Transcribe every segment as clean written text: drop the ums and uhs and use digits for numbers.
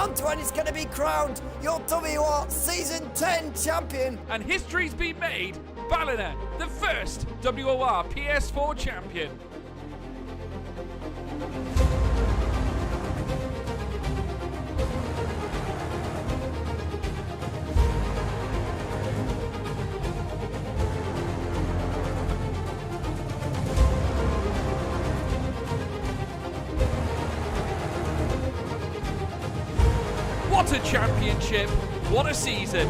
Antoine is going to be crowned your WOR Season 10 champion. And history's been made. Ballina, the first WOR PS4 champion. What a championship, what a season.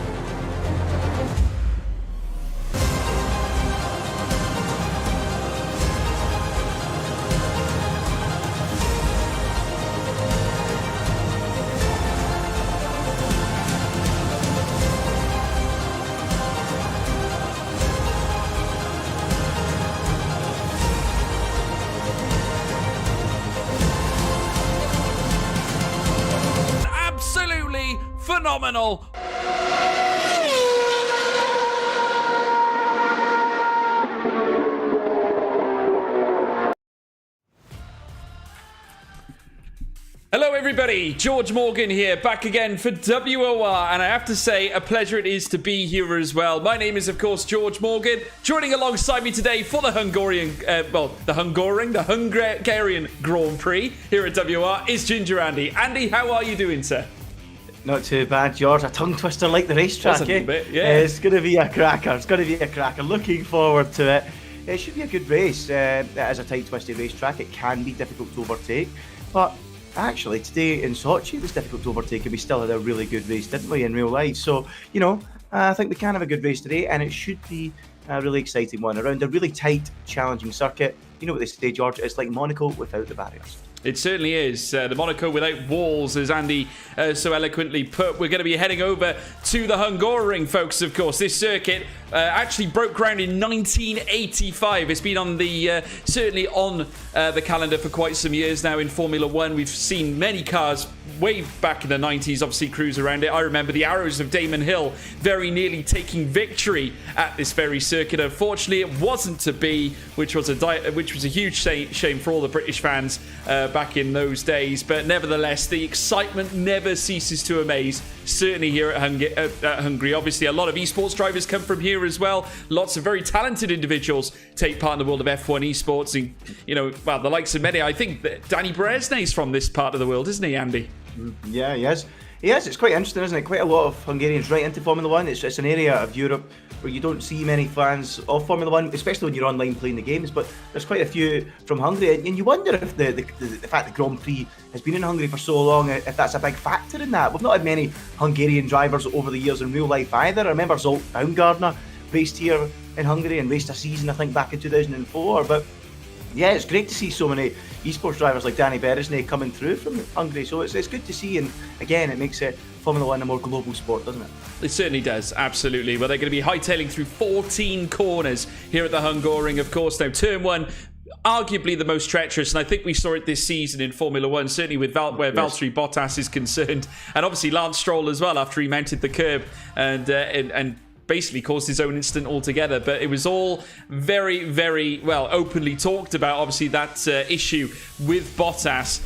Absolutely phenomenal. Hello everybody, George Morgan here, back again for WOR, and I have to say, a pleasure it is to be here as well. My name is, of course, George Morgan. Joining alongside me today for the Hungarian Grand Prix here at WOR is Ginger Andy. Andy, how are you doing, sir? Not too bad, George. A tongue twister like the racetrack, That's a bit, yeah. It's going to be a cracker. It's going to be a cracker. Looking forward to it. It should be a good race. It is a tight, twisty racetrack. It can be difficult to overtake, but actually today in Sochi it was difficult to overtake, and we still had a really good race, didn't we, in real life? So, you know, I think we can have a good race today, and it should be a really exciting one around a really tight, challenging circuit. You know what they say, George? It's like Monaco without the barriers. It certainly is. The Monaco without walls, as Andy so eloquently put. We're going to be heading over to the Hungaroring, folks, of course. This circuit actually broke ground in 1985. It's been on the certainly on the calendar for quite some years now in Formula One. We've seen many cars way back in the 90s obviously cruise around it. I remember the arrows of Damon Hill very nearly taking victory at this very circuit. Unfortunately, it wasn't to be, which was a huge shame for all the British fans back in those days. But nevertheless, the excitement never ceases to amaze, certainly here at Hungary. Obviously, a lot of esports drivers come from here as well. Lots of very talented individuals take part in the world of F1 esports. And, you know, well, the likes of many. I think that Danny Brezhney's from this part of the world, isn't he, Andy? Yeah, he is. It's quite interesting, isn't it? Quite a lot of Hungarians right into Formula One. It's an area of Europe where you don't see many fans of Formula One, especially when you're online playing the games, but there's quite a few from Hungary, and you wonder if the fact that Grand Prix has been in Hungary for so long, if that's a big factor in that. We've not had many Hungarian drivers over the years in real life either. I remember Zsolt Baumgartner raced here in Hungary and raced a season, I think, back in 2004, but yeah, it's great to see so many esports drivers like Danny Brezhney coming through from Hungary. So it's good to see, and again, it makes Formula One a more global sport, doesn't it? It certainly does, absolutely. Well, they're going to be hightailing through 14 corners here at the Hungaroring, of course. Now, turn one, arguably the most treacherous, and I think we saw it this season in Formula One, certainly with where Valtteri Bottas is concerned, and obviously Lance Stroll as well after he mounted the curb and basically caused his own incident altogether. But it was all very, very well openly talked about. Obviously, that issue with Bottas,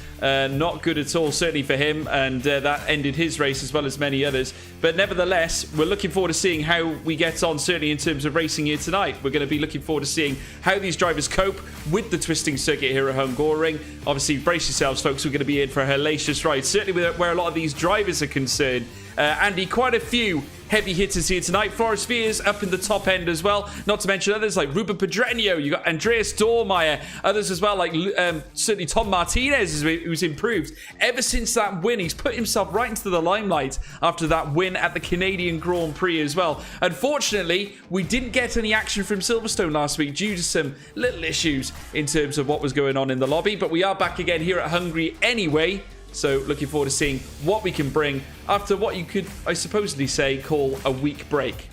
not good at all, certainly for him, and that ended his race as well as many others. But nevertheless, we're looking forward to seeing how we get on, certainly in terms of racing here tonight. We're going to be looking forward to seeing how these drivers cope with the twisting circuit here at Hungaroring. Obviously, brace yourselves, folks. We're going to be in for a hellacious ride, certainly where a lot of these drivers are concerned. Andy, quite a few heavy hitters here tonight. Forest Fears up in the top end as well. Not to mention others like Ruben Pedreño. You got Andreas Dormeyer. Others as well, like certainly Tom Martinez, who's improved. Ever since that win, he's put himself right into the limelight after that win at the Canadian Grand Prix as well. Unfortunately, we didn't get any action from Silverstone last week due to some little issues in terms of what was going on in the lobby. But we are back again here at Hungary anyway. So looking forward to seeing what we can bring after what you could, I supposedly say, call a week break.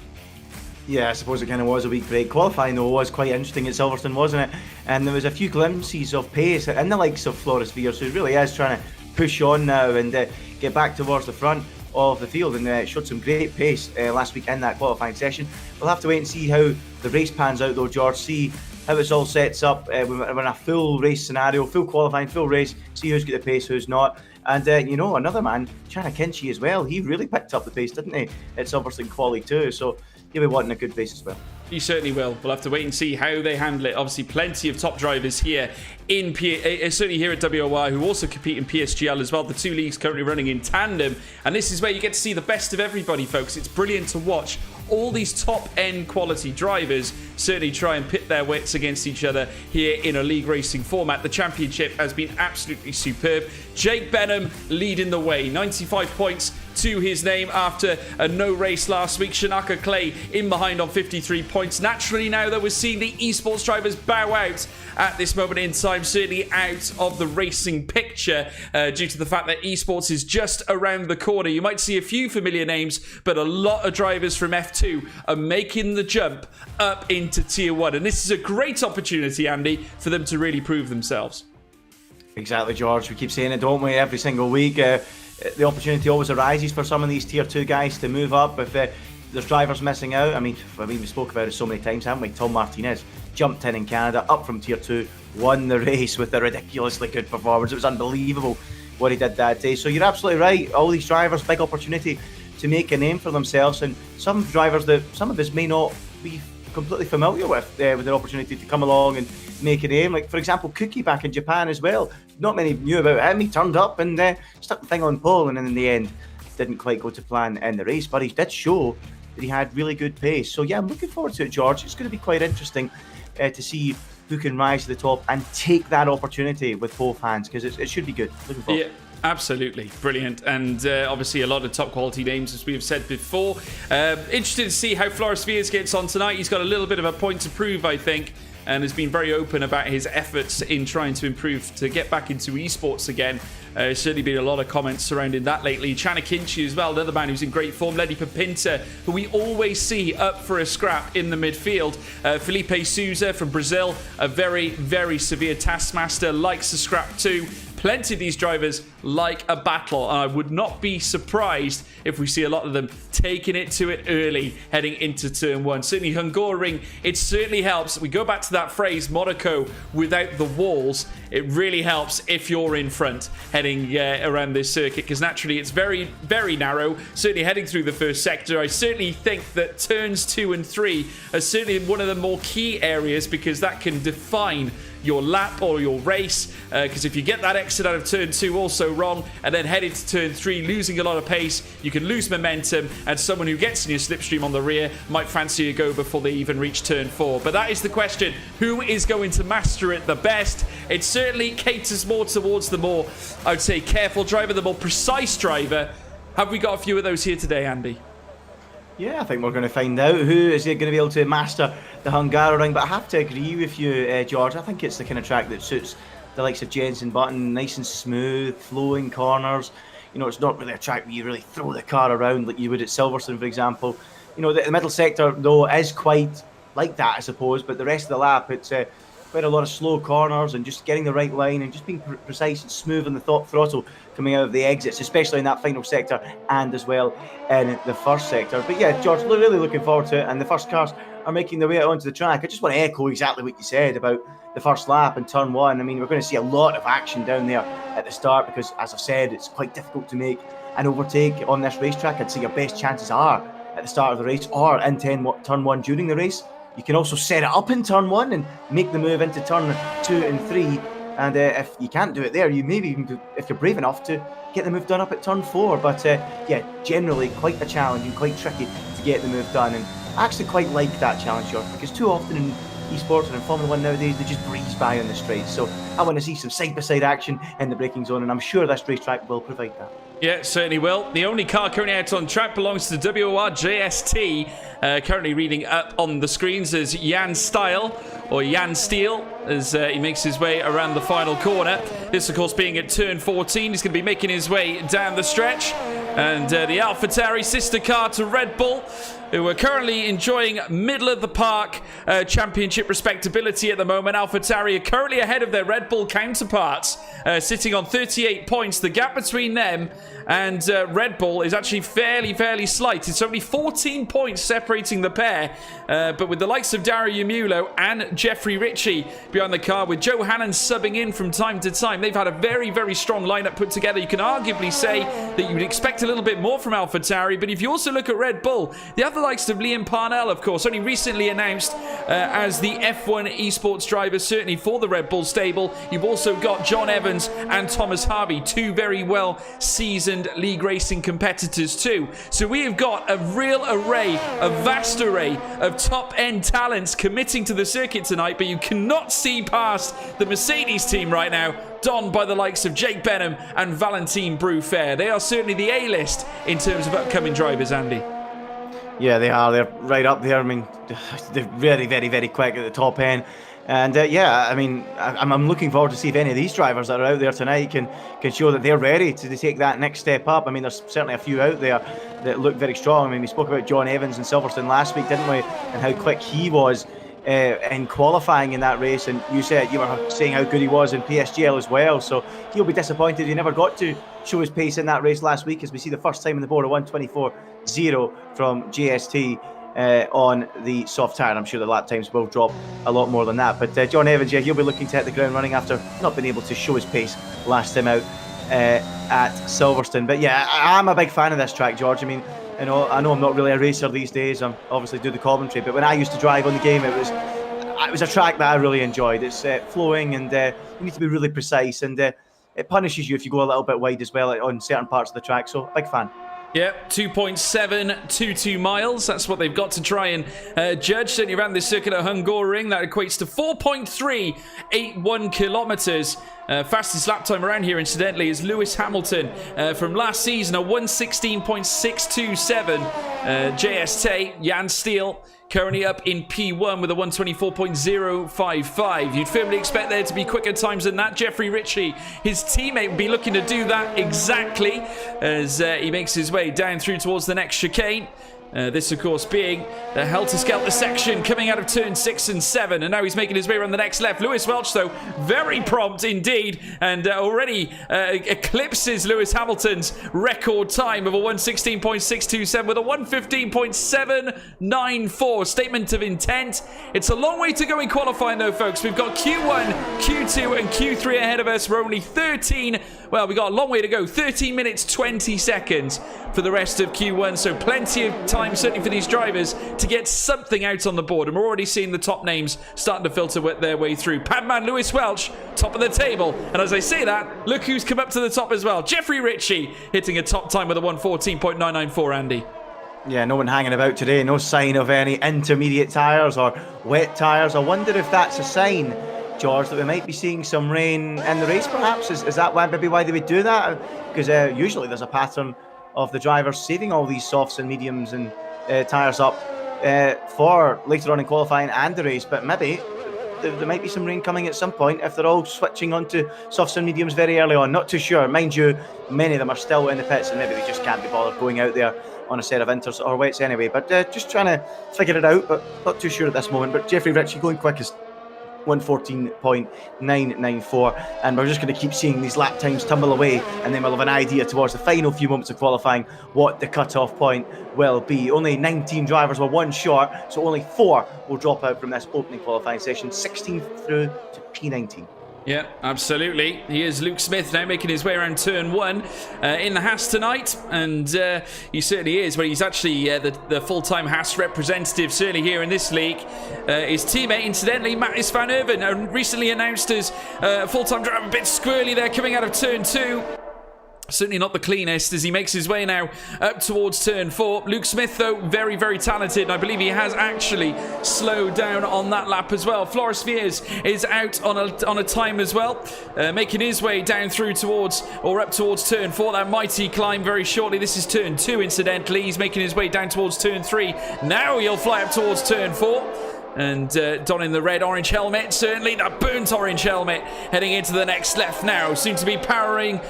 Yeah, I suppose it kind of was a week break. Qualifying, though, was quite interesting at Silverstone, wasn't it? And there was a few glimpses of pace in the likes of Forest Fears, who really is trying to push on now and get back towards the front of the field, and showed some great pace last week in that qualifying session. We'll have to wait and see how the race pans out, though, George. See how it's all sets up. We're in a full race scenario, full qualifying, full race, see who's got the pace, who's not. And, another man, Chanakinchi as well, he really picked up the pace, didn't he, at Silverstone Quali too. So he'll be wanting a good race as well. You certainly will. We'll have to wait and see how they handle it. Obviously, plenty of top drivers here certainly here at WOR who also compete in PSGL as well. The two leagues currently running in tandem. And this is where you get to see the best of everybody, folks. It's brilliant to watch all these top-end quality drivers certainly try and pit their wits against each other here in a league racing format. The championship has been absolutely superb. Jake Benham leading the way. 95 points to his name after a no race last week. Shanaka Clay in behind on 53 points. Naturally, now that we're seeing the esports drivers bow out at this moment in time, certainly out of the racing picture due to the fact that esports is just around the corner. You might see a few familiar names, but a lot of drivers from F2 are making the jump up into Tier 1. And this is a great opportunity, Andy, for them to really prove themselves. Exactly, George. We keep saying it, don't we, every single week. The opportunity always arises for some of these Tier 2 guys to move up. If there's drivers missing out, I mean, we spoke about it so many times, haven't we? Tom Martinez jumped in Canada, up from Tier 2, won the race with a ridiculously good performance. It was unbelievable what he did that day. So you're absolutely right. All these drivers, big opportunity to make a name for themselves. And some drivers that some of us may not be completely familiar with the opportunity to come along and make a name. Like, for example, Cookie back in Japan as well. Not many knew about him. He turned up and stuck the thing on pole, and then in the end didn't quite go to plan in the race, but he did show that he had really good pace. So yeah, I'm looking forward to it, George. It's going to be quite interesting to see who can rise to the top and take that opportunity with both hands, because it should be good. Looking forward. Yeah. Absolutely brilliant, and obviously a lot of top quality names, as we have said before. Interested to see how Floris Viers gets on tonight. He's got a little bit of a point to prove, I think, and has been very open about his efforts in trying to improve to get back into esports again. There's certainly been a lot of comments surrounding that lately. Chanakinchi as well, another man who's in great form. Ledi Papinta, who we always see up for a scrap in the midfield. Felipe Souza from Brazil, a very, very severe taskmaster, likes the scrap too. Plenty of these drivers like a battle, and I would not be surprised if we see a lot of them taking it to it early heading into turn 1. Certainly Hungaroring, it certainly helps. We go back to that phrase, Monaco without the walls. It really helps if you're in front heading around this circuit, because naturally it's very, very narrow. Certainly heading through the first sector, I certainly think that turns 2 and 3 are certainly one of the more key areas, because that can define your lap or your race, because if you get that exit out of turn 2 also wrong and then head into turn 3 losing a lot of pace, you can lose momentum, and someone who gets in your slipstream on the rear might fancy a go before they even reach turn 4. But that is the question: who is going to master it the best? It certainly caters more towards the more, I would say, careful driver, the more precise driver. Have we got a few of those here today, Andy? Yeah, I think we're going to find out who is going to be able to master the Hungaroring. But I have to agree with you, George. I think it's the kind of track that suits the likes of Jensen Button. Nice and smooth, flowing corners. You know, it's not really a track where you really throw the car around like you would at Silverstone, for example. You know, the middle sector, though, is quite like that, I suppose. But the rest of the lap, it's quite a lot of slow corners and just getting the right line and just being precise and smooth on the throttle coming out of the exits, especially in that final sector and as well in the first sector. But yeah, George, really looking forward to it, and the first cars are making their way out onto the track. I just want to echo exactly what you said about the first lap and turn 1. I mean, we're going to see a lot of action down there at the start because, as I've said, it's quite difficult to make an overtake on this racetrack. I'd say your best chances are at the start of the race or in turn 1 during the race. You can also set it up in turn 1 and make the move into turn 2 and 3. And if you can't do it there, you maybe even do, if you're brave enough, to get the move done up at turn 4. But yeah, generally quite a challenge and quite tricky to get the move done. And I actually quite like that challenge, George, because too often in esports and in Formula 1 nowadays, they just breeze by on the straight. So I want to see some side-by-side action in the braking zone, and I'm sure this racetrack will provide that. Yeah, certainly will. The only car currently out on track belongs to WOR JST. Currently reading up on the screens as Jan Steele, or Jan Steele, as he makes his way around the final corner. This, of course, being at turn 14. He's going to be making his way down the stretch. And the AlphaTauri sister car to Red Bull who are currently enjoying middle of the park championship respectability at the moment. AlphaTauri are currently ahead of their Red Bull counterparts, sitting on 38 points. The gap between them and Red Bull is actually fairly slight. It's only 14 points separating the pair, but with the likes of Dario Yamulo and Jeffrey Ritchie behind the car, with Joe Hannon subbing in from time to time, they've had a very strong lineup put together. You can arguably say that you would expect a little bit more from AlphaTauri, but if you also look at Red Bull, they have the likes of Liam Parnell, of course, only recently announced as the F1 esports driver, certainly for the Red Bull stable. You've also got John Evans and Thomas Harvey, two very well seasoned league racing competitors too. So we have got a real array, a vast array of top-end talents committing to the circuit tonight, but you cannot see past the Mercedes team right now, donned by the likes of Jake Benham and Valentin Bruffair. They are certainly the A-list in terms of upcoming drivers, Andy. Yeah, they are. They're right up there. I mean, they're very quick at the top end. And yeah, I mean, I'm looking forward to see if any of these drivers that are out there tonight can show that they're ready to take that next step up. I mean, there's certainly a few out there that look very strong. I mean, we spoke about John Evans in Silverstone last week, didn't we? And how quick he was in qualifying in that race. And you were saying how good he was in PSGL as well. So he'll be disappointed he never got to show his pace in that race last week, as we see the first time in the board a 1:24.0 from JST. On the soft tyre. I'm sure the lap times will drop a lot more than that. But John Evans, yeah, he'll be looking to hit the ground running after not being able to show his pace last time out at Silverstone. But yeah, I'm a big fan of this track, George. I mean, I know I'm not really a racer these days. I'm obviously do the commentary, but when I used to drive on the game, it was a track that I really enjoyed. It's flowing, and you need to be really precise, and it punishes you if you go a little bit wide as well on certain parts of the track. So, big fan. Yeah, 2.722 miles. That's what they've got to try and judge. Certainly around this circuit at Hungaroring, that equates to 4.381 kilometers. Fastest lap time around here, incidentally, is Lewis Hamilton from last season, a 1:16.627. JST, Jan Steele, currently up in P1 with a 1:24.055. You'd firmly expect there to be quicker times than that. Jeffrey Ritchie, his teammate, will be looking to do that exactly as he makes his way down through towards the next chicane. This, of course, being the helter-skelter section coming out of turn 6 and 7. And now he's making his way around the next left. Lewis Welch, though, very prompt indeed. And already eclipses Lewis Hamilton's record time of a 1:16.627 with a 1:15.794. Statement of intent. It's a long way to go in qualifying, though, folks. We've got Q1, Q2, and Q3 ahead of us. We're only 13. Well, we've got a long way to go. 13 minutes, 20 seconds for the rest of Q1. So plenty of time, certainly for these drivers, to get something out on the board. And we're already seeing the top names starting to filter their way through. Padman Lewis Welch, top of the table. And as I say that, look who's come up to the top as well. Jeffrey Ritchie hitting a top time with a 1:14.994, Andy. Yeah, no one hanging about today. No sign of any intermediate tyres or wet tyres. I wonder if that's a sign, George, that we might be seeing some rain in the race, perhaps. Is that maybe why they would do that? Because usually there's a pattern of the drivers saving all these softs and mediums and tyres up for later on in qualifying and the race. But maybe there might be some rain coming at some point if they're all switching onto softs and mediums very early on. Not too sure. Mind you, many of them are still in the pits, and maybe they just can't be bothered going out there on a set of inters or wets anyway. But just trying to figure it out, but not too sure at this moment. But Jeffrey Ritchie going quickest, 1:14.994, and we're just going to keep seeing these lap times tumble away, and then we'll have an idea towards the final few moments of qualifying what the cut-off point will be. Only 19 drivers were one short, so only 4 will drop out from this opening qualifying session, 16 through to P19. Yeah, absolutely. Here's Luke Smith now making his way around turn 1 in the Haas tonight, and he certainly is, but he's actually the full-time Haas representative, certainly here in this league. His teammate, incidentally, Mattis van Erven, recently announced as full-time driver, a bit squirrely there coming out of turn 2. Certainly not the cleanest as he makes his way now up towards turn 4. Luke Smith, though, very, very talented. And I believe he has actually slowed down on that lap as well. Floris Viers is out on a time as well, making his way down through towards, or up towards turn 4. That mighty climb very shortly. This is turn 2, incidentally. He's making his way down towards turn 3. Now he'll fly up towards turn 4. And donning the red-orange helmet, certainly that burnt orange helmet, heading into the next left now. Soon to be powering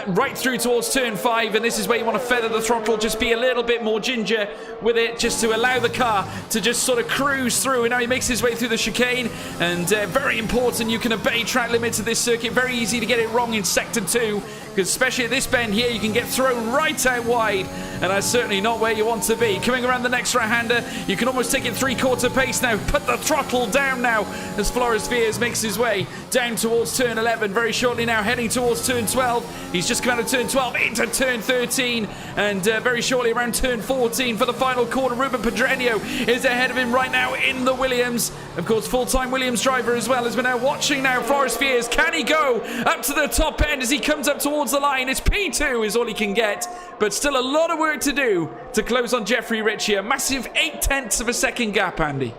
right through towards turn 5, and this is where you want to feather the throttle, just be a little bit more ginger with it, just to allow the car to just sort of cruise through. And now he makes his way through the chicane, and very important, you can obey track limits of this circuit. Very easy to get it wrong in Sector 2, because especially at this bend here, you can get thrown right out wide, and that's certainly not where you want to be. Coming around the next right-hander, you can almost take it 3/4 pace now. Put the throttle down now as Floris Viers makes his way down towards turn 11. Very shortly now, heading towards turn 12. He's just come out of turn 12 into turn 13, and very shortly around turn 14 for the final corner. Ruben Pedreño is ahead of him right now in the Williams. Of course, full-time Williams driver as well, as we're now watching now. Floris Viers, can he go up to the top end as he comes up towards the line? It's P2 is all he can get, but still a lot of work to do to close on Jeffrey Ritchie. A massive 0.8 of a second gap, Andy.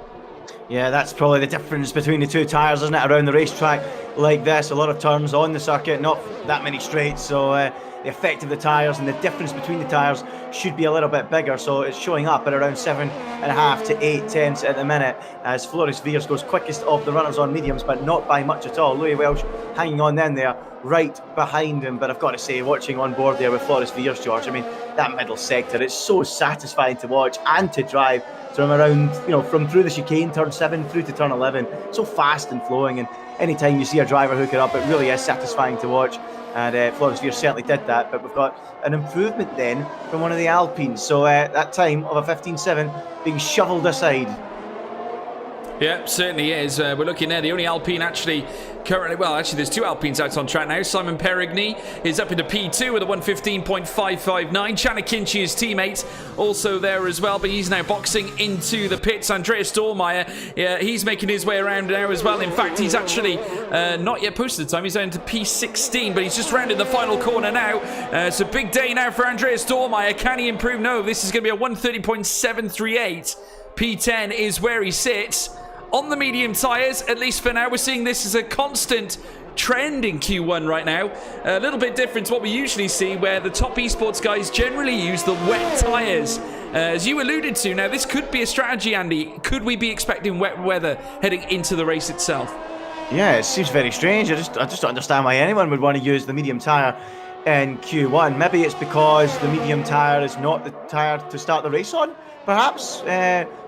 Yeah, that's probably the difference between the two tyres, isn't it, around the racetrack like this? A lot of turns on the circuit, not that many straights, so the effect of the tyres and the difference between the tyres should be a little bit bigger, so it's showing up at around 7.5 to 0.8 at the minute, as Floris Viers goes quickest of the runners on mediums, but not by much at all. Louis Welsh hanging on then there, right behind him. But I've got to say, watching on board there with Floris Viers, George, I mean, that middle sector, it's so satisfying to watch and to drive from around, from through the chicane, turn 7 through to turn 11. So fast and flowing, and anytime you see a driver hook it up, it really is satisfying to watch. And Floris Viers certainly did that, but we've got an improvement then from one of the Alpines. So that time of a 15.7 being shovelled aside. Yeah, certainly is. We're looking there. The only Alpine actually currently, well, actually there's two Alpines out on track now. Simon Perigny is up into P2 with a 1:15.559. Channa Kinchi, his teammate, also there as well, but he's now boxing into the pits. Andreas Dormeyer, he's making his way around now as well. In fact, he's actually not yet posted the time. He's down to P16, but he's just rounded the final corner now. It's a big day now for Andreas Dormeyer. Can he improve? No, this is going to be a 1:30.738. P10 is where he sits. On the medium tyres, at least for now, we're seeing this as a constant trend in Q1 right now. A little bit different to what we usually see, where the top esports guys generally use the wet tyres. As you alluded to, now this could be a strategy, Andy. Could we be expecting wet weather heading into the race itself? Yeah, it seems very strange. I just don't understand why anyone would want to use the medium tyre in Q1. Maybe it's because the medium tyre is not the tyre to start the race on, perhaps,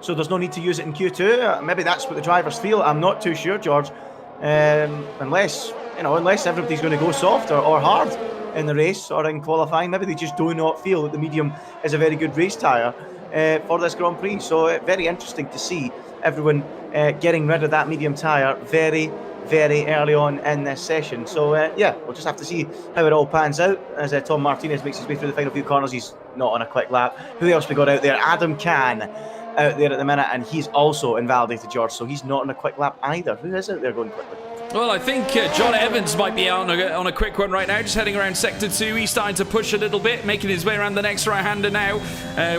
so there's no need to use it in Q2. Maybe that's what the drivers feel. I'm not too sure, George, unless everybody's going to go soft or hard in the race or in qualifying. Maybe they just do not feel that the medium is a very good race tyre for this Grand Prix. So very interesting to see everyone getting rid of that medium tyre very, very early on in this session. So we'll just have to see how it all pans out as Tom Martinez makes his way through the final few corners. He's not on a quick lap. Who else we got out there? Adam Can out there at the minute, and he's also invalidated, George, so he's not on a quick lap either. Who is out there going quickly? Well, I think John Evans might be out on a quick one right now, just heading around Sector 2. He's starting to push a little bit, making his way around the next right-hander now.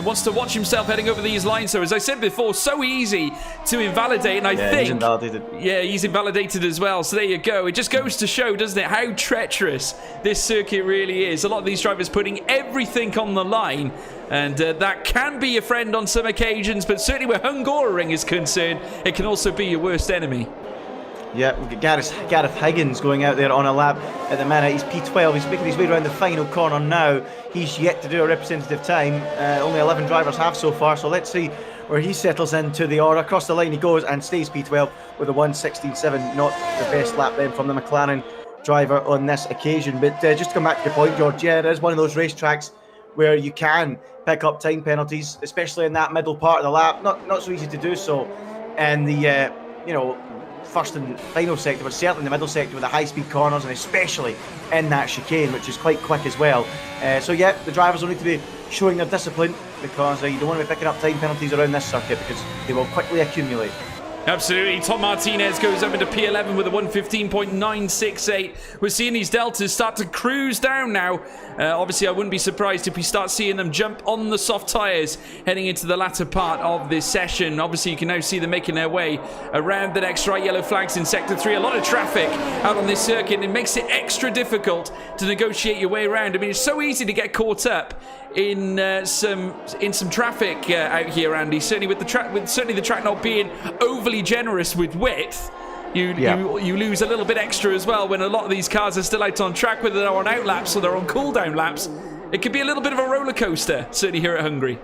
Wants to watch himself heading over these lines. So, as I said before, so easy to invalidate. And I think... he's invalidated. Yeah, he's invalidated as well. So there you go. It just goes to show, doesn't it, how treacherous this circuit really is. A lot of these drivers putting everything on the line. And that can be your friend on some occasions, but certainly where Hungaroring is concerned, it can also be your worst enemy. Yeah, we've got Gareth Higgins going out there on a lap at the minute. He's P12. He's making his way around the final corner now. He's yet to do a representative time. Only 11 drivers have so far, so let's see where he settles into the order. Across the line he goes and stays P12 with a 1:16.7. Not the best lap then from the McLaren driver on this occasion. But just to come back to your point, George, yeah, it is one of those racetracks where you can pick up time penalties, especially in that middle part of the lap. Not so easy to do so in the first and final sector, but certainly in the middle sector with the high-speed corners, and especially in that chicane, which is quite quick as well. So yeah, the drivers will need to be showing their discipline, because you don't want to be picking up time penalties around this circuit, because they will quickly accumulate. Absolutely. Tom Martinez goes up into P11 with a 1:15.968. We're seeing these deltas start to cruise down now. Obviously, I wouldn't be surprised if we start seeing them jump on the soft tyres heading into the latter part of this session. Obviously, you can now see them making their way around the next right yellow flags in Sector 3. A lot of traffic out on this circuit, and it makes it extra difficult to negotiate your way around. I mean, it's so easy to get caught up in some traffic out here, Andy. Certainly with the track not being overly generous with width. You lose a little bit extra as well when a lot of these cars are still out on track, whether they're on out laps or they're on cool-down laps. It could be a little bit of a roller coaster, certainly here at Hungary.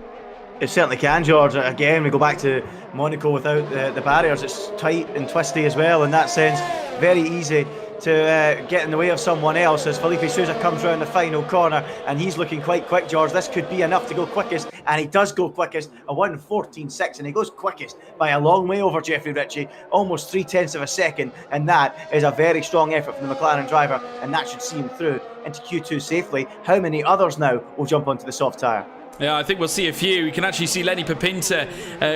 It certainly can, George. Again, we go back to Monaco without the barriers. It's tight and twisty as well in that sense. Very easy to get in the way of someone else as Felipe Souza comes round the final corner, and he's looking quite quick, George. This could be enough to go quickest, and he does go quickest, a 1:14.6, and he goes quickest by a long way over Jeffrey Ritchie, almost 0.3 of a second, and that is a very strong effort from the McLaren driver, and that should see him through into Q2 safely. How many others now will jump onto the soft tyre? Yeah, I think we'll see a few. You can actually see Lenny Papinta,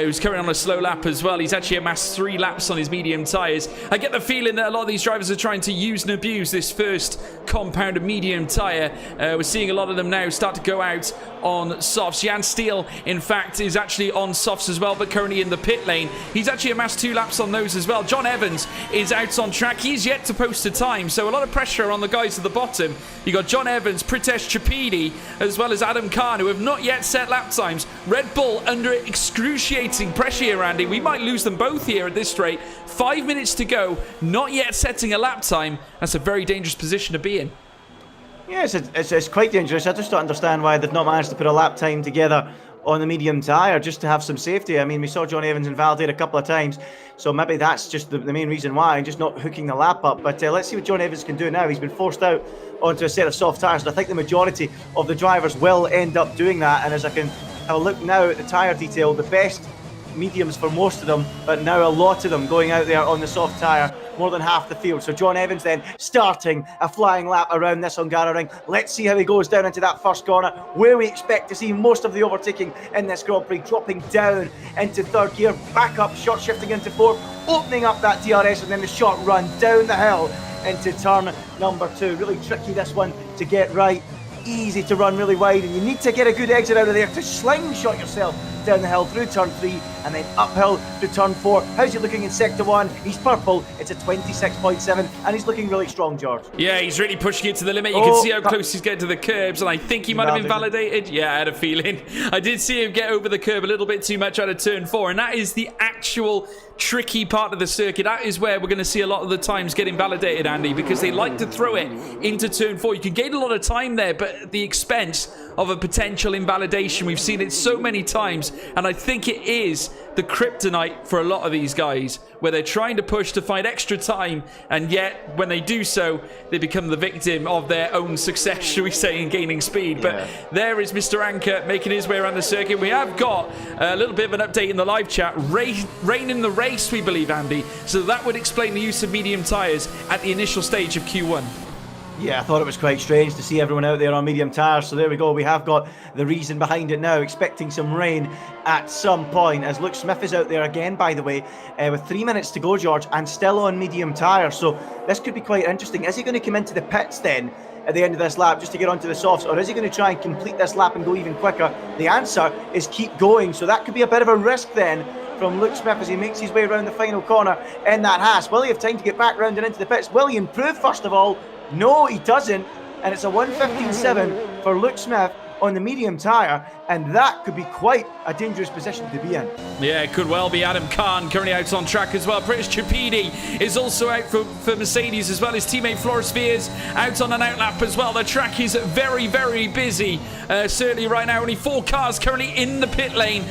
who's currently on a slow lap as well. He's actually amassed 3 laps on his medium tyres. I get the feeling that a lot of these drivers are trying to use and abuse this first compound medium tyre. We're seeing a lot of them now start to go out on softs. Jan Steele, in fact, is actually on softs as well, but currently in the pit lane. He's actually amassed 2 laps on those as well. John Evans is out on track. He's yet to post a time, so a lot of pressure on the guys at the bottom. You got John Evans, Pritesh Chapidi, as well as Adam Khan, who have not yet set lap times. Red Bull under excruciating pressure here, Andy. We might lose them both here at this rate. 5 minutes to go, not yet setting a lap time. That's a very dangerous position to be in. Yes, it's quite dangerous. I just don't understand why they've not managed to put a lap time together on the medium tyre just to have some safety. I mean, we saw John Evans invalidate a couple of times, so maybe that's just the main reason why, just not hooking the lap up. But let's see what John Evans can do now. He's been forced out onto a set of soft tyres, and I think the majority of the drivers will end up doing that. And as I can have a look now at the tyre detail, the best mediums for most of them, but now a lot of them going out there on the soft tyre, more than half the field. So John Evans then starting a flying lap around this Hungaroring. Let's see how he goes down into that first corner, where we expect to see most of the overtaking in this Grand Prix, dropping down into third gear, back up, short shifting into fourth, opening up that DRS, and then the short run down the hill into turn number 2. Really tricky, this one, to get right. Easy to run really wide, and you need to get a good exit out of there to slingshot yourself down the hill through turn 3 and then uphill to turn 4. How's he looking in sector 1? He's purple. It's a 26.7, and he's looking really strong, George. Yeah, he's really pushing it to the limit. You can see how close he's getting to the curbs, and I think he might have been validated. Yeah, I had a feeling. I did see him get over the curb a little bit too much out of turn 4, and that is the actual tricky part of the circuit. That is where we're going to see a lot of the times getting validated, Andy, because they like to throw it into turn 4. You can gain a lot of time there, but at the expense of a potential invalidation. We've seen it so many times, and I think it is the kryptonite for a lot of these guys, where they're trying to push to find extra time, and yet when they do so, they become the victim of their own success, shall we say, in gaining speed. But there is Mr. Anker making his way around the circuit. We have got a little bit of an update in the live chat. Rain in the race, we believe, Andy. So that would explain the use of medium tyres at the initial stage of Q1. Yeah, I thought it was quite strange to see everyone out there on medium tyres. So there we go. We have got the reason behind it now. Expecting some rain at some point, as Luke Smith is out there again, by the way, with 3 minutes to go, George, and still on medium tyres. So this could be quite interesting. Is he going to come into the pits then at the end of this lap just to get onto the softs, or is he going to try and complete this lap and go even quicker? The answer is keep going. So that could be a bit of a risk then from Luke Smith as he makes his way around the final corner in that Haas. Will he have time to get back round and into the pits? Will he improve first of all? No, he doesn't, and it's a 1:15.7 for Luke Smith on the medium tyre, and that could be quite a dangerous position to be in. Yeah, it could well be. Adam Khan currently out on track as well. British Chapidi is also out for Mercedes as well. His teammate Floris Veers out on an outlap as well. The track is very, very busy. Certainly right now, only 4 cars currently in the pit lane.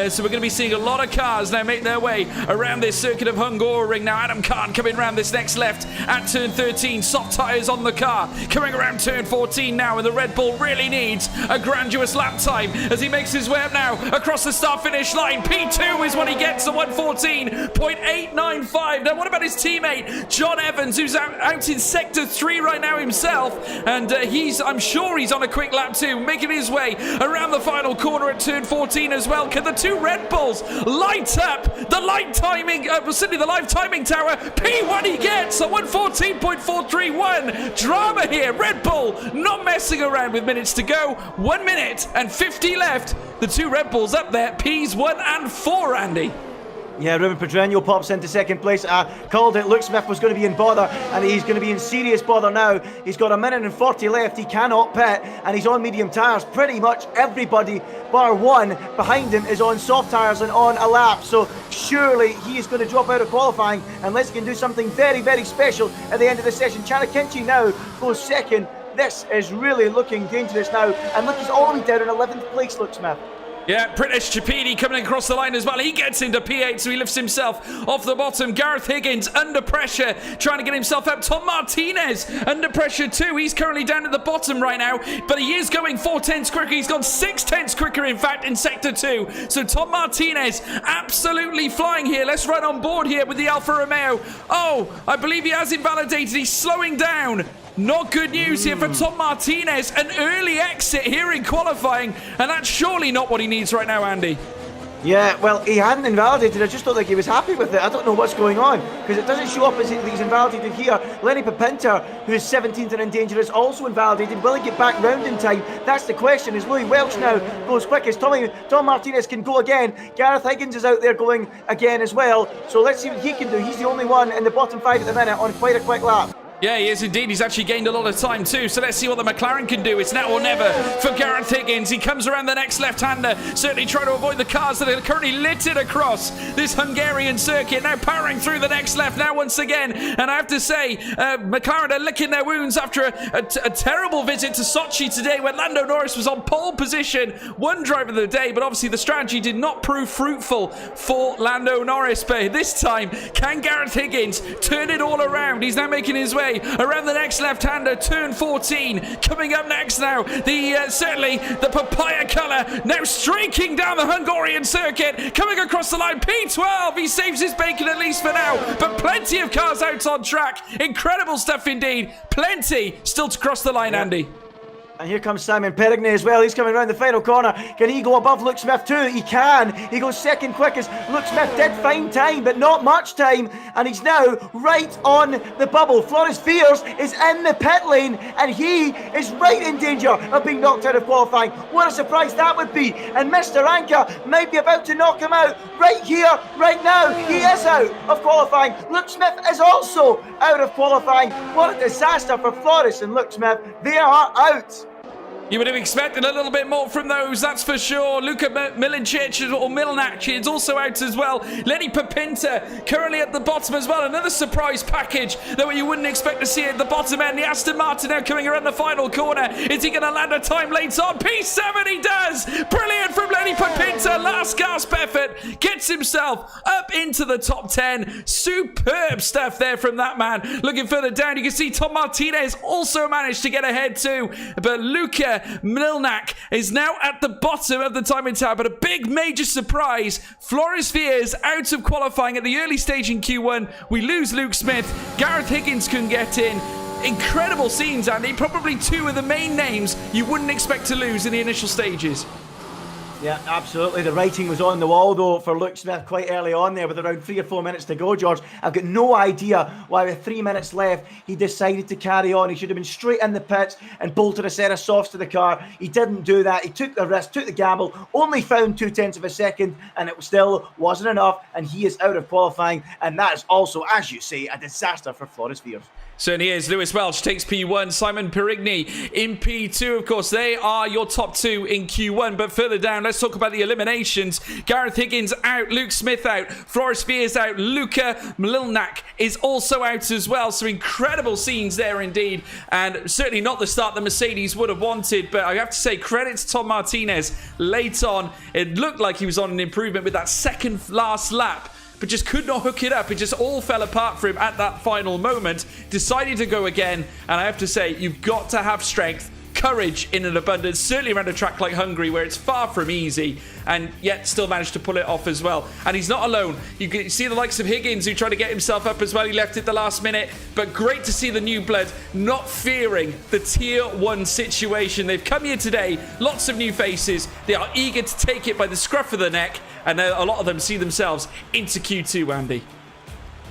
So we're going to be seeing a lot of cars now make their way around this circuit of Hungaroring. Now Adam Khan coming around this next left at turn 13. Soft tyres on the car. Coming around turn 14 now, and the Red Bull really needs a grandiose lap time as he makes his way up now across the start-finish line. P2 is what he gets, a 1:14.895. Now what about his teammate John Evans, who's out in sector 3 right now himself, and I'm sure he's on a quick lap too, making his way around the final corner at turn 14 as well. Can the 2 Red Bulls light up the live timing tower? P1 he gets, a 1:14.431. Drama here. Red Bull not messing around with minutes to go. 1 minute and 50 left. The 2 Red Bulls up there, Ps 1 and 4, Andy. Yeah, Ruben Pedreño pops into second place. Called it. Luke Smith was going to be in bother, and he's going to be in serious bother now. He's got 1:40 left. He cannot pit, and he's on medium tyres. Pretty much everybody, bar one, behind him is on soft tyres and on a lap. So surely he is going to drop out of qualifying unless he can do something very, very special at the end of the session. Chanakinchi now goes second. This is really looking dangerous now. And look, he's all the way down in 11th place, Luke Smith. Yeah, British Chapini coming across the line as well. He gets into P8, so he lifts himself off the bottom. Gareth Higgins under pressure, trying to get himself up. Tom Martinez under pressure too. He's currently down at the bottom right now, but he is going 4/10 quicker. He's gone 6/10 quicker, in fact, in Sector 2. So Tom Martinez absolutely flying here. Let's run on board here with the Alfa Romeo. Oh, I believe he has invalidated. He's slowing down. Not good news here for Tom Martinez. An early exit here in qualifying, and that's surely not what he needs right now, Andy. Yeah, well, he hadn't invalidated. I just don't think he was happy with it. I don't know what's going on, because it doesn't show up as he's invalidated here. Lenny Papinter, who is 17th and in danger, is also invalidated. Will he get back round in time? That's the question. As Louis Welch now goes quickest, Tom Martinez can go again. Gareth Higgins is out there going again as well. So let's see what he can do. He's the only one in the bottom 5 at the minute on quite a quick lap. Yeah, he is indeed. He's actually gained a lot of time too. So let's see what the McLaren can do. It's now or never for Gareth Higgins. He comes around the next left-hander, certainly trying to avoid the cars that are currently littered across this Hungarian circuit. Now powering through the next left now once again. And I have to say, McLaren are licking their wounds after a terrible visit to Sochi today, where Lando Norris was on pole position, one driver of the day, but obviously the strategy did not prove fruitful for Lando Norris. But this time, can Gareth Higgins turn it all around? He's now making his way around the next left-hander, turn 14. Coming up next now, certainly the papaya colour now streaking down the Hungarian circuit, coming across the line. P12, he saves his bacon at least for now, but plenty of cars out on track. Incredible stuff indeed. Plenty still to cross the line, Andy. And here comes Simon Perigny as well. He's coming around the final corner. Can he go above Luke Smith too? He can. He goes second quickest. Luke Smith did find time, but not much time. And he's now right on the bubble. Floris Fears is in the pit lane, and he is right in danger of being knocked out of qualifying. What a surprise that would be. And Mr. Anka might be about to knock him out right here, right now. He is out of qualifying. Luke Smith is also out of qualifying. What a disaster for Floris and Luke Smith. They are out. You would have expected a little bit more from those, that's for sure. Luka Milincic or Milnac is also out as well. Lenny Papinter currently at the bottom as well. Another surprise package that you wouldn't expect to see at the bottom end. The Aston Martin now coming around the final corner. Is he going to land a time late on? P7 he does! Brilliant from Lenny Papinter. Last gasp effort. Gets himself up into the top 10. Superb stuff there from that man. Looking further down, you can see Tom Martinez also managed to get ahead too. But Luka Milnac is now at the bottom of the timing tower, but a big major surprise. Floris Fears out of qualifying at the early stage in Q1. We lose Luke Smith. Gareth Higgins can get in. Incredible scenes, Andy. Probably two of the main names you wouldn't expect to lose in the initial stages. Yeah, absolutely. The writing was on the wall, though, for Luke Smith quite early on there with around 3 or 4 minutes to go, George. I've got no idea why with 3 minutes left he decided to carry on. He should have been straight in the pits and bolted a set of softs to the car. He didn't do that. He took the risk, took the gamble, only found 0.2 of a second, and it still wasn't enough, and he is out of qualifying. And that is also, as you say, a disaster for Floris Fears. Certainly is. Lewis Welch takes P1. Simon Perigny in P2. Of course, they are your top two in Q1. But further down, let's talk about the eliminations. Gareth Higgins out. Luke Smith out. Floris Fears out. Luka Milnac is also out as well. So incredible scenes there indeed. And certainly not the start the Mercedes would have wanted. But I have to say, credit to Tom Martinez. Late on, it looked like he was on an improvement with that second last lap, but just could not hook it up. It just all fell apart for him at that final moment. Decided to go again, and I have to say, you've got to have strength, courage in an abundance, certainly around a track like Hungary where it's far from easy, and yet still managed to pull it off as well. And he's not alone. You can see the likes of Higgins who tried to get himself up as well. He left it the last minute, but great to see the new blood not fearing the tier 1 situation. They've come here today, lots of new faces. They are eager to take it by the scruff of the neck, and a lot of them see themselves into Q2, Andy.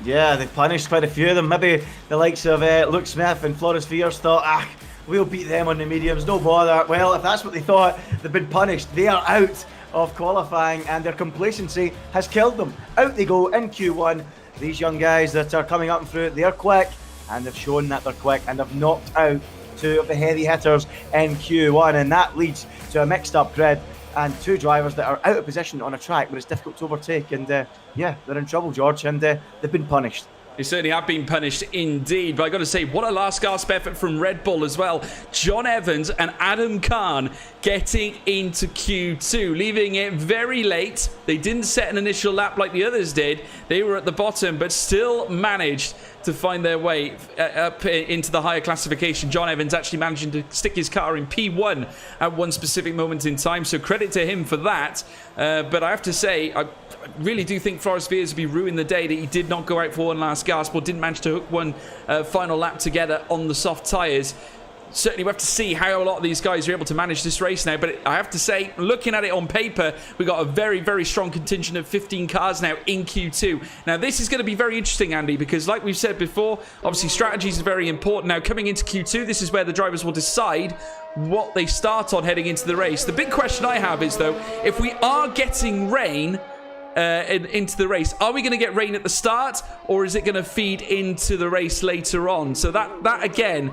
Yeah, they've punished quite a few of them. Maybe the likes of Luke Smith and Floris Fears thought, we'll beat them on the mediums, no bother. Well, if that's what they thought, they've been punished. They are out of qualifying, and their complacency has killed them. Out they go in Q1. These young guys that are coming up and through, they're quick, and they've shown that they're quick, and they've knocked out two of the heavy hitters in Q1, and that leads to a mixed up grid and two drivers that are out of position on a track where it's difficult to overtake, and yeah, they're in trouble, George, and they've been punished. They certainly have been punished indeed, but I got to say, what a last gasp effort from Red Bull as well. John Evans and Adam Khan getting into Q2, leaving it very late. They didn't set an initial lap like the others did. They were at the bottom, but still managed to find their way up into the higher classification. John Evans actually managing to stick his car in P1 at one specific moment in time, so credit to him for that. But I have to say, I really do think Floris Viersby ruined the day that he did not go out for one last gasp or didn't manage to hook one final lap together on the soft tyres. Certainly, we have to see how a lot of these guys are able to manage this race now. But I have to say, looking at it on paper, we've got a very, very strong contingent of 15 cars now in Q2. Now, this is going to be very interesting, Andy, because like we've said before, obviously strategies are very important. Now, coming into Q2, this is where the drivers will decide what they start on heading into the race. The big question I have is, though, if we are getting rain into the race, are we going to get rain at the start, or is it going to feed into the race later on? So that again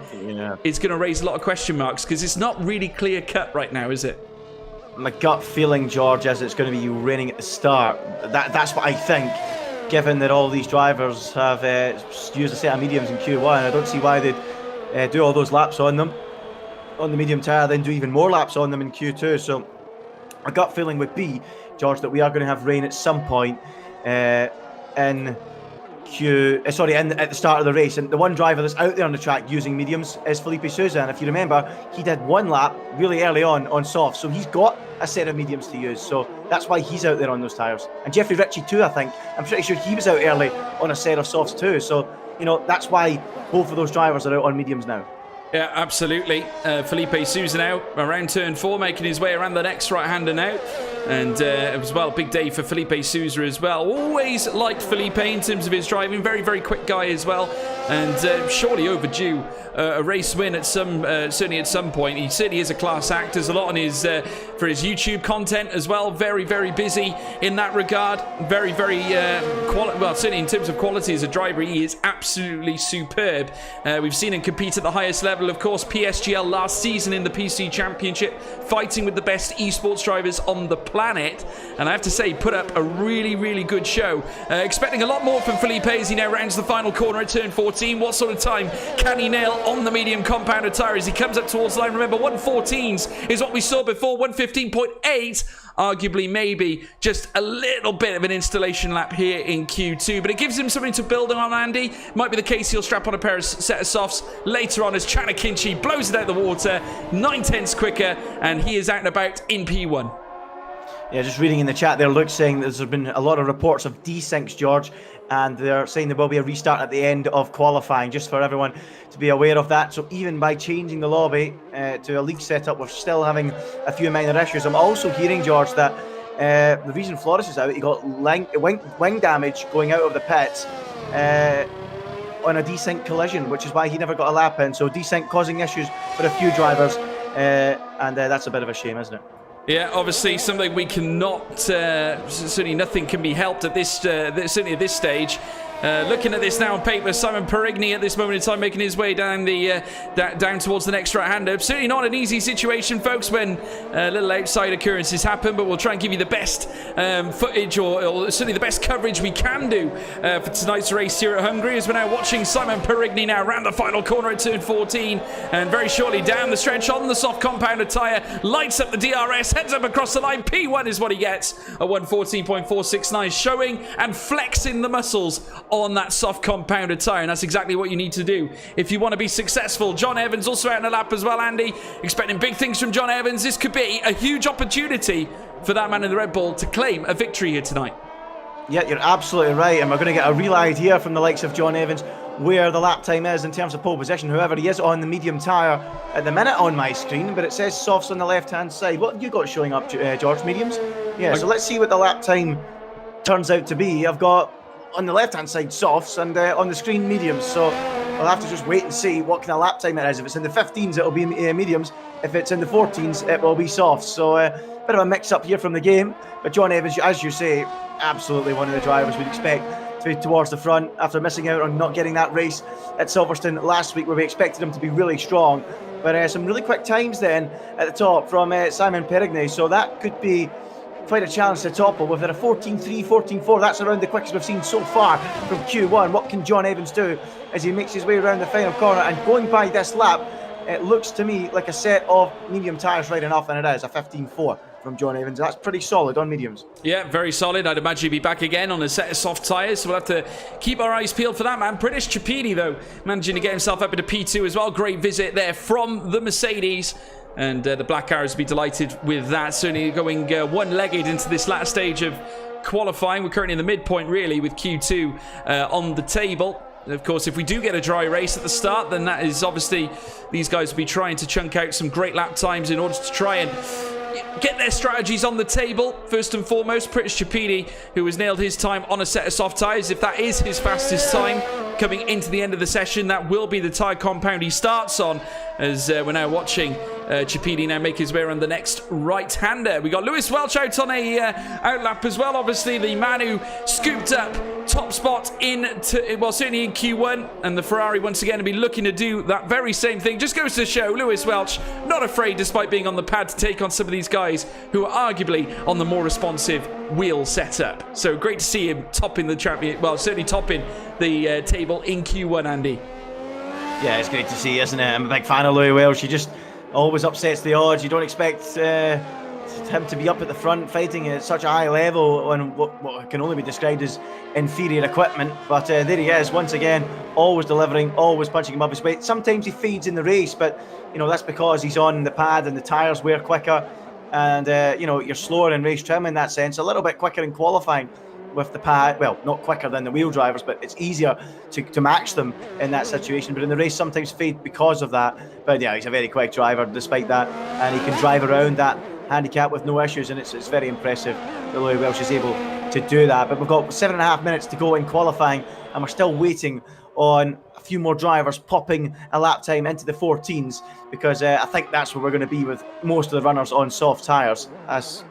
is going to raise a lot of question marks, because it's not really clear cut right now, is it? My gut feeling, George, is it's going to be raining at the start. That's what I think, given that all these drivers have used a set of mediums in Q1. I don't see why they'd do all those laps on them on the medium tyre, then do even more laps on them in Q2. So my gut feeling would be, George, that we are going to have rain at some point at the start of the race. And the one driver that's out there on the track using mediums is Felipe Souza. And if you remember, he did one lap really early on soft. So he's got a set of mediums to use. So that's why he's out there on those tyres. And Jeffrey Ritchie too, I think. I'm pretty sure he was out early on a set of softs too. So, that's why both of those drivers are out on mediums now. Yeah, absolutely. Felipe Souza now around turn 4, making his way around the next right-hander now. And as well, big day for Felipe Souza as well. Always liked Felipe in terms of his driving. Very, very quick guy as well. And surely overdue a race win at certainly at some point. He certainly is a class act. There's a lot on his for his YouTube content as well. Very, very busy in that regard. Very, very certainly in terms of quality as a driver, he is absolutely superb. We've seen him compete at the highest level, of course, PSGL last season in the PC Championship, fighting with the best esports drivers on the planet. And I have to say, he put up a really, really good show. Expecting a lot more from Felipe as he now rounds the final corner at turn 14. What sort of time can he nail on the medium compounded tyre as he comes up towards the line? Remember, 114s is what we saw before. 115.8, arguably maybe just a little bit of an installation lap here in Q2, but it gives him something to build on, Andy. Might be the case he'll strap on a set of softs later on as Chana Kinchi blows it out of the water 9/10 quicker, and he is out and about in P1. Yeah, just reading in the chat there, Luke's saying there's been a lot of reports of desyncs, George, and they're saying there will be a restart at the end of qualifying, just for everyone to be aware of that. So even by changing the lobby to a league setup, we're still having a few minor issues. I'm also hearing, George, that the reason Floris is out, he got wing damage going out of the pits on a desync collision, which is why he never got a lap in. So desync causing issues for a few drivers, and that's a bit of a shame, isn't it? Yeah, obviously something we cannot, certainly nothing can be helped at certainly at this stage. Looking at this now on paper, Simon Perigny at this moment in time making his way down down towards the next right-hander. Certainly not an easy situation, folks, when little outside occurrences happen, but we'll try and give you the best footage or certainly the best coverage we can do for tonight's race here at Hungary, as we're now watching Simon Perigny now round the final corner at turn 14, and very shortly down the stretch on the soft compounded tyre, lights up the DRS, heads up across the line. P1 is what he gets, a 114.469, showing and flexing the muscles on that soft compounded tyre, and that's exactly what you need to do if you want to be successful. John Evans also out in the lap as well, Andy. Expecting big things from John Evans. This could be a huge opportunity for that man in the Red Bull to claim a victory here tonight. Yeah, you're absolutely right, and we're going to get a real idea from the likes of John Evans where the lap time is in terms of pole position. However, he is on the medium tyre at the minute on my screen, but it says softs on the left-hand side. What have you got showing up, George? Mediums? Yeah, so let's see what the lap time turns out to be. I've got on the left-hand side softs, and on the screen mediums, so I'll have to just wait and see what kind of lap time it is. If it's in the 15s, it'll be mediums. If it's in the 14s, it will be softs. So bit of a mix-up here from the game. But John Evans, as you say, absolutely one of the drivers we'd expect to be towards the front after missing out on not getting that race at Silverstone last week, where we expected him to be really strong. But some really quick times then at the top from Simon Perigny, so that could be quite a challenge to topple. With it a 14.3, 14.4, that's around the quickest we've seen so far from Q1. What can John Evans do as he makes his way around the final corner? And going by this lap, it looks to me like a set of medium tyres right enough, and it is a 15.4 from John Evans. That's pretty solid on mediums. Yeah, very solid. I'd imagine he'd be back again on a set of soft tyres, so we'll have to keep our eyes peeled for that, man. British Chapini, though, managing to get himself up into P2 as well. Great visit there from the Mercedes. And the Black Arrows will be delighted with that. Certainly going one-legged into this last stage of qualifying. We're currently in the midpoint, really, with Q2 on the table. Of course, if we do get a dry race at the start, then that is obviously these guys will be trying to chunk out some great lap times in order to try and get their strategies on the table. First and foremost, British Chapini, who has nailed his time on a set of soft tyres. If that is his fastest time coming into the end of the session, that will be the tyre compound he starts on, as we're now watching Chapini now make his way around the next right-hander. We got Lewis Welch out on a outlap as well, obviously the man who scooped up top spot certainly in Q1, and the Ferrari once again will be looking to do that very same thing. Just goes to show Lewis Welch not afraid, despite being on the pad, to take on some of these guys who are arguably on the more responsive wheel setup. So great to see him topping the champion, well, certainly topping the table in Q1, Andy. Yeah, it's great to see, isn't it? I'm a big fan of Louis Welch. He just always upsets the odds. You don't expect him to be up at the front fighting at such a high level on what can only be described as inferior equipment. But there he is, once again, always delivering, always punching above his weight. Sometimes he feeds in the race, but that's because he's on the pad and the tyres wear quicker. And, you're slower in race trim in that sense, a little bit quicker in qualifying with the pad. Well, not quicker than the wheel drivers, but it's easier to match them in that situation. But in the race, sometimes fade because of that. But yeah, he's a very quick driver despite that, and he can drive around that handicap with no issues, and it's very impressive that Louis Welch is able to do that. But we've got 7.5 minutes to go in qualifying, and we're still waiting on a few more drivers popping a lap time into the 14s, because I think that's where we're going to be with most of the runners on soft tyres as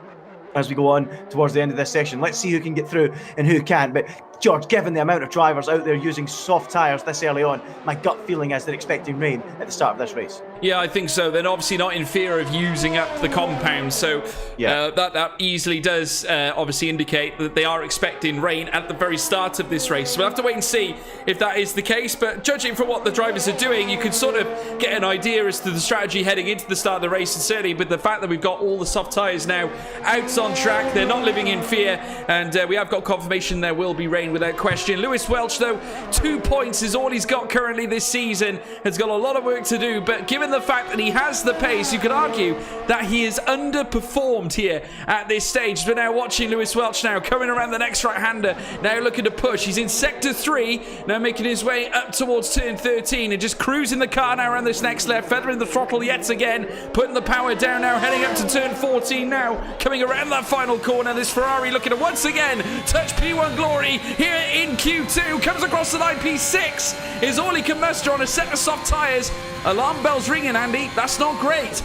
we go on towards the end of this session. Let's see who can get through and who can't. But George, given the amount of drivers out there using soft tyres this early on, my gut feeling is they're expecting rain at the start of this race. Yeah, I think so. They're obviously not in fear of using up the compound, so that easily does obviously indicate that they are expecting rain at the very start of this race. So we'll have to wait and see if that is the case, but judging from what the drivers are doing, you can sort of get an idea as to the strategy heading into the start of the race, and certainly with the fact that we've got all the soft tyres now out on track, they're not living in fear, and we have got confirmation there will be rain without question. Lewis Welch, though, 2 points is all he's got currently this season, has got a lot of work to do, but given the fact that he has the pace, you could argue that he is underperformed here at this stage. We're now watching Lewis Welch now coming around the next right-hander, now looking to push. He's in sector 3, now making his way up towards turn 13 and just cruising the car now around this next left, feathering the throttle yet again, putting the power down now, heading up to turn 14 now, coming around that final corner. This Ferrari looking to once again touch P1 glory here in Q2, comes across the line. P6 is all he can muster on a set of soft tyres. Alarm bells ringing, Andy. That's not great.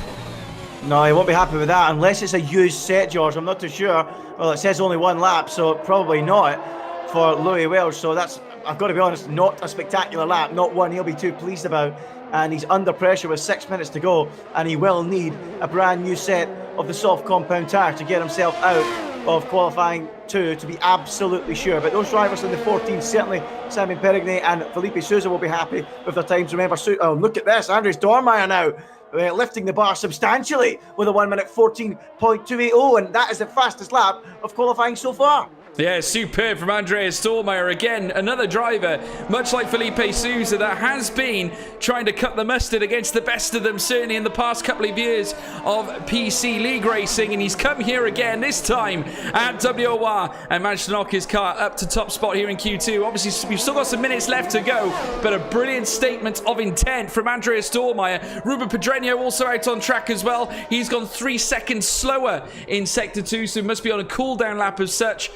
No, he won't be happy with that unless it's a used set, George. I'm not too sure. Well, it says only one lap, so probably not for Louis Welch. So that's, I've got to be honest, not a spectacular lap, not one he'll be too pleased about. And he's under pressure with 6 minutes to go, and he will need a brand new set of the soft compound tyre to get himself out of qualifying 2, to be absolutely sure. But those drivers in the 14, certainly Simon Perigny and Felipe Souza, will be happy with their times. Remember, look at this, Andres Dormeyer now lifting the bar substantially with a 1 minute 14.280, and that is the fastest lap of qualifying so far. Yeah, superb from Andreas Stallmeyer. Again, another driver, much like Felipe Souza, that has been trying to cut the mustard against the best of them, certainly in the past couple of years of PC League racing. And he's come here again, this time at WOR, and managed to knock his car up to top spot here in Q2. Obviously, we've still got some minutes left to go, but a brilliant statement of intent from Andreas Stallmeyer. Ruben Pedreño also out on track as well. He's gone 3 seconds slower in Sector 2, so must be on a cool down lap as such.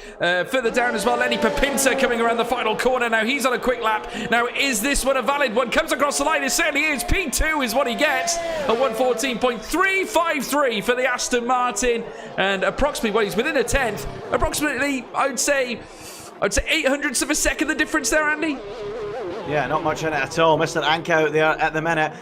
Further down as well, Lenny Papinta coming around the final corner. Now he's on a quick lap. Now, is this one a valid one? Comes across the line. It certainly is. P2 is what he gets. A 1:14.353 for the Aston Martin. And approximately, well, he's within a tenth. Approximately, I'd say 800ths of a second the difference there, Andy. Yeah, not much in it at all. Mr. Anka out there at the minute,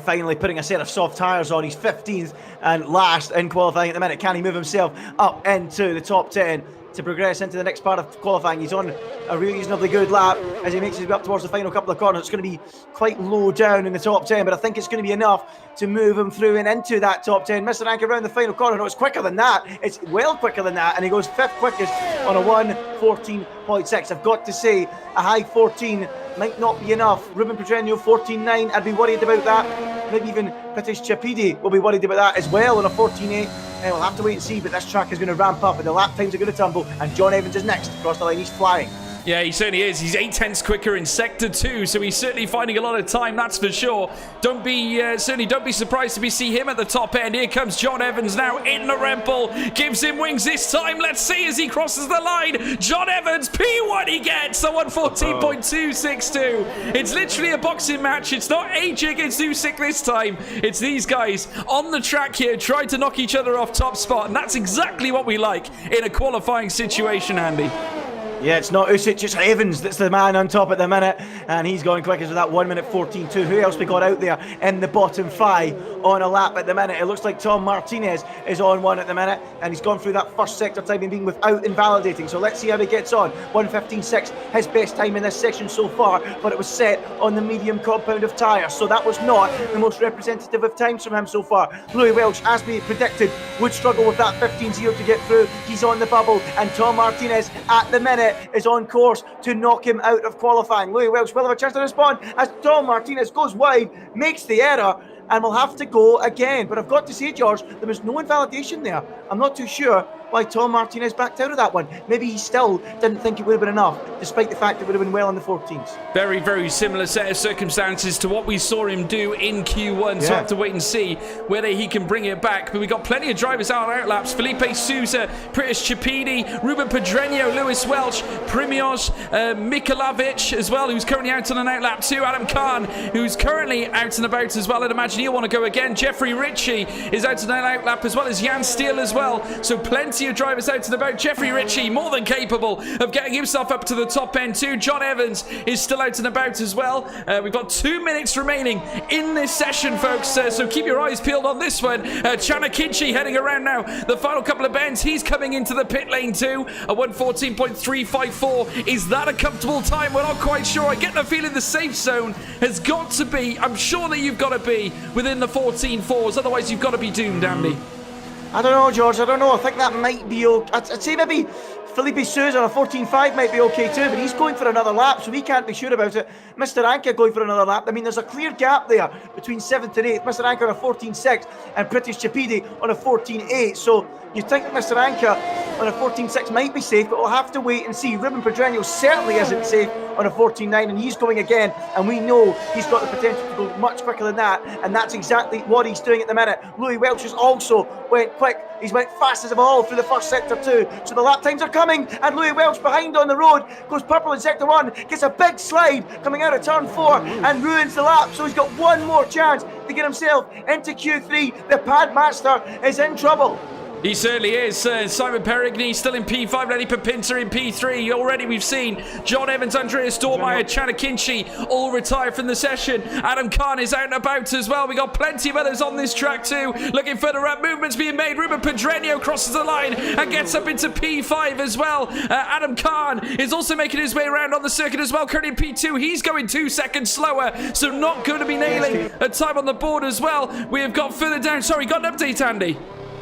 finally putting a set of soft tyres on. He's 15th and last in qualifying at the minute. Can he move himself up into the top 10 to progress into the next part of qualifying? He's on a reasonably good lap as he makes his way up towards the final couple of corners. It's going to be quite low down in the top 10, but I think it's going to be enough to move him through and into that top 10. Mr. Anka around the final corner. No, it's quicker than that. It's well quicker than that, and he goes 5th quickest on a 1:14.6. I've got to say, a high 14 might not be enough. Ruben Pedreño 14.9. I'd be worried about that. Maybe even British Chapidi will be worried about that as well on a 14.8. We'll have to wait and see, but this track is going to ramp up and the lap times are going to tumble, and John Evans is next across the line. He's flying. Yeah, he certainly is. He's 8/10 quicker in Sector 2, so he's certainly finding a lot of time, that's for sure. Don't be surprised if we see him at the top end. Here comes John Evans now in the Red Bull. Gives him wings this time. Let's see as he crosses the line. John Evans, P1 he gets, a 1:14.262. It's literally a boxing match. It's not AJ against Usyk this time. It's these guys on the track here trying to knock each other off top spot, and that's exactly what we like in a qualifying situation, Andy. Yeah, it's not Usyk, it's Evans that's the man on top at the minute, and he's going quickest with that 1:14.2. Who else we got out there in the bottom 5 on a lap at the minute? It looks like Tom Martinez is on one at the minute, and he's gone through that first sector timing being without invalidating. So let's see how he gets on. 1:15.6, his best time in this section so far, but it was set on the medium compound of tyres, so that was not the most representative of times from him so far. Louis Welch, as we predicted, would struggle with that 15.0 to get through. He's on the bubble, and Tom Martinez at the minute is on course to knock him out of qualifying. Louis Welch will have a chance to respond as Tom Martinez goes wide, makes the error, and will have to go again. But I've got to say, George, there was no invalidation there. I'm not too sure why Tom Martinez backed out of that one. Maybe he still didn't think it would have been enough, despite the fact it would have been well in the 14s. Very, very similar set of circumstances to what we saw him do in Q1, so we'll have to wait and see whether he can bring it back. But we've got plenty of drivers out on outlaps. Felipe Souza, British Chapidi, Ruben Pedreño, Louis Welch, Primoz Mikalavic as well, who's currently out on an outlap too. Adam Khan, who's currently out and about as well. I'd imagine he'll want to go again. Jeffrey Ritchie is out on an outlap as well as Jan Steele as well. So plenty of drivers out and about. Jeffrey Ritchie more than capable of getting himself up to the top end too. John Evans is still out and about as well. We've got 2 minutes remaining in this session, folks, so keep your eyes peeled on this one. Chanakinchi heading around now the final couple of bends. He's coming into the pit lane too. A 1:14.354. Is that a comfortable time? We're not quite sure. I get the feeling the safe zone has got to be, I'm sure that you've got to be within the 14.4s, otherwise you've got to be doomed, Andy. I don't know, George, I don't know. I think that might be okay. I'd say maybe Felipe Souza on a 14.5 might be okay too, but he's going for another lap, so we can't be sure about it. Mr. Anka going for another lap. I mean, there's a clear gap there between 7th and 8th. Mr. Anka on a 14.6 and British Chapidi on a 14.8. So you'd think that Mr. Anka on a 14.6 might be safe, but we'll have to wait and see. Ruben Pedreño certainly isn't safe on a 14.9, and he's going again, and we know he's got the potential to go much quicker than that, and that's exactly what he's doing at the minute. Louis Welch has also went quick. He's went fastest of all through the first sector too, so the lap times are coming, and Louis Welch behind on the road goes purple in sector 1, gets a big slide coming out of turn 4 and ruins the lap, so he's got one more chance to get himself into Q3. The pad master is in trouble. He certainly is. Simon Perigny still in P5, Lenny Papinta in P3. Already we've seen John Evans, Andreas Dormeyer, Chanakinchi all retire from the session. Adam Khan is out and about as well. We got plenty of others on this track too. Looking further up, movements being made. Ruben Pedreño crosses the line and gets up into P5 as well. Adam Khan is also making his way around on the circuit as well. Currently in P2, he's going 2 seconds slower, so not going to be nailing a time on the board as well. We have got further down. Sorry, got an update, Andy.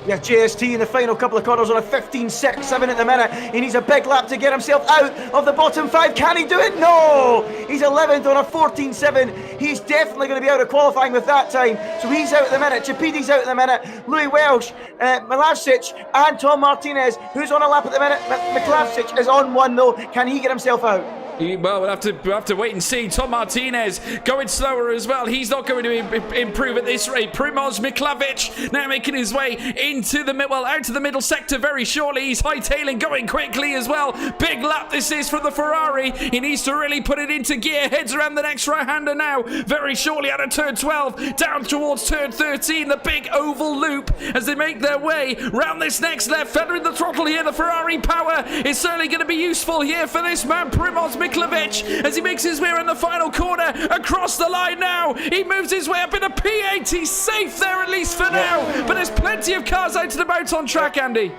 Yeah, JST in the final couple of corners on a 15.6.7 at the minute. He needs a big lap to get himself out of the bottom 5. Can he do it? No! He's 11th on a 14.7. He's definitely going to be out of qualifying with that time. So he's out at the minute. Chapidi's out at the minute. Louis Welch, Milavsic and Tom Martinez, who's on a lap at the minute. Milavsic is on one though. Can he get himself out? Well, we'll have to wait and see. Tom Martinez going slower as well. He's not going to improve at this rate. Primoz Miklavic now making his way into the out of the middle sector very shortly. He's hightailing, going quickly as well. Big lap this is from the Ferrari. He needs to really put it into gear. Heads around the next right-hander now. Very shortly out of turn 12, down towards turn 13. The big oval loop as they make their way round this next left. Feathering the throttle here. The Ferrari power is certainly going to be useful here for this man, Primoz Miklavic, as he makes his way around the final corner across the line now. He moves his way up in a P8. He's safe there at least for now, but there's plenty of cars out and about on track, Andy.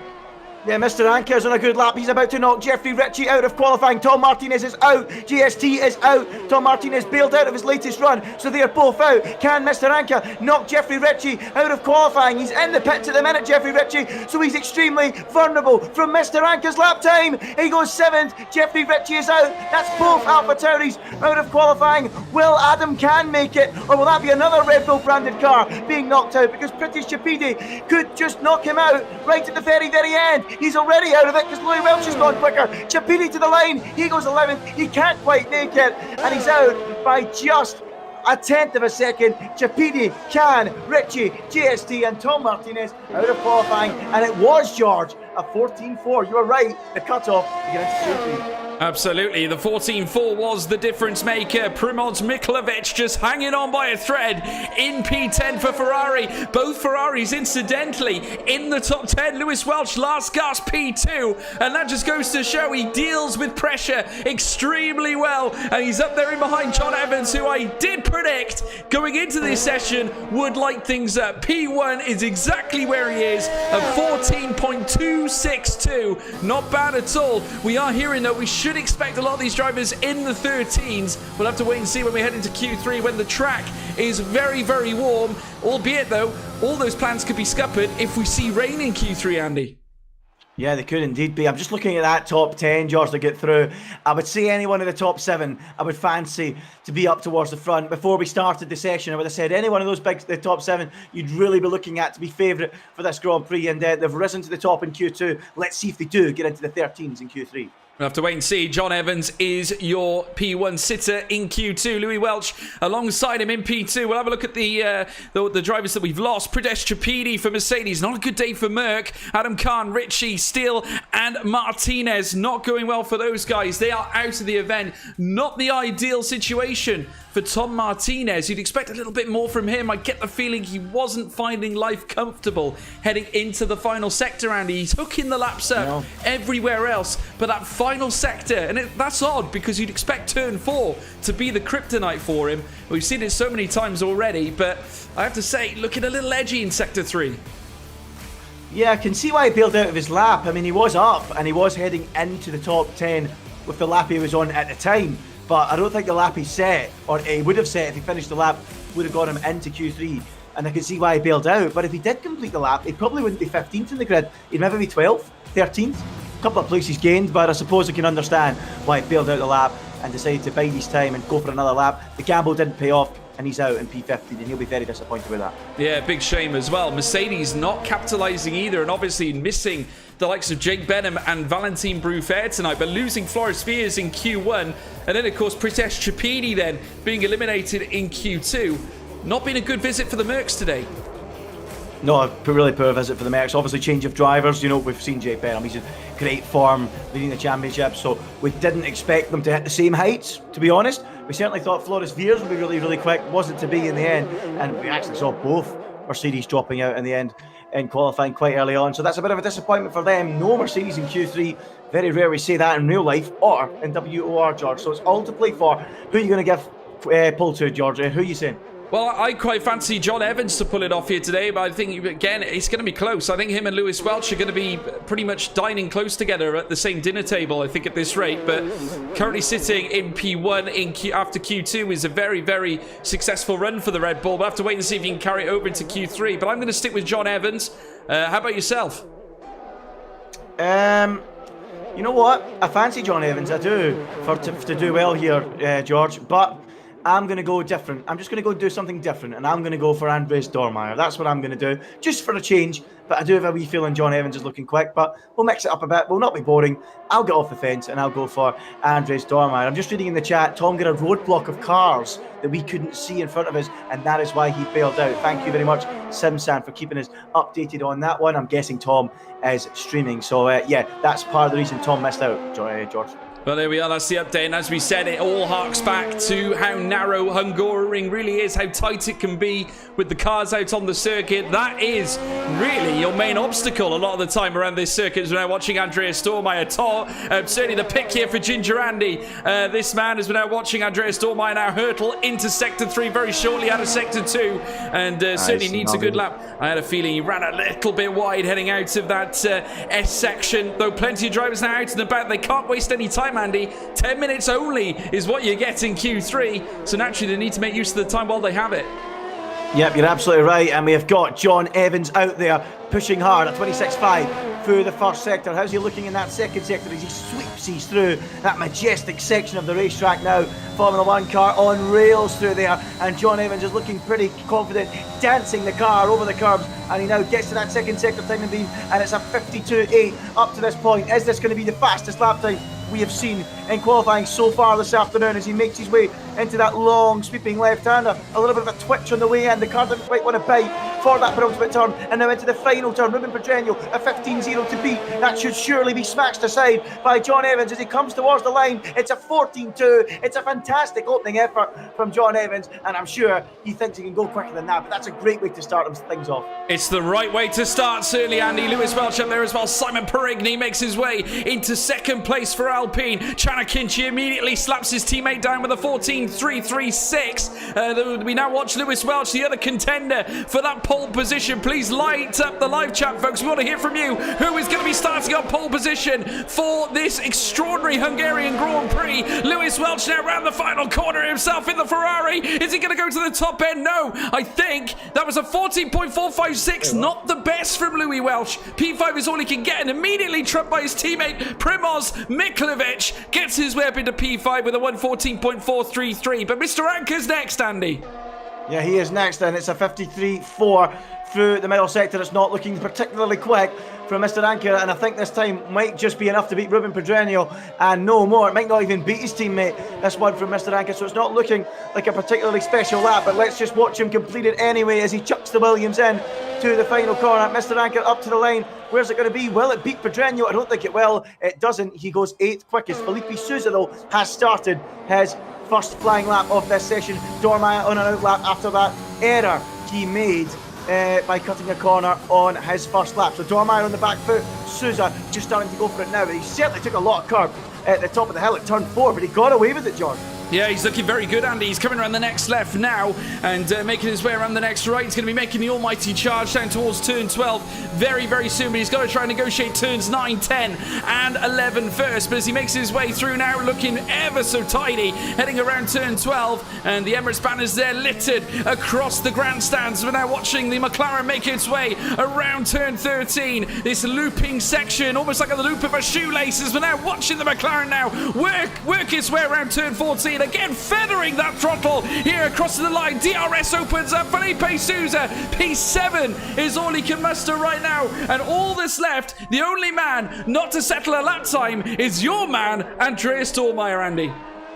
Yeah, Mr. Anker's on a good lap. He's about to knock Jeffrey Ritchie out of qualifying. Tom Martinez is out. GST is out. Tom Martinez bailed out of his latest run, so they are both out. Can Mr. Anker knock Jeffrey Ritchie out of qualifying? He's in the pits at the minute, Jeffrey Ritchie, so he's extremely vulnerable from Mr. Anker's lap time. He goes 7th. Jeffrey Ritchie is out. That's both Alpha Tauris out of qualifying. Will Adam Can make it, or will that be another Red Bull branded car being knocked out? Because British Chapidi could just knock him out right at the very, very end. He's already out of it because Louis Welch has gone quicker. Chapidi to the line. He goes 11th. He can't quite make it. And he's out by just a tenth of a second. Chapidi, Can, Ritchie, GST and Tom Martinez out of qualifying. And it was, George, a 14-4. You were right. The cut-off to get into Q3. Absolutely, the 14-4 was the difference maker. Primoz Miklavic just hanging on by a thread in P10 for Ferrari. Both Ferraris, incidentally, in the top 10. Lewis Welch, last gasp, P2. And that just goes to show he deals with pressure extremely well. And he's up there in behind John Evans, who I did predict going into this session would light things up. P1 is exactly where he is at 14.262. Not bad at all. We are hearing that we should expect a lot of these drivers in the 13s. We'll have to wait and see when we head into Q3 when the track is very, very warm. Albeit, though, all those plans could be scuppered if we see rain in Q3, Andy. Yeah, they could indeed be. I'm just looking at that top 10, George, to get through. I would say anyone in the top 7 I would fancy to be up towards the front. Before we started the session, I would have said any one of those the top 7 you'd really be looking at to be favourite for this Grand Prix. And they've risen to the top in Q2. Let's see if they do get into the 13s in Q3. We'll have to wait and see. John Evans is your P1 sitter in Q2. Louis Welch alongside him in P2. We'll have a look at the drivers that we've lost. Pradesh Chapidi for Mercedes. Not a good day for Merck. Adam Khan, Ritchie, Steele and Martinez. Not going well for those guys. They are out of the event. Not the ideal situation for Tom Martinez. You'd expect a little bit more from him. I get the feeling he wasn't finding life comfortable heading into the final sector, Andy. He's hooking the laps up everywhere else, but that final sector, and that's odd because you'd expect turn 4 to be the kryptonite for him. We've seen it so many times already, but I have to say, looking a little edgy in sector 3. Yeah, I can see why he bailed out of his lap. I mean, he was up and he was heading into the top 10 with the lap he was on at the time. But I don't think the lap he set, or he would have set if he finished the lap, would have got him into Q3. And I can see why he bailed out. But if he did complete the lap, he probably wouldn't be 15th in the grid. He'd maybe be 12th, 13th. A couple of places gained, but I suppose I can understand why he bailed out the lap and decided to bide his time and go for another lap. The gamble didn't pay off, and he's out in P15, and he'll be very disappointed with that. Yeah, big shame as well. Mercedes not capitalising either, and obviously missing the likes of Jake Benham and Valentin Bruffair tonight, but losing Floris Viers in Q1, and then of course Pritesh Chapidi then being eliminated in Q2. Not been a good visit for the Mercs today. No, a really poor visit for the Mercs. Obviously change of drivers, you know, we've seen Jake Benham, he's in great form leading the championship, so we didn't expect them to hit the same heights, to be honest. We certainly thought Floris Viers would be really, really quick, wasn't to be in the end, and we actually saw both Mercedes dropping out in the end in qualifying quite early on, so that's a bit of a disappointment for them. No Mercedes in Q3, very rare we say that in real life or in WOR, George, so it's all to play for. Who are you going to give pull to, George? Who are you saying? Well, I quite fancy John Evans to pull it off here today, but I think, again, it's going to be close. I think him and Lewis Welch are going to be pretty much dining close together at the same dinner table, I think, at this rate. But currently sitting in P1 after Q2 is a very, very successful run for the Red Bull. We'll have to wait and see if he can carry it over into Q3. But I'm going to stick with John Evans. How about yourself? You know what? I fancy John Evans, I do, to do well here, George. But I'm going to go different. I'm just going to go do something different, and I'm going to go for Andres Dormeyer. That's what I'm going to do, just for a change. But I do have a wee feeling John Evans is looking quick, but we'll mix it up a bit. We'll not be boring. I'll get off the fence, and I'll go for Andres Dormeyer. I'm just reading in the chat, Tom got a roadblock of cars that we couldn't see in front of us, and that is why he bailed out. Thank you very much, Simsan, for keeping us updated on that one. I'm guessing Tom is streaming. So, yeah, that's part of the reason Tom missed out, George. Well, there we are. That's the update. And as we said, it all harks back to how narrow Hungaroring really is, how tight it can be with the cars out on the circuit. That is really your main obstacle a lot of the time around this circuit. As we're now watching Andreas Dormeyer. Certainly the pick here for Ginger Andy. This man has been out watching Andreas Dormeyer now hurtle into Sector 3 very shortly out of Sector 2. And certainly needs a good lap. I had a feeling he ran a little bit wide heading out of that S section. Though plenty of drivers now out and about. They can't waste any time, Andy. 10 minutes only is what you get in Q3, so naturally they need to make use of the time while they have it. Yep, you're absolutely right, and we have got John Evans out there pushing hard at 26.5 through the first sector. How's he looking in that second sector as he sweeps through that majestic section of the racetrack now? Formula 1 car on rails through there, and John Evans is looking pretty confident, dancing the car over the curbs, and he now gets to that second sector timing beam, and it's a 52.8 up to this point. Is this going to be the fastest lap time we have seen in qualifying so far this afternoon as he makes his way into that long sweeping left-hander? A little bit of a twitch on the way in. The car didn't quite want to bite for that penultimate turn, and now into the final turn. Ruben Pedreño, a 15.0 to beat. That should surely be smashed aside by John Evans as he comes towards the line. It's a 14.2. It's a fantastic opening effort from John Evans, and I'm sure he thinks he can go quicker than that, but that's a great way to start things off. It's the right way to start, certainly, Andy. Lewis Welch up there as well. Simon Perigny makes his way into second place for Alpine. Chanakinchi immediately slaps his teammate down with a 14.336. We now watch Lewis Welch, the other contender for that pole position. Please light up the live chat, folks. We want to hear from you. Who is going to be starting on pole position for this extraordinary Hungarian Grand Prix? Lewis Welch now around the final corner himself in the Ferrari. Is he going to go to the top end? No. I think that was a 14.456. Not the best from Louis Welch. P5 is all he can get, and immediately trumped by his teammate Primoz Miklovic. Gets his way up into P5 with a 114.433. But Mr. Anker's next, Andy. Yeah, he is next, and it's a 53.4 through the middle sector. It's not looking particularly quick from Mr. Anker, and I think this time might just be enough to beat Ruben Pedreño and no more. It might not even beat his teammate, this one from Mr. Anker, so it's not looking like a particularly special lap, but let's just watch him complete it anyway as he chucks the Williams in to the final corner. Mr. Anker up to the line. Where's it going to be? Will it beat Pedreño? I don't think it will. It doesn't. He goes 8th quickest. Felipe Souza, though, has started his first flying lap of this session. Dormeyer on an outlap after that error he made by cutting a corner on his first lap. So Dormeyer on the back foot, Souza just starting to go for it now. He certainly took a lot of curb at the top of the hill at turn 4, but he got away with it, George. Yeah, he's looking very good, Andy. He's coming around the next left now and making his way around the next right. He's going to be making the almighty charge down towards turn 12 very, very soon, but he's got to try and negotiate turns 9, 10 and 11 first. But as he makes his way through now, looking ever so tidy, heading around turn 12, and the Emirates banners there littered across the grandstands. We're now watching the McLaren make its way around turn 13, this looping section, almost like a loop of a shoelace, as we're now watching the McLaren now work its way around turn 14. Again, feathering that throttle here across the line. DRS opens up. Felipe Souza, P7 is all he can muster right now. And all that's left, the only man not to settle a lap time is your man, Andreas Dormeyer, Andy.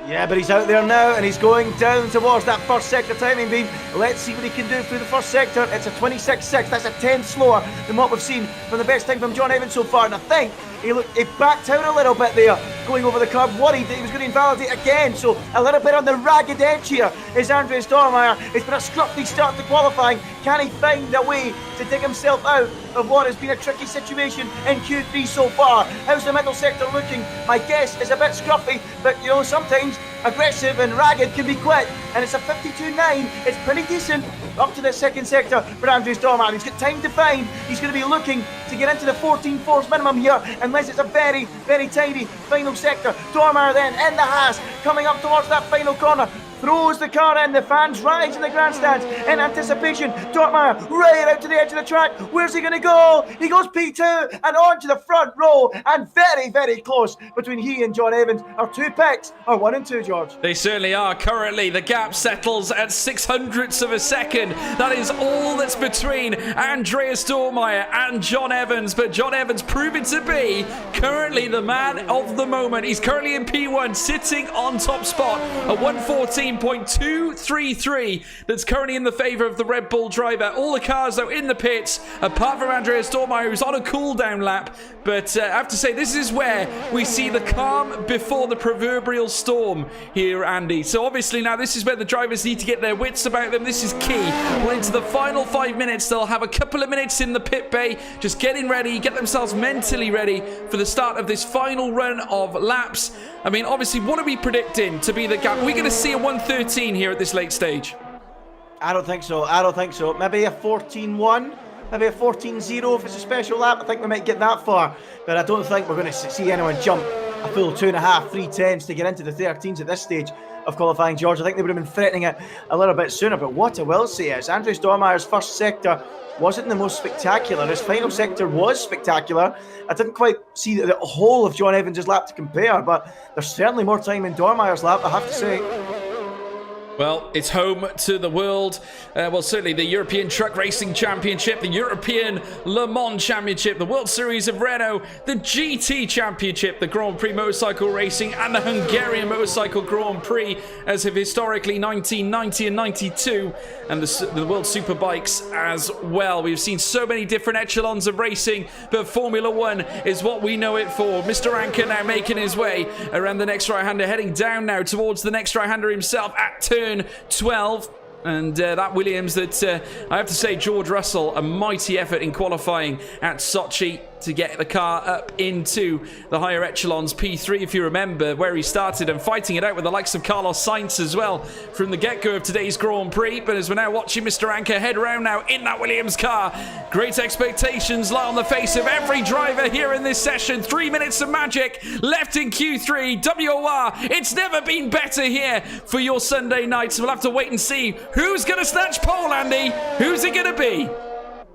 Yeah, but he's out there now and he's going down towards that first sector timing beam. Let's see what he can do through the first sector. It's a 26.6. That's a 10 slower than what we've seen from the best time from John Evans so far. And I think he backed out a little bit there, going over the curb, worried that he was going to invalidate again. So a little bit on the ragged edge here is Andreas Dormeyer. It's been a scruffy start to qualifying. Can he find a way to dig himself out of what has been a tricky situation in Q3 so far? How's the middle sector looking? My guess is a bit scruffy, but you know, sometimes aggressive and ragged can be quick, and it's a 52.9. It's pretty decent up to the second sector for Andreas Dormeyer. He's got time to find. He's going to be looking to get into the 14.4s minimum here, unless it's a very, very tidy final sector. Dormeyer then in the Haas, coming up towards that final corner. Throws the car in, the fans rise in the grandstands in anticipation. Dormeyer right out to the edge of the track. Where's he going to go? He goes P2 and on to the front row, and very, very close between he and John Evans. Our two picks are 1 and 2, George. They certainly are. Currently, the gap lap settles at 600ths of a second. That is all that's between Andreas Dormeyer and John Evans, but John Evans proving to be currently the man of the moment. He's currently in P1, sitting on top spot, a 1:14.233 that's currently in the favour of the Red Bull driver. All the cars, though, in the pits, apart from Andreas Dormeyer, who's on a cool-down lap. But I have to say, this is where we see the calm before the proverbial storm here, Andy. So obviously now this is where the drivers need to get their wits about them. This is key. Well, into the final 5 minutes, they'll have a couple of minutes in the pit bay, just getting ready, get themselves mentally ready for the start of this final run of laps. I mean, obviously, what are we predicting to be the gap? Are we going to see a 1:13 here at this late stage? I don't think so. I don't think so. Maybe a 14-1. Maybe a 14-0 if it's a special lap. I think we might get that far. But I don't think we're going to see anyone jump a full 2.5, 3 tenths to get into the 13s at this stage of qualifying, George. I think they would have been threatening it a little bit sooner. But what I will say is Andreas Dormeyer's first sector wasn't the most spectacular. His final sector was spectacular. I didn't quite see the whole of John Evans' lap to compare, but there's certainly more time in Dormeyer's lap, I have to say. Well, it's home to the world. Well, certainly the European Truck Racing Championship, the European Le Mans Championship, the World Series of Renault, the GT Championship, the Grand Prix Motorcycle Racing, and the Hungarian Motorcycle Grand Prix, as of historically 1990 and 92, and the World Superbikes as well. We've seen so many different echelons of racing, but Formula One is what we know it for. Mr. Anker now making his way around the next right-hander, heading down now towards the next right-hander himself at turn 12. And that Williams that, I have to say, George Russell, a mighty effort in qualifying at Sochi to get the car up into the higher echelons. P3, if you remember, where he started, and fighting it out with the likes of Carlos Sainz as well from the get-go of today's Grand Prix. But as we're now watching Mr. Anker head around now in that Williams car, great expectations lie on the face of every driver here in this session. 3 minutes of magic left in Q3. WOR, it's never been better here for your Sunday nights. We'll have to wait and see who's going to snatch pole, Andy. Who's it going to be?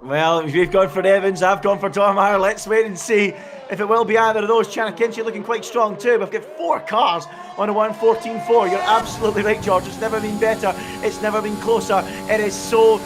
Well, we've gone for Evans, I've gone for Dormeyer. Let's wait and see if it will be either of those. Chanakinchi looking quite strong too. We've got 4 cars on a 1:14.4. You're absolutely right, George. It's never been better. It's never been closer. It is so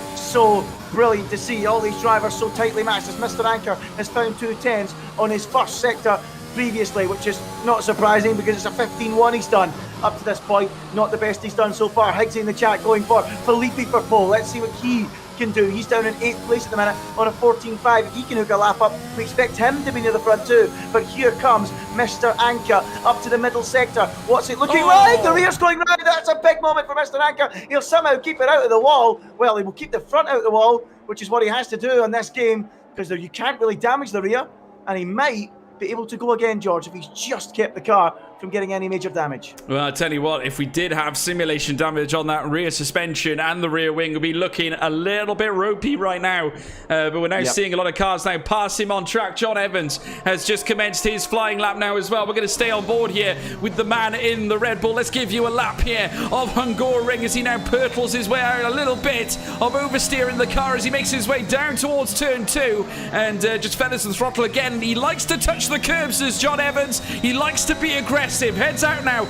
brilliant to see all these drivers so tightly matched, as Mr. Anker has found 2 10s on his first sector previously, which is not surprising because it's a 15-1 he's done up to this point. Not the best he's done so far. Higgsy in the chat going for Felipe for pole. Let's see what he can do. He's down in 8th place at the minute on a 14.5. If he can hook a lap up, we expect him to be near the front too. But here comes Mr. Anker up to the middle sector. What's it looking like? The rear's going right. That's a big moment for Mr. Anker. He'll somehow keep it out of the wall. Well, he will keep the front out of the wall, which is what he has to do on this game, because you can't really damage the rear, and he might be able to go again, George, if he's just kept the car from getting any major damage. Well, I'll tell you what, if we did have simulation damage on that rear suspension and the rear wing, we'll be looking a little bit ropey right now. But we're now seeing a lot of cars now pass him on track. John Evans has just commenced his flying lap now as well. We're going to stay on board here with the man in the Red Bull. Let's give you a lap here of Hungary as he now purtles his way out. A little bit of oversteer in the car as he makes his way down towards turn 2 and just feathers the throttle again. He likes to touch the curbs as John Evans. He likes to be aggressive. Heads out now,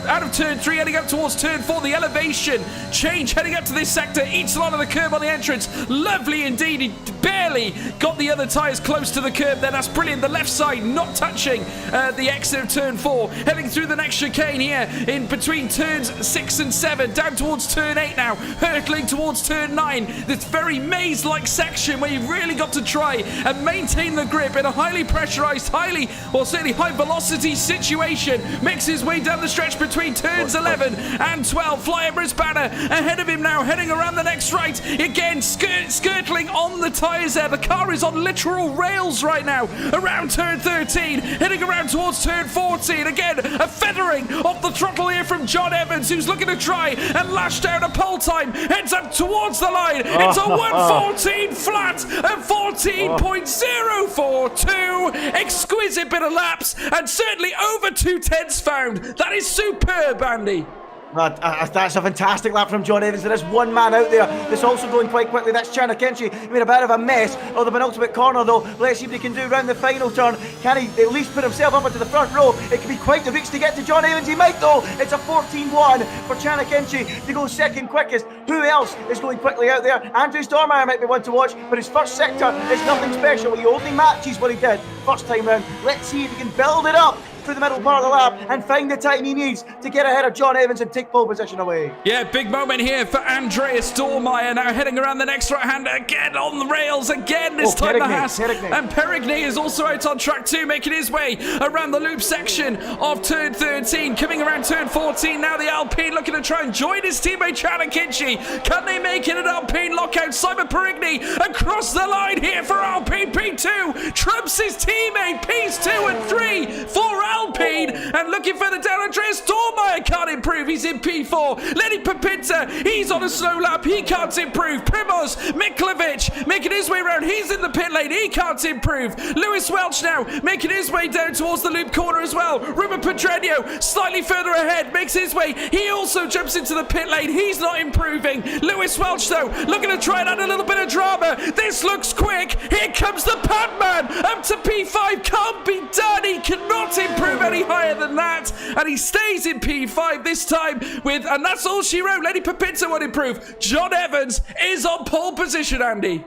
out of turn 3, heading up towards turn 4. The elevation change heading up to this sector. Eats a lot of the curb on the entrance. Lovely indeed. He barely got the other tyres close to the curb there. That's brilliant. The left side not touching the exit of turn 4. Heading through the next chicane here in between turns 6 and 7. Down towards turn 8 now. Hurtling towards turn 9. This very maze-like section where you've really got to try and maintain the grip in a highly pressurised, certainly high velocity situation. Makes his way down the stretch between turns 11 and 12. Flyover banner ahead of him now, heading around the next right. Again, skirtling on the tyres there. The car is on literal rails right now. Around turn 13, heading around towards turn 14. Again, a feathering off the throttle here from John Evans, who's looking to try and lash down a pole time. Heads up towards the line. It's a 1:14 flat and 14.042. Exquisite bit of laps, and certainly over 2 tenths found. That is superb, Andy. That's a fantastic lap from John Evans. There is one man out there that's also going quite quickly. That's Chana Kinchi. He made a bit of a mess of the penultimate corner, though. Let's see if he can do round the final turn. Can he at least put himself up into the front row? It could be quite the reach to get to John Evans. He might, though. It's a 14-1 for Chana Kinchi to go second quickest. Who else is going quickly out there? Andrew Stormeyer might be one to watch, but his first sector is nothing special. He only matches what he did first time round. Let's see if he can build it up through the middle part of the lap and find the time he needs to get ahead of John Evans and take pole position away. Yeah, big moment here for Andreas Dormeyer, now heading around the next right-hander again on the rails again, this time the Haas. And Perigny is also out on track 2, making his way around the loop section of turn 13, coming around turn 14. Now the Alpine looking to try and join his teammate Chana Kinchi. Can they make it an Alpine lockout? Simon Perigny across the line here for Alpine. P2 trumps his teammate. P2 and 3 for Alpine, and looking further down, Andreas Dormeyer can't improve. He's in P4. Lenny Papinta, he's on a slow lap. He can't improve. Primoz Miklovic making his way around. He's in the pit lane. He can't improve. Lewis Welch now making his way down towards the loop corner as well. Ruben Pedreño slightly further ahead, makes his way. He also jumps into the pit lane. He's not improving. Lewis Welch, though, looking to try and add a little bit of drama. This looks quick. Here comes the Padman up to P5. Can't be done. He cannot improve any higher than that, and he stays in P5 this time with, and that's all she wrote. Lenny Papinta won't improve. John Evans is on pole position, Andy.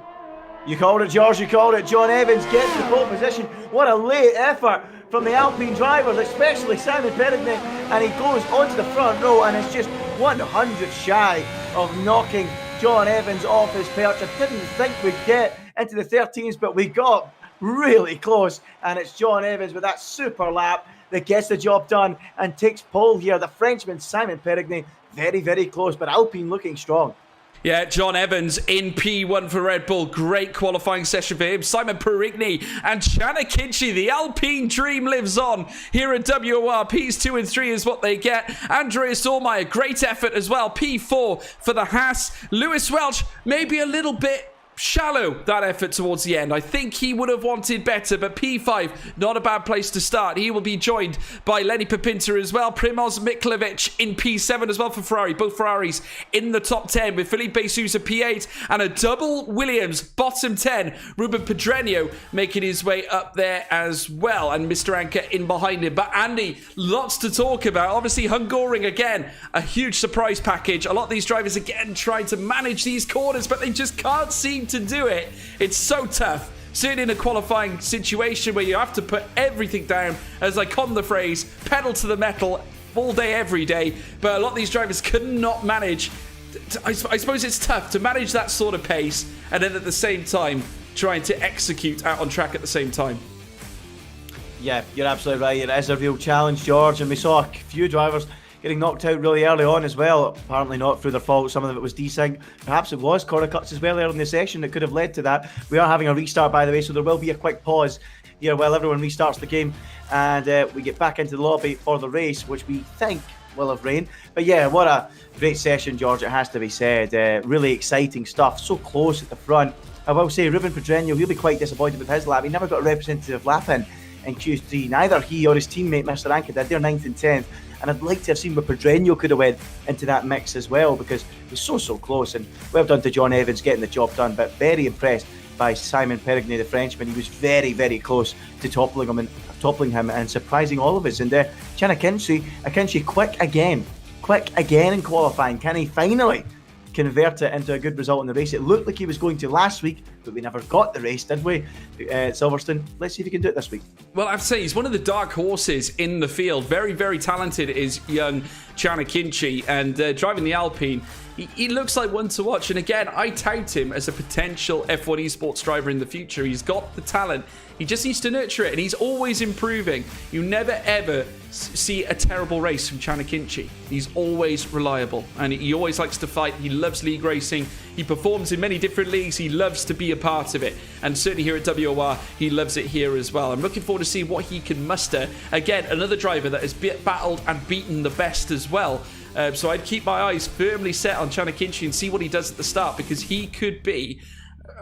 You called it, George, you called it. John Evans gets the pole position. What a late effort from the Alpine drivers, especially Simon Perigny, and he goes onto the front row and is just 100 shy of knocking John Evans off his perch. I didn't think we'd get into the 13s, but we got really close, and it's John Evans with that super lap that gets the job done and takes pole here. The Frenchman Simon Perigny very, very close, but Alpine looking strong. Yeah, John Evans in P1 for Red Bull. Great qualifying session for him. Simon Perigny and Chana Kinchi. The Alpine dream lives on here at WOR. Ps2 and 3 is what they get. Andreas Dormeyer, great effort as well. P4 for the Haas. Lewis Welch, maybe a little bit shallow, that effort towards the end. I think he would have wanted better, but P5, not a bad place to start. He will be joined by Lenny Papinta as well. Primoz Miklovic in P7 as well for Ferrari. Both Ferraris in the top 10 with Felipe Souza P8 and a double Williams bottom 10. Ruben Pedreño making his way up there as well, and Mr. Anker in behind him. But Andy, lots to talk about. Obviously, Hungaroring again, a huge surprise package. A lot of these drivers again trying to manage these corners, but they just can't seem to do it. It's so tough, certainly in a qualifying situation where you have to put everything down, as I con the phrase, pedal to the metal all day every day. But a lot of these drivers could not manage. I suppose it's tough to manage that sort of pace and then at the same time trying to execute out on track at the same time. Yeah, you're absolutely right. It is a real challenge, George, and we saw a few drivers getting knocked out really early on as well. Apparently not through their fault. Some of it was desync. Perhaps it was corner cuts as well early in the session that could have led to that. We are having a restart, by the way, so there will be a quick pause here while everyone restarts the game, and we get back into the lobby for the race, which we think will have rained. But yeah, what a great session, George, it has to be said. Really exciting stuff, so close at the front. I will say, Ruben Pedreño, he'll be quite disappointed with his lap. He never got a representative lap in Q3. Neither he or his teammate, Mr. Anker, did. They're 9th and 10th. And I'd like to have seen where Pedreño could have went into that mix as well, because it was so close. And well done to John Evans getting the job done, but very impressed by Simon Perigny, the Frenchman. He was very close to toppling him and surprising all of us. And Chana Kinchi quick again in qualifying. Can he finally convert it into a good result in the race? It looked like he was going to last week, but we never got the race, did we, Silverstone? Let's see if he can do it this week. Well, I have to say, he's one of the dark horses in the field. Very talented is young Chana Kinchi, and driving the Alpine, he looks like one to watch. And again, I tout him as a potential F1 esports driver in the future. He's got the talent. He just needs to nurture it, and he's always improving. You never ever see a terrible race from Chana Kinchi. He's always reliable, and he always likes to fight. He loves league racing. He performs in many different leagues. He loves to be a part of it, and certainly here at WOR, he loves it here as well. I'm looking forward to see what he can muster. Again, another driver that has battled and beaten the best as well. So I'd keep my eyes firmly set on Chana Kinchi and see what he does at the start, because he could be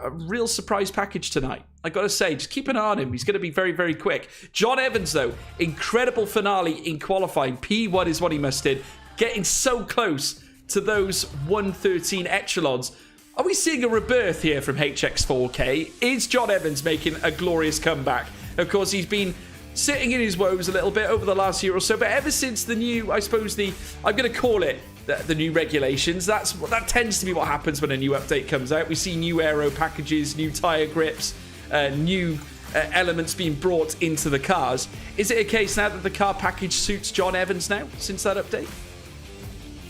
a real surprise package tonight. I gotta say, just keep an eye on him. He's gonna be very quick. John Evans, though, incredible finale in qualifying. P1 is what he mustered. getting so close to those 113 echelons. Are we seeing a rebirth here from HX4K? Is John Evans making a glorious comeback? Of course, he's been sitting in his woes a little bit over the last year or so, but ever since the new, I'm going to call it the new regulations, that tends to be what happens when a new update comes out. We see new aero packages, new tyre grips, new elements being brought into the cars. Is it a case now that the car package suits John Evans now, since that update?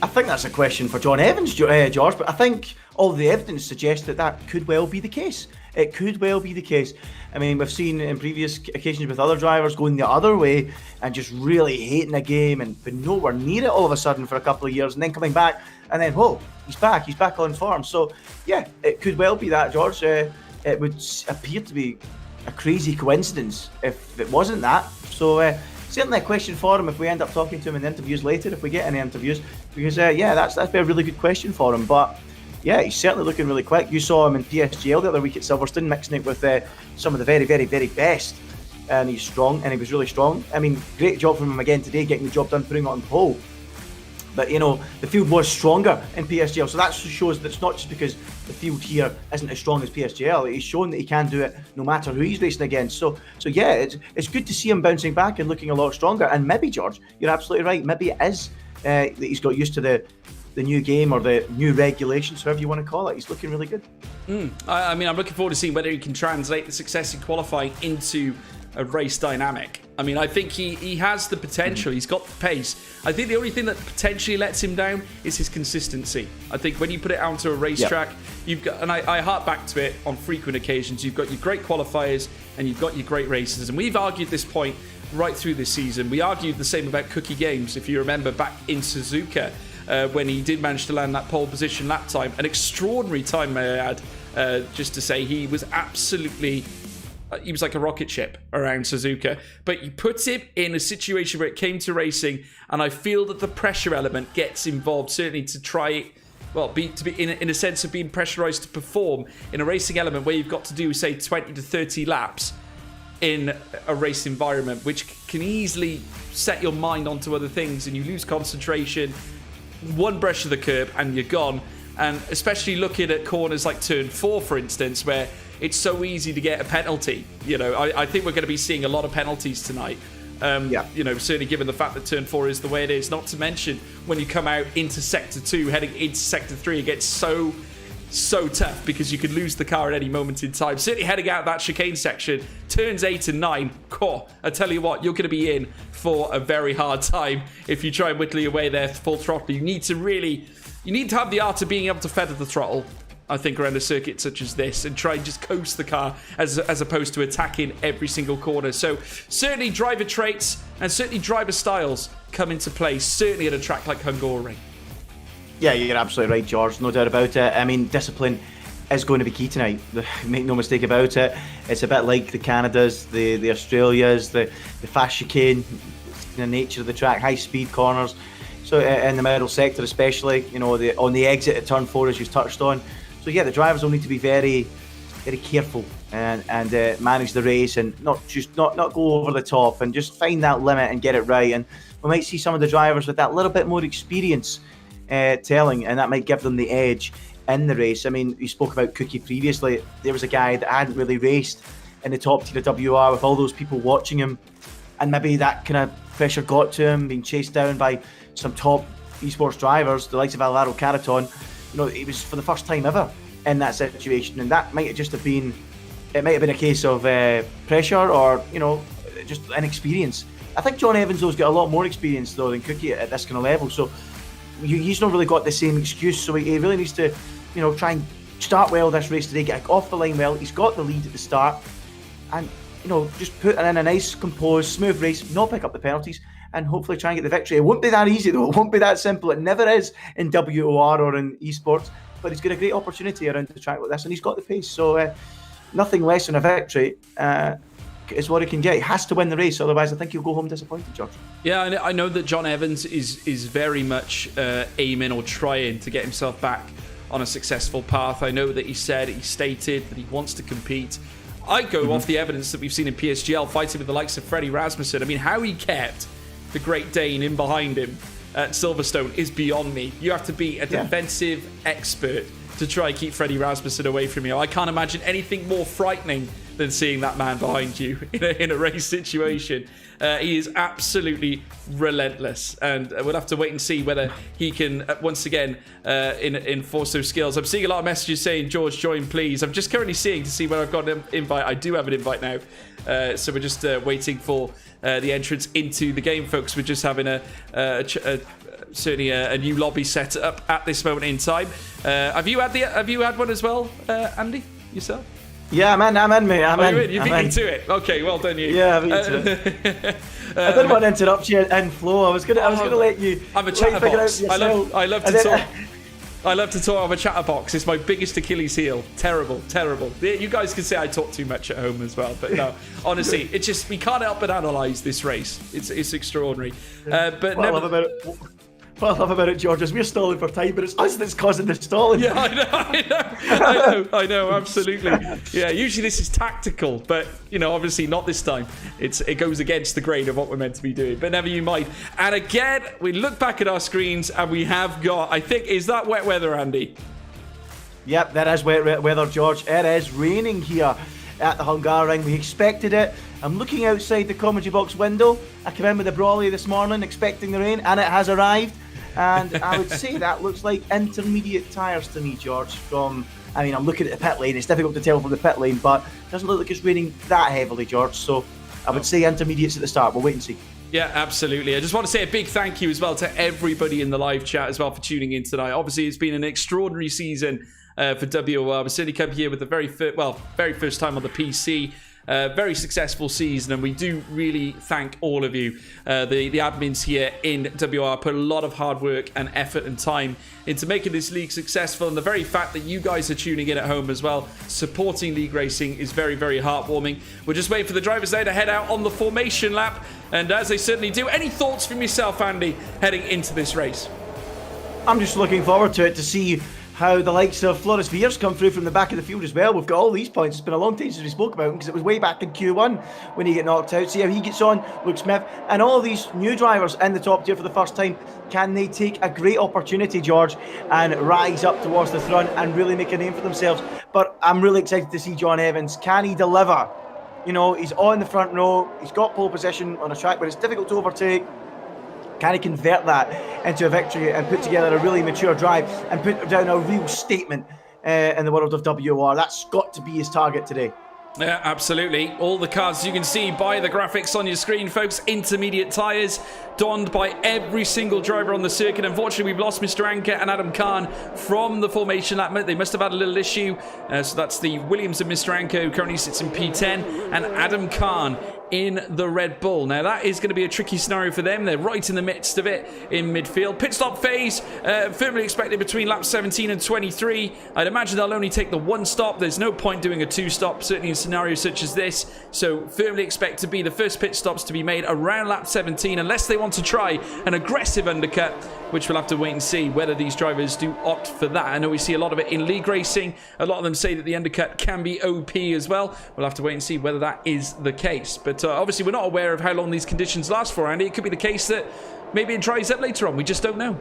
I think that's a question for John Evans, George, but I think all the evidence suggests that could well be the case. It could well be the case. I mean, we've seen in previous occasions with other drivers going the other way and just really hating a game and been nowhere near it all of a sudden for a couple of years and then coming back and then, whoa, he's back on form. So, yeah, it could well be that, George. It would appear to be a crazy coincidence if it wasn't that. So, certainly a question for him if we end up talking to him in interviews later, if we get any interviews, because that's been a really good question for him. But yeah, he's certainly looking really quick. You saw him in PSGL the other week at Silverstone, mixing it with some of the very, very, very best, and he's strong, and he was really strong. I mean, great job from him again today, getting the job done, putting it on the pole. But the field was stronger in PSGL, so that shows that it's not just because the field here isn't as strong as PSGL. He's shown that he can do it no matter who he's racing against. So yeah, it's good to see him bouncing back and looking a lot stronger. And maybe, George, you're absolutely right. Maybe it is that he's got used to the new game or the new regulations, however you want to call it. He's looking really good. I mean, I'm looking forward to seeing whether he can translate the success in qualifying into a race dynamic. I mean, I think he has the potential. He's got the pace. I think the only thing that potentially lets him down is his consistency. I think when you put it out onto a racetrack, you've got, and I hark back to it on frequent occasions, you've got your great qualifiers and you've got your great races. And we've argued this point right through this season. We argued the same about Cookie Games, if you remember, back in Suzuka, when he did manage to land that pole position lap time. An extraordinary time, may I add, just to say. He was absolutely... he was like a rocket ship around Suzuka, but you put him in a situation where it came to racing, and I feel that the pressure element gets involved, certainly to try, to be in a sense of being pressurized to perform in a racing element where you've got to do, say, 20 to 30 laps in a race environment, which can easily set your mind onto other things, and you lose concentration. One brush of the curb and you're gone. And especially looking at corners like turn 4, for instance, where it's so easy to get a penalty. I think we're going to be seeing a lot of penalties tonight. Certainly given the fact that turn 4 is the way it is. Not to mention when you come out into sector 2, heading into sector 3, it gets so tough because you could lose the car at any moment in time. Certainly heading out that chicane section, turns 8 and 9, I tell you what, you're going to be in for a very hard time if you try and whittle your way there full throttle. You need to have the art of being able to feather the throttle, I think, around a circuit such as this, and try and just coast the car as opposed to attacking every single corner. So certainly driver traits and certainly driver styles come into play, certainly at a track like Hungary. Yeah, you're absolutely right, George. No doubt about it. I mean, discipline is going to be key tonight. Make no mistake about it. It's a bit like the Canadas, the Australias, the fast chicane, the nature of the track, high speed corners. So in the middle sector especially, on the exit at turn 4, as you've touched on. So yeah, the drivers will need to be very, very careful and manage the race and not go over the top and just find that limit and get it right. And we might see some of the drivers with that little bit more experience telling, and that might give them the edge in the race. I mean, we spoke about Cookie previously. There was a guy that hadn't really raced in the top tier of WOR with all those people watching him, and maybe that kind of pressure got to him, being chased down by some top esports drivers, the likes of Alvaro Caraton. It was for the first time ever in that situation, and that might have been a case of pressure or just inexperience. I think John Evans though has got a lot more experience though than Cookie at this kind of level, so he's not really got the same excuse. So he really needs to try and start well this race today, get off the line well. He's got the lead at the start, and just put in a nice, composed, smooth race, not pick up the penalties, and hopefully try and get the victory. It won't be that easy though. It won't be that simple. It never is in WOR or in esports. But he's got a great opportunity around the track like this, and he's got the pace. So nothing less than a victory is what he can get. He has to win the race, otherwise I think he'll go home disappointed, George. Yeah, I know that John Evans is very much aiming or trying to get himself back on a successful path. I know that he stated that he wants to compete. I go off the evidence that we've seen in PSGL fighting with the likes of Freddie Rasmussen. I mean, how he kept the Great Dane in behind him at Silverstone is beyond me. You have to be a defensive expert to try and keep Freddie Rasmussen away from you. I can't imagine anything more frightening than seeing that man behind you in a race situation. He is absolutely relentless, and we'll have to wait and see whether he can once again enforce those skills. I'm seeing a lot of messages saying, George, join please. I'm just currently seeing to see whether I've got an invite. I do have an invite now, so we're just waiting for the entrance into the game, folks. We're just having certainly a new lobby set up at this moment in time. Have you had one as well, Andy, yourself? Yeah, I'm in, mate. I'm in. You beat me to it. Okay, well done, you. Yeah, I beat to it. I didn't want to interrupt you in flow. I was gonna let you. I'm a chatterbox. I love to talk. I love to talk. I'm a chatterbox. It's my biggest Achilles heel. Terrible. You guys can say I talk too much at home as well, but no, honestly, it's just we can't help but analyse this race. It's extraordinary. What I love about it, George, is we're stalling for time, but it's us that's causing the stalling. Yeah, I know, absolutely. Yeah, usually this is tactical, but, obviously not this time. It goes against the grain of what we're meant to be doing, but never you mind. And again, we look back at our screens, and we have got, I think, is that wet weather, Andy? Yep, that is wet weather, George. It is raining here at the Hungaroring. We expected it. I'm looking outside the commentary box window. I came in with a brolly this morning expecting the rain, and it has arrived. And I would say that looks like intermediate tyres to me, George. I'm looking at the pit lane. It's difficult to tell from the pit lane, but it doesn't look like it's raining that heavily, George. So I would say intermediates at the start. We'll wait and see. Yeah, absolutely. I just want to say a big thank you as well to everybody in the live chat as well for tuning in tonight. Obviously, it's been an extraordinary season for WOR. We're certainly come here with the very first time on the PC. Very successful season, and we do really thank all of you. The admins here in WR put a lot of hard work and effort and time into making this league successful, and the very fact that you guys are tuning in at home as well, supporting league racing, is very, very heartwarming. We're just waiting for the drivers there to head out on the formation lap, and as they certainly do, any thoughts from yourself, Andy, heading into this race? I'm just looking forward to it, to see how the likes of Floris Veers come through from the back of the field as well. We've got all these points. It's been a long time since we spoke about him, because it was way back in Q1 when he got knocked out. See how he gets on, Luke Smith, and all these new drivers in the top tier for the first time. Can they take a great opportunity, George, and rise up towards the front and really make a name for themselves? But I'm really excited to see John Evans. Can he deliver? He's on the front row. He's got pole position on a track where it's difficult to overtake. Can he convert that into a victory and put together a really mature drive and put down a real statement in the world of WOR? That's got to be his target today. Yeah, absolutely. All the cars you can see by the graphics on your screen, folks. Intermediate tyres donned by every single driver on the circuit. Unfortunately, we've lost Mr. Anker and Adam Khan from the formation lap. They must have had a little issue. So that's the Williams of Mr. Anker, who currently sits in P10, and Adam Khan in the Red Bull. Now that is going to be a tricky scenario for them. They're right in the midst of it in midfield. Pit stop phase firmly expected between laps 17 and 23. I'd imagine they'll only take the one stop. There's no point doing a two stop, certainly in scenarios such as this. So firmly expect to be the first pit stops to be made around lap 17, unless they want to try an aggressive undercut, which we'll have to wait and see whether these drivers do opt for that. I know we see a lot of it in league racing. A lot of them say that the undercut can be OP as well. We'll have to wait and see whether that is the case. But obviously we're not aware of how long these conditions last for, Andy. It could be the case that maybe it dries up later on. We just don't know.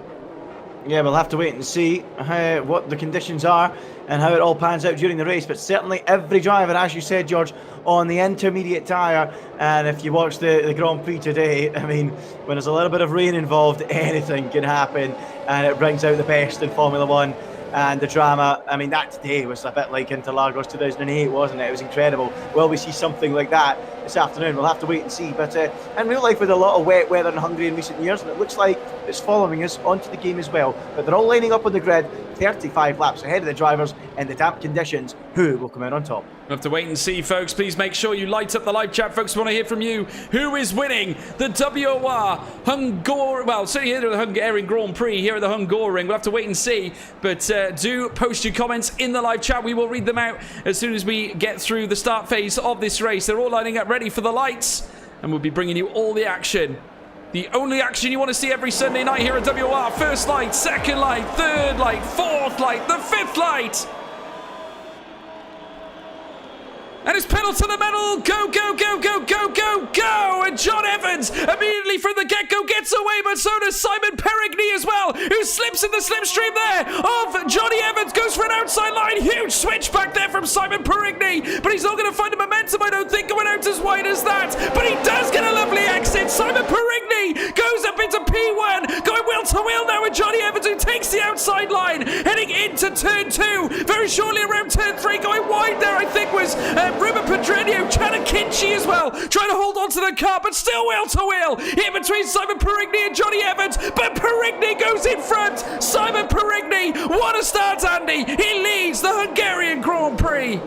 Yeah, we'll have to wait and see what the conditions are and how it all pans out during the race. But certainly every driver, as you said, George, on the intermediate tyre. And if you watch the Grand Prix today, I mean, when there's a little bit of rain involved, anything can happen. And it brings out the best in Formula One. And the drama, I mean, that today was a bit like Interlagos 2008, wasn't it? It was incredible. Will we see something like that this afternoon? We'll have to wait and see. But in real life, with a lot of wet weather in Hungary in recent years, and it looks like it's following us onto the game as well. But they're all lining up on the grid, 35 laps ahead of the drivers in the damp conditions. Who will come out on top? We'll have to wait and see, folks. Please make sure you light up the live chat, folks. We want to hear from you. Who is winning the WOR Hungary? Well, certainly here at the Hungarian Grand Prix, here at the Hungaroring. We'll have to wait and see. But do post your comments in the live chat. We will read them out as soon as we get through the start phase of this race. They're all lining up ready for the lights, and we'll be bringing you all the action. The only action you want to see every Sunday night here at WOR. First light, second light, third light, fourth light, the fifth light. And it's pedal to the metal. Go, go, go, go, go, go, go. And John Evans immediately from the get-go gets away, but so does Simon Perigny as well, who slips in the slipstream there of Johnny Evans. Goes for an outside line. Huge switch back there from Simon Perigny, but he's not going to find the momentum, I don't think, going out as wide as that. But he does get a lovely exit. Simon Perigny goes up into P1, going wheel to wheel now with Johnny Evans, who takes the outside line, heading into turn 2. Very shortly around turn 3, going wide there, I think, was Ruben Pedreño, Chanakinchi as well, trying to hold on to the car, but still wheel to wheel in between Simon Perigny and Johnny Evans. But Perigny goes in front. Simon Perigny, what a start, Andy. He leads the Hungarian Grand Prix.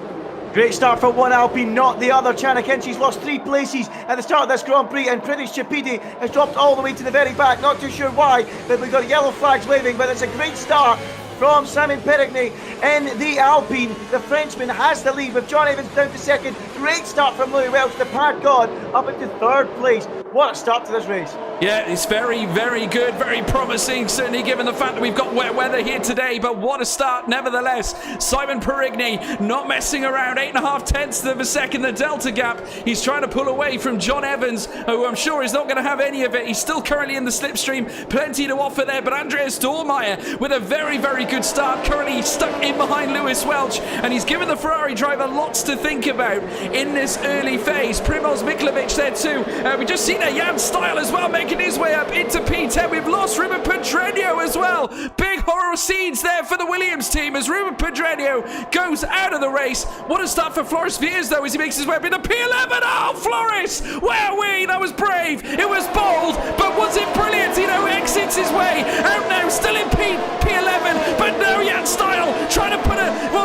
Great start for one Alpine, not the other. Chanakinchi's lost 3 places at the start of this Grand Prix, and Pritish Chapidi has dropped all the way to the very back. Not too sure why, but we've got yellow flags waving, but it's a great start from Simon Perigny in the Alpine. The Frenchman has the lead with John Evans down to second. Great start from Louis Welch, the pad god, up into third place. What a start to this race. Yeah, it's very, very good, very promising, certainly given the fact that we've got wet weather here today, but what a start nevertheless. Simon Perigny not messing around, 8.5 tenths of a second, the delta gap. He's trying to pull away from John Evans, who I'm sure is not going to have any of it. He's still currently in the slipstream, plenty to offer there, but Andreas Dormeyer with a very, very good start, currently stuck in behind Lewis Welch, and he's given the Ferrari driver lots to think about in this early phase. Primoz Miklovic there too. We just seen a Jan Style as well making his way up into P10. We've lost Ruben Pedreño as well. Big horror scenes there for the Williams team as Ruben Pedreño goes out of the race. What a start for Floris Viers though as he makes his way up into P11. Oh, Floris! Wowee, that was brave. It was bold, but was it brilliant? You know, exits his way out now, still in P11, but no, Jan Style trying to put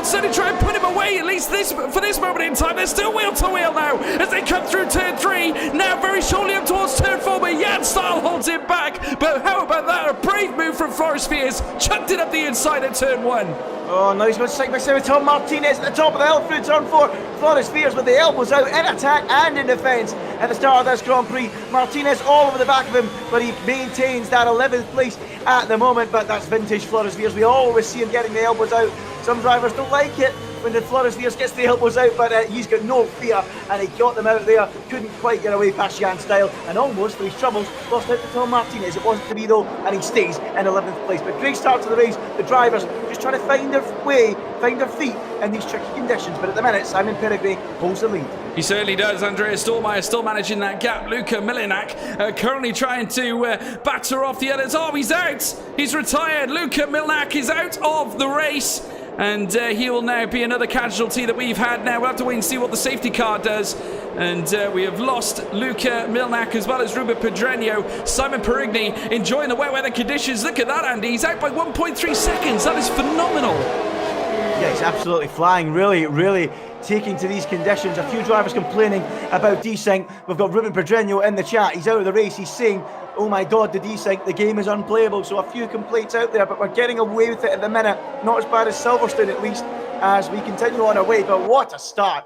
certainly try and put him away, at least for this moment in time. They're still wheel to wheel now as they come through turn 3. Now very shortly up towards turn 4, but Jan Style holds it back. But how about that? A brave move from Floris Viers. Chucked it up the inside at turn 1. Oh, now he's going to stick by with Tom Martinez at the top of the hill through turn 4. Floris Viers with the elbows out in attack and in defence at the start of this Grand Prix. Martinez all over the back of him, but he maintains that 11th place at the moment. But that's vintage Floris Viers. We always see him getting the elbows out. Some drivers don't like it when the Floris Viers gets the elbows out, but he's got no fear, and he got them out there. Couldn't quite get away past Jan Style, and almost for his troubles lost out to Tom Martinez. It wasn't to be though, and he stays in 11th place. But great start to the race. The drivers just trying to find their way, find their feet in these tricky conditions. But at the minute, Simon Perigny holds the lead. He certainly does. Andreas Dormeyer still managing that gap. Luka Milinak currently trying to batter off the others. Oh, he's out. He's retired. Luka Milinak is out of the race. And he will now be another casualty that we've had now. We'll have to wait and see what the safety car does. And we have lost Luka Milinak as well as Ruben Pedreño. Simon Perigny enjoying the wet weather conditions. Look at that, Andy. He's out by 1.3 seconds. That is phenomenal. Yeah, he's absolutely flying. Really taking to these conditions. A few drivers complaining about desync. We've got Ruben Pedreño in the chat. He's out of the race. He's saying, oh my god, the desync, the game is unplayable. So a few complaints out there, but we're getting away with it at the minute. Not as bad as Silverstone, at least, as we continue on our way. But what a start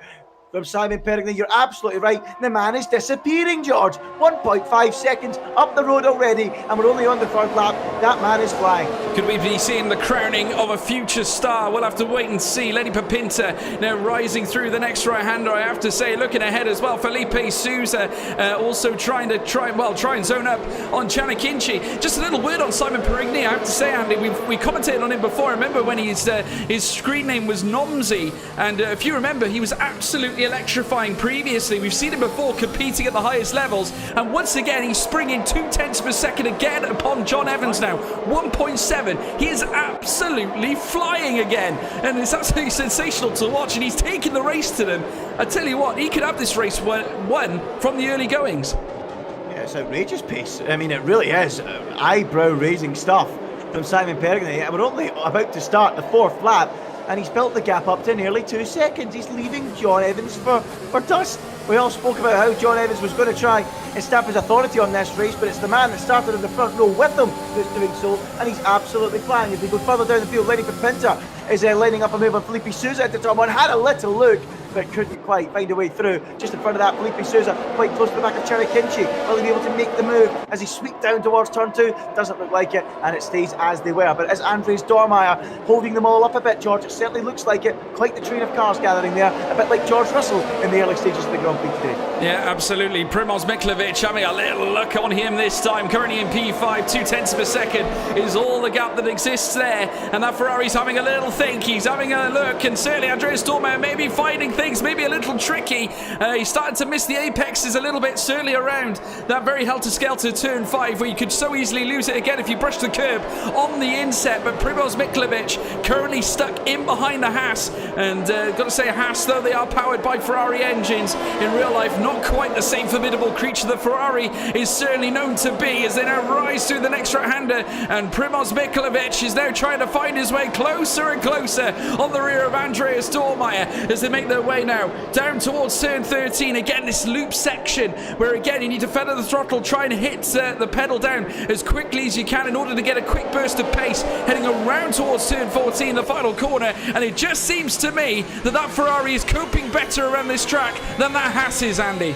from Simon Perigny. You're absolutely right. The man is disappearing, George. 1.5 seconds up the road already, and we're only on the 3rd lap. That man is flying. Could we be seeing the crowning of a future star? We'll have to wait and see. Lenny Papinta now rising through the next right-hander, I have to say. Looking ahead as well. Felipe Souza also trying and zone up on Chanakinchi. Just a little word on Simon Perigny, I have to say, Andy. We commentated on him before. I remember when his screen name was Nomsy, and if you remember, he was absolutely electrifying previously. We've seen him before competing at the highest levels, and once again he's springing 2 tenths per second again upon John Evans now. 1.7. He is absolutely flying again, and it's absolutely sensational to watch, and he's taking the race to them. I tell you what, he could have this race won from the early goings. Yeah, it's outrageous pace. I mean, it really is eyebrow raising stuff from Simon Perigny. We're only about to start the 4th lap, and he's built the gap up to nearly 2 seconds. He's leaving John Evans for dust. We all spoke about how John Evans was going to try and stamp his authority on this race, but it's the man that started in the front row with him who's doing so, and he's absolutely flying. As we go further down the field, Lenny Papinta is lining up a move on Philippe Souza at the top one. Had a little look, but couldn't quite find a way through. Just in front of that, Philippe Souza quite close to the back of Chanakinchi. Will he be able to make the move as he sweeps down towards turn 2? Doesn't look like it, and it stays as they were. But as Andreas Dormeyer holding them all up a bit, George, certainly looks like it. Quite the train of cars gathering there, a bit like George Russell in the early stages of the Grand Prix today. Yeah, absolutely. Primoz Mikhlovic having a little look on him this time. Currently in P5, 0.2 of a second is all the gap that exists there. And that Ferrari's having a little think. He's having a look, and certainly Andreas Dormer may be finding things maybe a little tricky. He's starting to miss the apexes a little bit, certainly around that very helter-skelter turn 5, where you could so easily lose it again if you brush the curb on the inset. But Primoz Mikhlovic currently stuck in behind the Haas, and got to say, Haas, though they are powered by Ferrari engines, in real life not quite the same formidable creature that Ferrari is certainly known to be, as they now rise through the next right-hander, and Primoz Mikhlovic is now trying to find his way closer and closer on the rear of Andreas Dormeyer as they make their way now down towards turn 13. Again, this loop section where again you need to feather the throttle, try and hit the pedal down as quickly as you can in order to get a quick burst of pace heading around towards turn 14, the final corner. And it just seems to me that Ferrari is coping better around this track than that Haas is, Andy.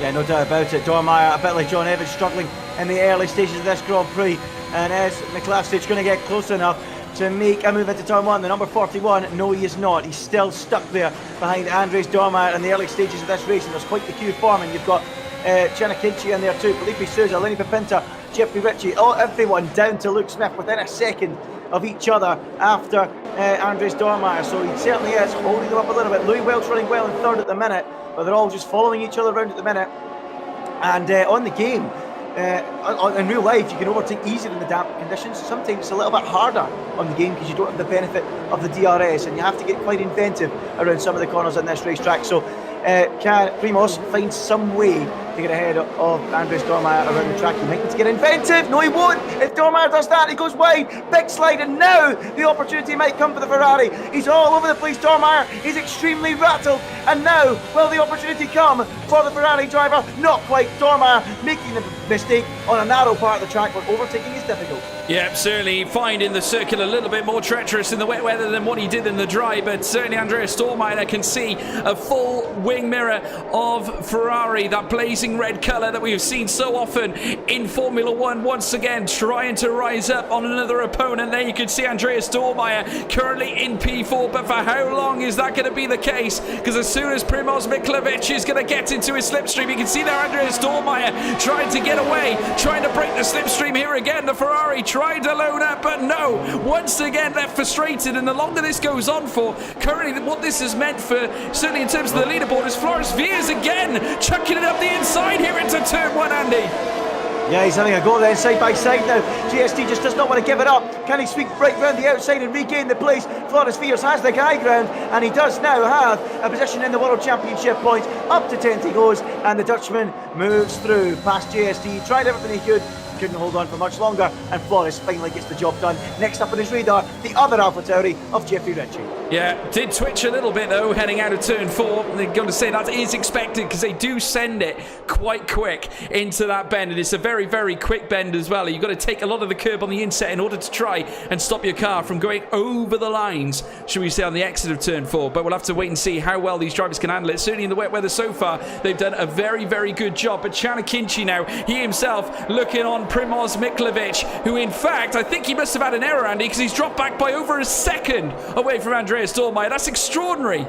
Yeah, no doubt about it. Dormeyer, a bit like John Evans, struggling in the early stages of this Grand Prix. And is Mikhlovic going to get close enough to make a move into turn 1? The number 41, no, he is not. He's still stuck there behind Andres Dormeyer in the early stages of this race, and there's quite the queue forming. You've got Chanakinchi in there too, Felipe Souza, Lenny Pipinta, Jeffrey Ritchie, everyone down to Luke Smith within a second of each other after Andres Dormeyer. So he certainly is holding them up a little bit. Louis Welch running well in third at the minute, but they're all just following each other around at the minute. And on the game, in real life, you can overtake easier in the damp conditions. Sometimes it's a little bit harder on the game because you don't have the benefit of the DRS, and you have to get quite inventive around some of the corners in this racetrack. So can Primoz find some way to get ahead of Andres Dormeyer around the track? He might need to get inventive. No, he won't. If Dormeyer does that, he goes wide. Big slide, and now the opportunity might come for the Ferrari. He's all over the place, Dormeyer. He's extremely rattled. And now, will the opportunity come for the Ferrari driver? Not quite. Dormeyer making the mistake on a narrow part of the track, but overtaking is difficult. Yeah, certainly finding the circuit a little bit more treacherous in the wet weather than what he did in the dry, but certainly Andreas Dormeyer can see a full wing mirror of Ferrari, that blazing red colour that we have seen so often in Formula 1, once again trying to rise up on another opponent. There you can see Andreas Dormeyer currently in P4, but for how long is that going to be the case? Because as soon as Primoz Mikhlovic is going to get into his slipstream, you can see there Andreas Dormeyer trying to get away, trying to break the slipstream here again. The Ferrari tried to load up, but no, once again they're frustrated, and the longer this goes on for, currently what this has meant for, certainly in terms of the leaderboard, is Floris Viers again chucking it up the inside here into turn 1, Andy. Yeah, he's having a go then side by side now. GST just does not want to give it up. Can he sweep right round the outside and regain the place? Floris Viers has the high ground, and he does now have a position in the World Championship points. Up to 10th he goes, and the Dutchman moves through past GST. He tried everything he could, couldn't hold on for much longer, and Floris finally gets the job done. Next up on his radar, the other AlphaTauri of Jeffrey Ritchie. Yeah, did twitch a little bit though heading out of turn 4. They're going to say that is expected because they do send it quite quick into that bend, and it's a very, very quick bend as well. You've got to take a lot of the curb on the inset in order to try and stop your car from going over the lines, should we say, on the exit of turn 4. But we'll have to wait and see how well these drivers can handle it. Certainly in the wet weather so far, they've done a very, very good job. But Chanakinchi now, he himself looking on Primoz Mikhlovic, who in fact, I think he must have had an error, Andy, because he's dropped back by over a second away from Andreas Dormeyer. That's extraordinary.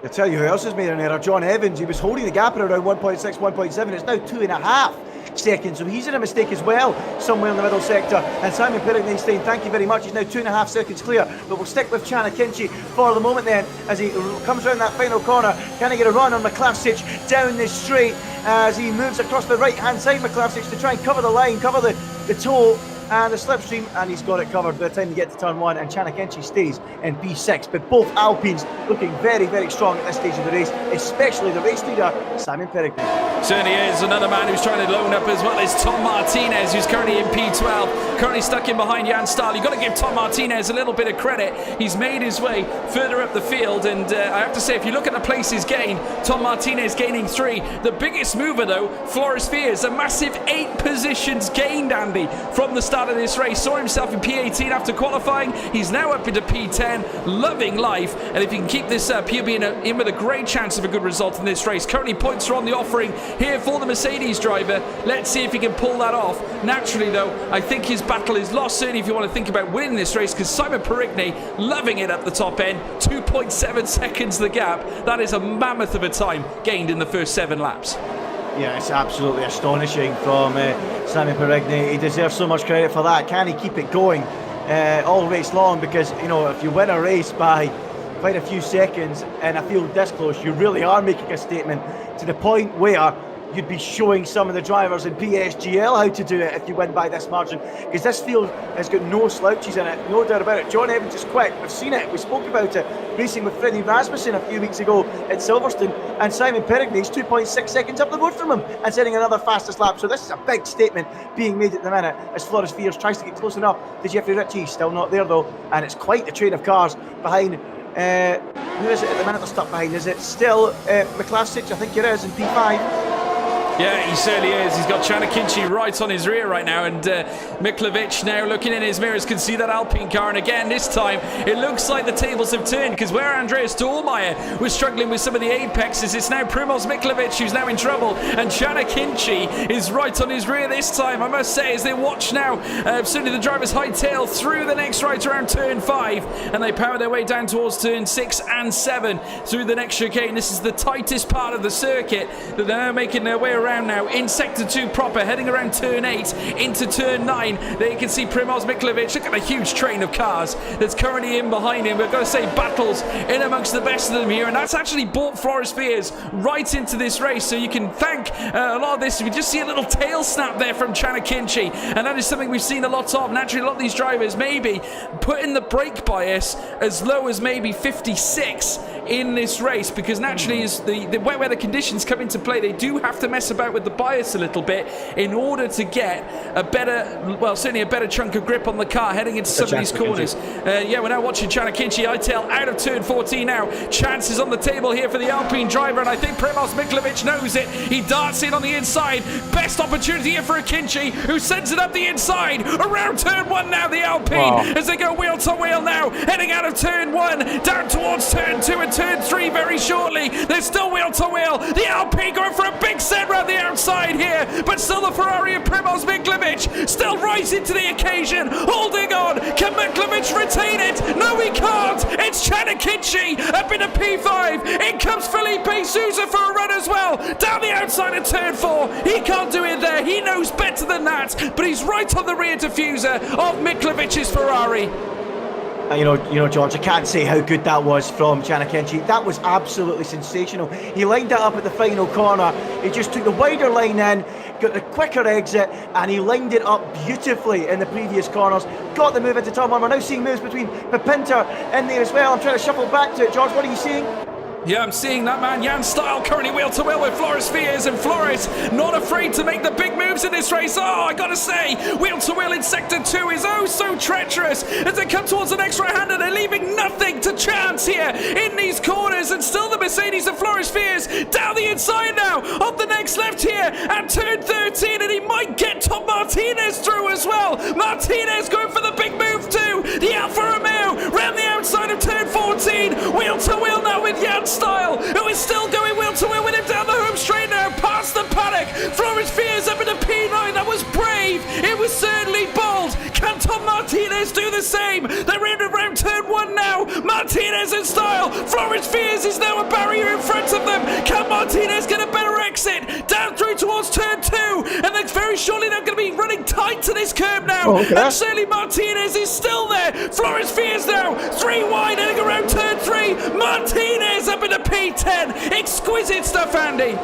I'll tell you who else has made an error. John Evans. He was holding the gap at around 1.6, 1.7. It's now 2.5 seconds, so he's in a mistake as well somewhere in the middle sector. And Simon Pittman, thank you very much. He's now 2.5 seconds clear, but we'll stick with Chanakinchi for the moment then as he comes around that final corner. Can he get a run on Mikhlovic down this straight as he moves across the right hand side? Mikhlovic to try and cover the line, cover the toe and the slipstream, and he's got it covered by the time you get to turn 1, and Chanakinchi stays in P6. But both Alpines looking very, very strong at this stage of the race, especially the race leader, Simon Pittman. Certainly is. Another man who's trying to loan up as well is Tom Martinez, who's currently in P12, currently stuck in behind Jan Stahl. You've got to give Tom Martinez a little bit of credit. He's made his way further up the field, and I have to say, if you look at the places gained, Tom Martinez gaining 3. The biggest mover though, Floris Viers, a massive 8 positions gained, Andy, from the start of this race. Saw himself in P18 after qualifying. He's now up into P10, loving life, and if he can keep this up, he'll be in with a great chance of a good result in this race. Currently points are on the offering here for the Mercedes driver. Let's see if he can pull that off. Naturally, though, I think his battle is lost, certainly if you want to think about winning this race, because Simon Perigny loving it at the top end. 2.7 seconds the gap. That is a mammoth of a time gained in the first 7 laps. Yeah, it's absolutely astonishing from Simon Perigny. He deserves so much credit for that. Can he keep it going all race long? Because, you know, if you win a race by quite a few seconds in a field this close, you really are making a statement, to the point where you'd be showing some of the drivers in PSGL how to do it if you win by this margin, because this field has got no slouches in it, no doubt about it. John Evans is quick, we've seen it, we spoke about it racing with Freddie Rasmussen a few weeks ago at Silverstone, and Simon Perigny is 2.6 seconds up the road from him and setting another fastest lap. So this is a big statement being made at the minute as Floris Fiers tries to get close enough to Jeffrey Ritchie. Still not there though, and it's quite the train of cars behind. Who is it at the minute they're stuck behind? Is it still McLassic? I think it is in P5. Yeah, he certainly is. He's got Chanakinci right on his rear right now, and Miklovic now looking in his mirrors can see that Alpine car, and again this time it looks like the tables have turned, because where Andreas Dahlmeier was struggling with some of the apexes, it's now Primoz Miklovic who's now in trouble, and Chanakinci is right on his rear this time, I must say, as they watch now certainly the drivers hightail through the next right around turn 5, and they power their way down towards turn 6 and 7 through the next chicane. This is the tightest part of the circuit that they're now making their way around now in sector 2 proper, heading around turn 8 into turn 9. There you can see Primoz Miklovic. Look at the huge train of cars that's currently in behind him. We've got to say, battles in amongst the best of them here, and that's actually brought Floris Fiers right into this race, so you can thank a lot of this. We just see a little tail snap there from Chanakinci, and that is something we've seen a lot of. Naturally, a lot of these drivers maybe putting the brake bias as low as maybe 56 in this race, because naturally as the wet weather conditions come into play, they do have to mess about with the bias a little bit in order to get a better, well, certainly a better chunk of grip on the car heading into some of these corners. Yeah, we're now watching Chanakinci hightail out of turn 14 now. Chances on the table here for the Alpine driver, and I think Primoz Miklovic knows it. He darts in on the inside. Best opportunity here for Akinci, who sends it up the inside around turn 1 now, the Alpine, as they go wheel to wheel now, heading out of turn 1 down towards turn 2 and turn 3 very shortly. There's still wheel to wheel. The Alpine going for a big set round the outside here, but still the Ferrari and Primoz Miklovic still rising to the occasion, holding on. Can Miklovic retain it? No, he can't. It's Chanakinci up in a P5. In comes Felipe Souza for a run as well, down the outside of turn 4. He can't do it there. He knows better than that, but he's right on the rear diffuser of Miklovic's Ferrari. You know, George, I can't say how good that was from Chanakinci. That was absolutely sensational. He lined it up at the final corner. He just took the wider line in, got the quicker exit, and he lined it up beautifully in the previous corners. Got the move into turn 1. We're now seeing moves between Pepinter in there as well. I'm trying to shuffle back to it. George, what are you seeing? Yeah, I'm seeing that man, Jan Style, currently wheel to wheel with Floris Fiers, and Floris not afraid to make the big moves in this race. Oh, I gotta say, wheel to wheel in sector 2 is oh so treacherous as they come towards the next right-hander. They're leaving nothing to chance here in these corners, and still the Mercedes and Floris Fiers down the inside now on the next left here at turn 13, and he might get Tom Martinez through as well. Martinez going for the big move too. The Alfa Romeo round the outside of turn 14, wheel to wheel now with Jan Style, who is still going wheel to wheel with him down the home straight now, past the paddock. Floris Fiers up in a P9. That was brave. It was certainly bold. Can Tom Martinez do the same? They're in around turn 1 now. Martinez and Style. Floris Fiers is now a barrier in front of them. Can Martinez get a better exit down through towards turn 2? And then very shortly they're going to be running tight to this curb now. And certainly Martinez is still there. Floris Fiers now 3 wide heading around turn 3. Martinez up in a P10. Exquisite stuff, Andy.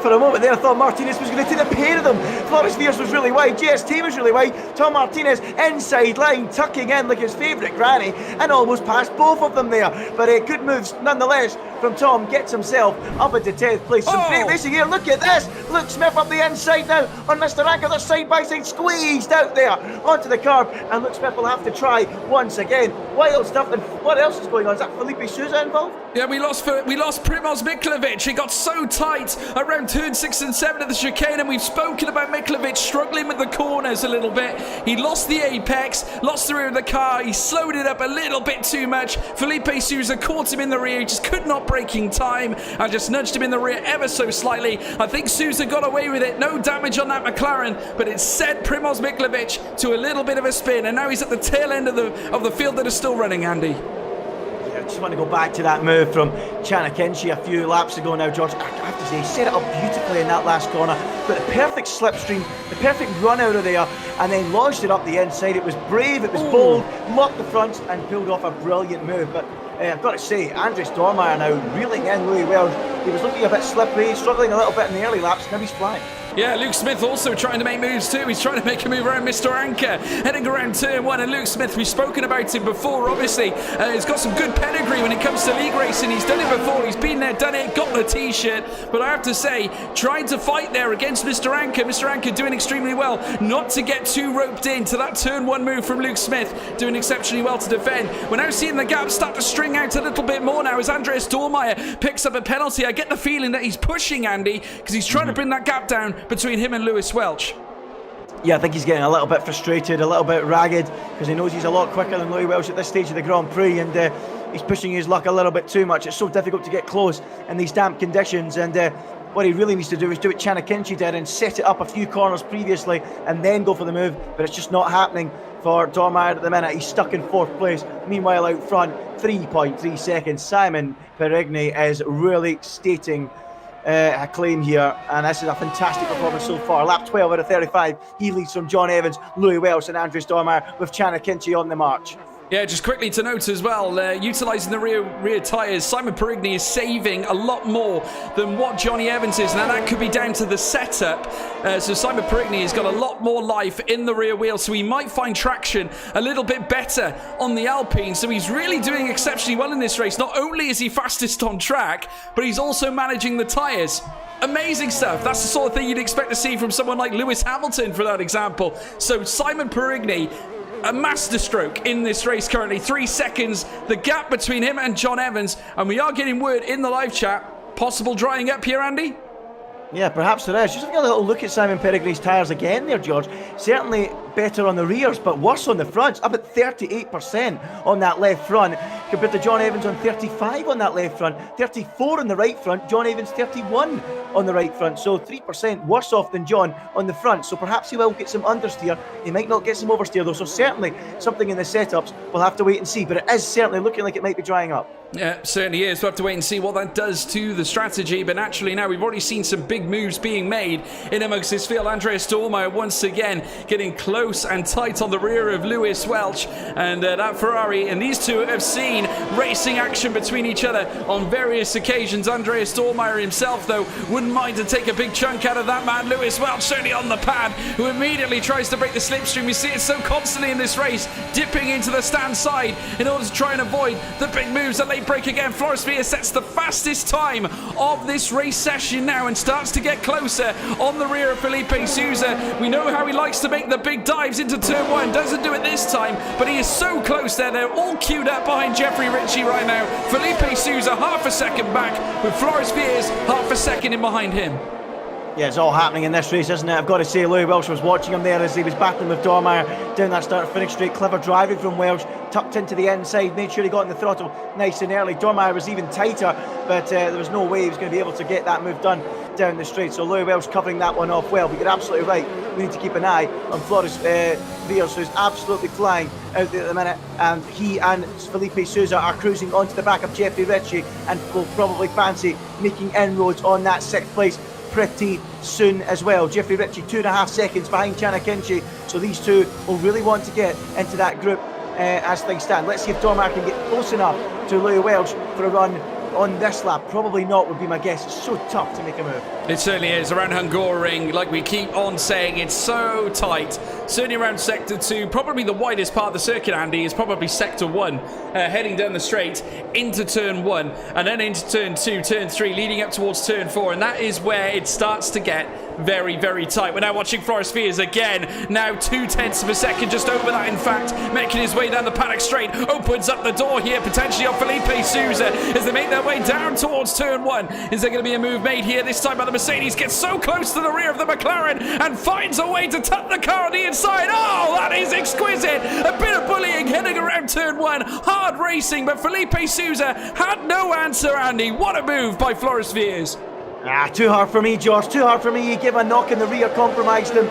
For a moment there, I thought Martinez was going to take a pair of them. Floris Fiers was really wide, GST was really wide. Tom Martinez inside line, tucking in like his favourite granny, and almost passed both of them there. But good moves nonetheless from Tom. Gets himself up into 10th place. Some great racing here. Look at this. Luke Smith up the inside now on Mr. Anchor. They're side by side, squeezed out there onto the curb, and Luke Smith will have to try once again. wild stuff. And what else is going on? Is that Felipe Souza involved? Yeah, we lost Primoz Mikljevic. He got so tight around turn 6 and 7 of the chicane, and we've spoken about Mikljevic struggling with the corners a little bit. He lost the apex, lost the rear of the car. He slowed it up a little bit too much. Felipe Souza caught him in the rear. He just could not break in time and just nudged him in the rear ever so slightly. I think Souza got away with it. No damage on that McLaren, but it sent Primoz Mikljevic to a little bit of a spin, and now he's at the tail end of the field that is still running, Andy. I just want to go back to that move from Chanakinchi a few laps ago now, George. I have to say, he set it up beautifully in that last corner. Got the perfect slipstream, the perfect run out of there, and then launched it up the inside. It was brave, it was bold, locked the fronts, and pulled off a brilliant move. But I've got to say, Andres Dormeyer now reeling in Louis Wells. He was looking a bit slippery, struggling a little bit in the early laps. Now he's flying. Yeah, Luke Smith also trying to make moves too. He's trying to make a move around Mr. Anker, heading around turn 1. And Luke Smith, we've spoken about him before, obviously. He's got some good pedigree when it comes to league racing. He's done it before. He's been there, done it, got the t-shirt. But I have to say, trying to fight there against Mr. Anker. Mr. Anker doing extremely well not to get too roped into that turn 1 move from Luke Smith, doing exceptionally well to defend. We're now seeing the gap start to string out a little bit more now as Andreas Dormeyer picks up a penalty. I get the feeling that he's pushing Andy because he's trying to bring that gap down between him and Lewis Welch. Yeah, I think he's getting a little bit frustrated, a little bit ragged, because he knows he's a lot quicker than Louis Welch at this stage of the Grand Prix, and he's pushing his luck a little bit too much. It's so difficult to get close in these damp conditions, and what he really needs to do is do what Chanakinchi did and set it up a few corners previously and then go for the move, but it's just not happening for Dormeyer at the minute. He's stuck in 4th place. Meanwhile, out front, 3.3 seconds. Simon Perigny is really stating a claim here, and this is a fantastic performance so far. Lap 12 out of 35. He leads from John Evans, Louis Welch and Andres Dormeyer with Chanakinchi on the march. Yeah, just quickly to note as well, utilising the rear tyres, Simon Perigny is saving a lot more than what Johnny Evans is. Now, that could be down to the setup. So Simon Perigny has got a lot more life in the rear wheel, so he might find traction a little bit better on the Alpine. So he's really doing exceptionally well in this race. Not only is he fastest on track, but he's also managing the tyres. Amazing stuff. That's the sort of thing you'd expect to see from someone like Lewis Hamilton, for that example. So Simon Perigny, a masterstroke in this race currently. 3 seconds, the gap between him and John Evans. And we are getting word in the live chat, possible drying up here, Andy? Yeah, perhaps there is. Just having a little look at Simon Perigny's tyres again there, George. Certainly better on the rears, but worse on the fronts. Up at 38% on that left front, compared to John Evans on 35 on that left front. 34 on the right front. John Evans 31 on the right front. So 3% worse off than John on the front. So perhaps he will get some understeer. He might not get some oversteer though. So certainly something in the setups. We'll have to wait and see. But it is certainly looking like it might be drying up. Yeah, certainly is. We'll have to wait and see what that does to the strategy. But naturally now we've already seen some big moves being made in amongst this field. Andreas Dormeyer once again getting close and tight on the rear of Lewis Welch and that Ferrari. And these two have seen racing action between each other on various occasions. Andreas Dormeyer himself, though, wouldn't mind to take a big chunk out of that man. Lewis Welch certainly on the pad, who immediately tries to break the slipstream. We see it so constantly in this race, dipping into the stand side in order to try and avoid the big moves. A late break again. Floris Villa sets the fastest time of this race session now and starts to get closer on the rear of Felipe Souza. We know how he likes to make the big dives into turn 1. Doesn't do it this time, but he is so close there. They're all queued up behind Jeffrey Ritchie right now. Felipe Souza half a second back, with Floris Villas half a second in behind him. Yeah, it's all happening in this race, isn't it? I've got to say, Louis Welch was watching him there as he was battling with Dormeyer down that start-finish straight. Clever driving from Welch, tucked into the inside, made sure he got in the throttle nice and early. Dormeyer was even tighter, but there was no way he was going to be able to get that move done down the straight. So Louis Welch covering that one off well. But you're absolutely right. We need to keep an eye on Floris Villas, who's absolutely flying out there at the minute. And he and Felipe Souza are cruising onto the back of Jeffrey Ritchie and will probably fancy making inroads on that 6th place pretty soon as well. Jeffrey Ritchie 2.5 seconds behind Chanakinchi, so these two will really want to get into that group as things stand. Let's see if Dormeyer can get close enough to Louis Welch for a run on this lap. Probably not, would be my guess. It's so tough to make a move. It certainly is. Around Hungaroring, like we keep on saying, it's so tight. Certainly around Sector 2, probably the widest part of the circuit, Andy, is probably Sector 1, heading down the straight into Turn 1, and then into Turn 2, Turn 3, leading up towards Turn 4, and that is where it starts to get very, very tight. We're now watching Flores Fiers again. Now 0.2 of a second, just over that, in fact, making his way down the paddock straight. Opens up the door here, potentially on Felipe Souza as they make their way down towards turn 1. Is there going to be a move made here? This time by the Mercedes. Gets so close to the rear of the McLaren and finds a way to tuck the car on the inside. Oh, that is exquisite. A bit of bullying heading around turn 1. Hard racing, but Felipe Souza had no answer, Andy. What a move by Flores Fiers. Too hard for me, George. Too hard for me. He gave him a knock in the rear, compromised him.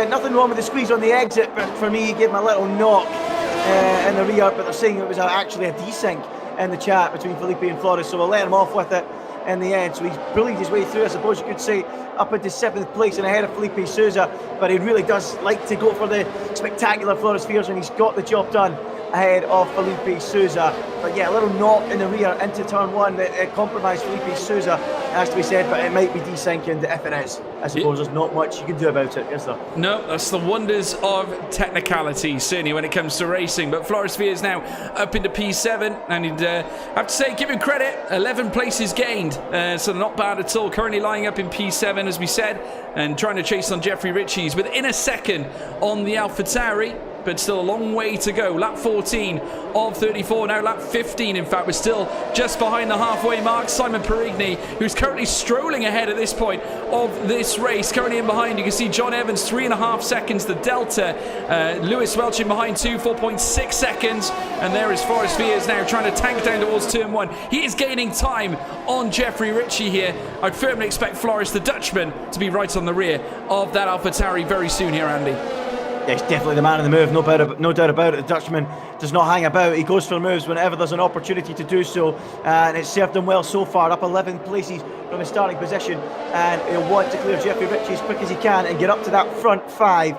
Nothing wrong with the squeeze on the exit, but for me, he gave him a little knock in the rear. But they're saying it was actually a desync in the chat between Felipe and Flores, so we'll let him off with it in the end. So he's bullied his way through, I suppose you could say, up into 7th place and ahead of Felipe Souza. But he really does like to go for the spectacular Flores Fiers, and he's got the job done ahead of Felipe Souza. But yeah, a little knock in the rear into turn 1 that compromised Felipe Souza, has to be said, but it might be desyncing. If it is, I suppose there's not much you can do about it, is there? No, that's the wonders of technicality, certainly when it comes to racing. But Flores Fiers now up into P7, and I have to say, give him credit, 11 places gained, so not bad at all. Currently lying up in P7, as we said, and trying to chase on Jeffrey Ritchie's within a second on the AlphaTauri. But still a long way to go. Lap 14 of 34. Now lap 15, in fact. We're still just behind the halfway mark. Simon Perigny, who's currently strolling ahead at this point of this race. Currently in behind, you can see John Evans, 3.5 seconds. The delta. Lewis Welch in behind too, 4.6 seconds. And there is Flores Fiers now trying to tank down towards turn 1. He is gaining time on Jeffrey Ritchie here. I'd firmly expect Flores, the Dutchman, to be right on the rear of that AlphaTauri very soon here, Andy. Yeah, he's definitely the man in the move, no doubt about it. The Dutchman does not hang about. He goes for moves whenever there's an opportunity to do so, and it's served him well so far, up 11 places from his starting position, and he'll want to clear Jeffrey Ritchie as quick as he can and get up to that front 5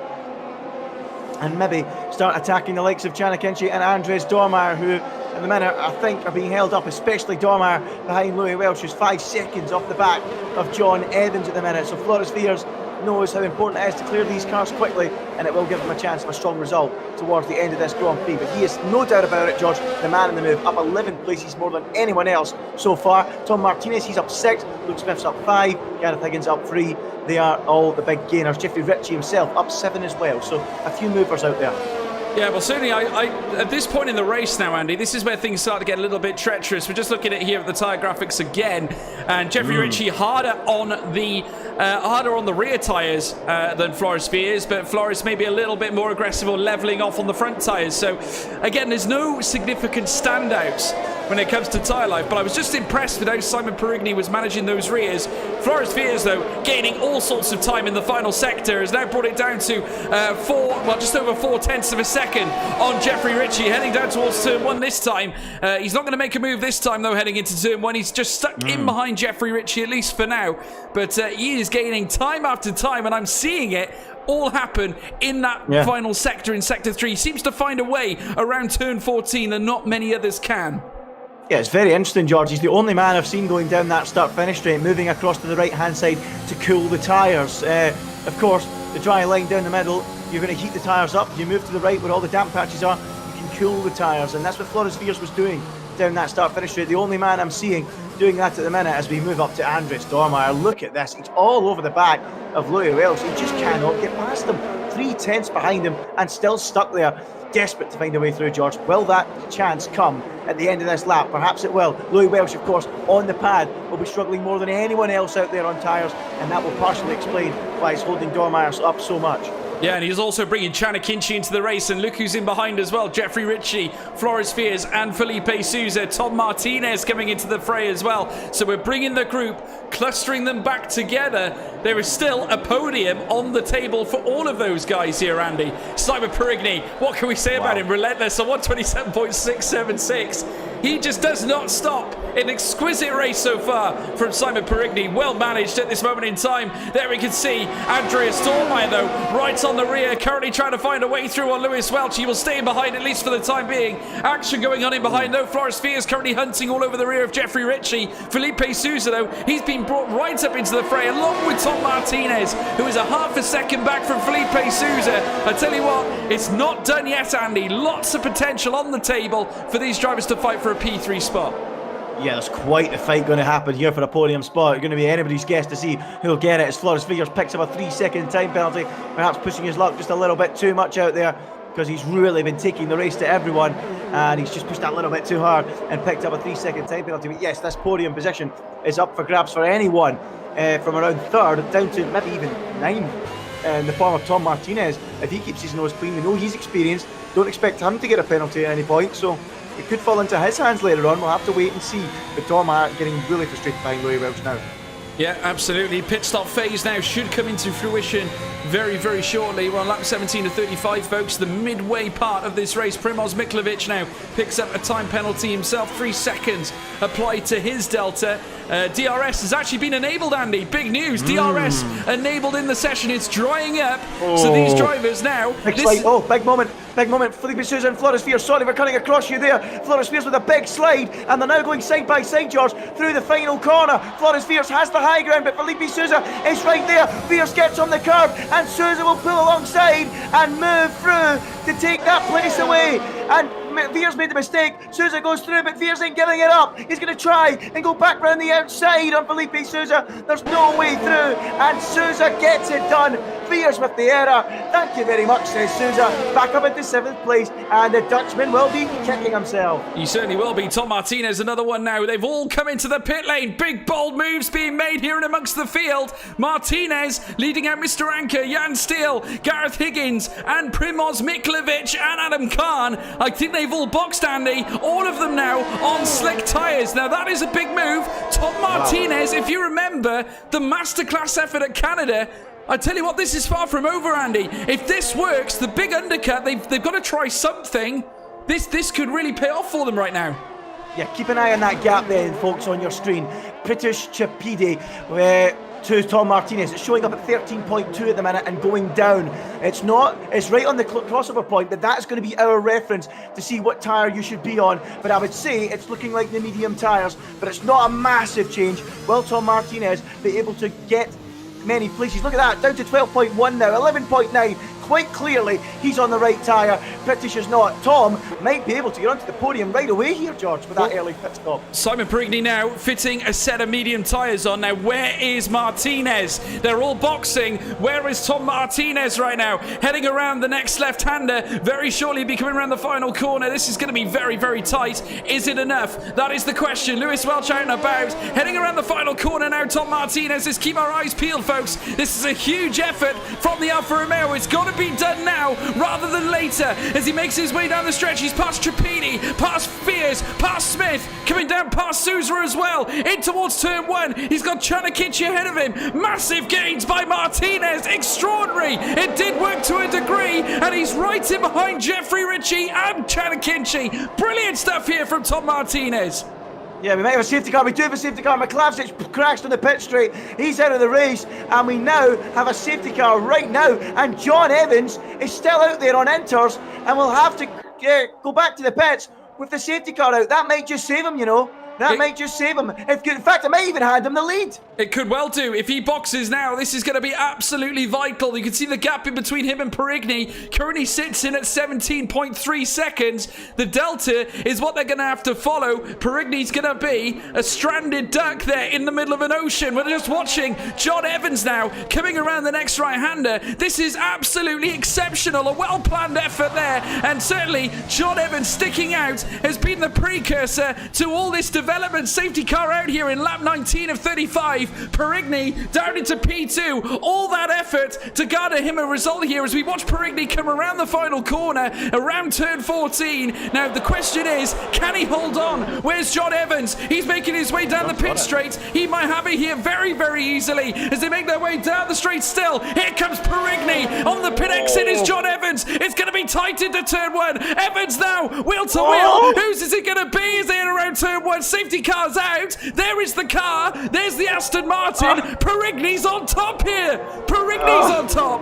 and maybe start attacking the likes of Chanakinci and Andres Dormeyer, who at the minute I think are being held up, especially Dormeyer behind Louis Welch, who's 5 seconds off the back of John Evans at the minute. So Flores Fiers knows how important it is to clear these cars quickly, and it will give him a chance of a strong result towards the end of this Grand Prix. But he is, no doubt about it, George, the man in the move, up 11 places more than anyone else so far. Tom Martinez, he's up 6, Luke Smith's up 5, Gareth Higgins up 3. They are all the big gainers. Jeffrey Ritchie himself up 7 as well, so a few movers out there. Yeah, well, certainly, I at this point in the race now, Andy, this is where things start to get a little bit treacherous. We're just looking at here at the tyre graphics again, and Jeffrey Ritchie harder on the rear tyres than Flores Fiers, but Flores maybe a little bit more aggressive or levelling off on the front tyres. So, again, there's no significant standouts when it comes to tyre life, but I was just impressed with how Simon Perigny was managing those rears. Flores Fiers, though, gaining all sorts of time in the final sector, has now brought it down to just over 0.4 of a second on Jeffrey Ritchie, heading down towards turn 1 this time. He's not going to make a move this time, though, heading into turn 1. He's just stuck in behind Jeffrey Ritchie, at least for now, but he is gaining time after time, and I'm seeing it all happen in that final sector, in sector 3. He seems to find a way around turn 14 that not many others can. Yeah, it's very interesting, George. He's the only man I've seen going down that start-finish straight, moving across to the right-hand side to cool the tyres. Of course, the dry line down the middle, you're going to heat the tyres up. You move to the right where all the damp patches are, you can cool the tyres, and that's what Flores Fiers was doing down that start-finish straight. The only man I'm seeing doing that at the minute as we move up to Andres Dormeyer. Look at this. He's all over the back of Louis Welch. He just cannot get past him. 3/10 behind him and still stuck there, desperate to find a way through, George. Will that chance come at the end of this lap? Perhaps it will. Louis Welch, of course, on the pad, will be struggling more than anyone else out there on tyres, and that will partially explain why he's holding Dormeyer up so much. Yeah, and he's also bringing Chanakinci into the race, and look who's in behind as well. Jeffrey Ritchie, Flores Fiers and Felipe Souza. Tom Martinez coming into the fray as well. So we're bringing the group, clustering them back together. There is still a podium on the table for all of those guys here, Andy. Simon Perigny, what can we say about him? Relentless on 127.676. He just does not stop. An exquisite race so far from Simon Perigny. Well managed at this moment in time. There we can see Andreas Dormeyer, though, right on the rear, currently trying to find a way through on Lewis Welch. He will stay behind, at least for the time being. Action going on in behind, though. Flores Fiers currently hunting all over the rear of Jeffrey Ritchie. Felipe Souza, though, he's been brought right up into the fray, along with Tom Martinez, who is a half a second back from Felipe Souza. I tell you what, it's not done yet, Andy. Lots of potential on the table for these drivers to fight for a P3 spot. Yeah, there's quite a fight going to happen here for a podium spot. It's going to be anybody's guess to see who'll get it as Floris Figures picks up a 3-second time penalty, perhaps pushing his luck just a little bit too much out there, because he's really been taking the race to everyone, and he's just pushed that little bit too hard and picked up a 3-second time penalty. But yes, this podium position is up for grabs for anyone from around third down to maybe even 9. In the form of Tom Martinez. If he keeps his nose clean, we know he's experienced. Don't expect him to get a penalty at any point, so it could fall into his hands later on. We'll have to wait and see. But Tom getting really frustrated behind Louis Welch now. Yeah, absolutely. Pit stop phase now should come into fruition very, very shortly. We're on lap 17 of 35, folks. The midway part of this race. Primoz Mikhlovic now picks up a time penalty himself. 3 seconds applied to his delta. DRS has actually been enabled, Andy. Big news. DRS enabled in the session. It's drying up. So these drivers now... Big moment. Big moment. Felipe Souza and Floris Figures. Sorry, we're cutting across you there. Floris Figures with a big slide, and they're now going side by side, George, through the final corner. Floris Figures has the high ground, but Felipe Souza is right there. Figures gets on the curb, and Souza will pull alongside and move through to take that place away. And Veers made the mistake. Souza goes through, but Veers ain't giving it up. He's going to try and go back round the outside on Felipe Souza. There's no way through, and Souza gets it done. Veers with the error. Thank you very much, says Souza. Back up into 7th place, and the Dutchman will be kicking himself. He certainly will be. Tom Martinez, another one now. They've all come into the pit lane. Big, bold moves being made here and amongst the field. Martinez leading out Mr. Anker, Jan Steele, Gareth Higgins, and Primoz Mikhlovic and Adam Khan. I think they've all boxed, Andy. All of them now on slick tyres. Now, that is a big move. Tom Martinez, if you remember the masterclass effort at Canada, I tell you what, this is far from over, Andy. If this works, the big undercut, they've got to try something. This could really pay off for them right now. Yeah, keep an eye on that gap then, folks, on your screen. Pritish Chapide to Tom Martinez. It's showing up at 13.2 at the minute and going down. It's right on the crossover point, but that's going to be our reference to see what tyre you should be on. But I would say it's looking like the medium tyres, but it's not a massive change. Will Tom Martinez be able to get many places? Look at that, down to 12.1 now, 11.9. Quite clearly, he's on the right tyre. British is not. Tom might be able to get onto the podium right away here, George, with that early pit stop. Simon Perigny now fitting a set of medium tyres on. Now, where is Martinez? They're all boxing. Where is Tom Martinez right now? Heading around the next left-hander. Very shortly be coming around the final corner. This is going to be very, very tight. Is it enough? That is the question. Lewis Welch out and about. Heading around the final corner now, Tom Martinez. Let's keep our eyes peeled, folks. This is a huge effort from the Alfa Romeo. It's got to be done now rather than later as he makes his way down the stretch. He's past Trapini, past Fears, past Smith, coming down past Souza as well, in towards turn 1. He's got Chanakichi ahead of him. Massive gains by Martinez, extraordinary. It did work to a degree, and he's right in behind Jeffrey Ritchie and Chanakichi. Brilliant stuff here from Tom Martinez. Yeah, we might have a safety car. We do have a safety car. McLavsic crashed on the pit straight. He's out of the race. And we now have a safety car right now. And John Evans is still out there on inters. And we'll have to go back to the pits with the safety car out. That might just save him, you know. That might just save him. In fact, it might even hand him the lead. It could well do. If he boxes now, this is going to be absolutely vital. You can see the gap in between him and Perigny. Currently sits in at 17.3 seconds. The delta is what they're going to have to follow. Perigny's going to be a stranded duck there in the middle of an ocean. We're just watching John Evans now coming around the next right-hander. This is absolutely exceptional. A well-planned effort there. And certainly, John Evans sticking out has been the precursor to all this development. Safety car out here in lap 19 of 35. Perigny down into P2. All that effort to garner him a result here as we watch Perigny come around the final corner, around turn 14. Now the question is, can he hold on? Where's John Evans? He's making his way down the pit straight. He might have it here very, very easily as they make their way down the straight still. Here comes Perigny. On the pit exit is John Evans. It's going to be tight into turn 1. Evans now, wheel to wheel. Whose is it going to be? Is they in around turn 1? Safety car's out. There is the car. There's the Aston Martin. Perigny's on top here. Perigny's on top.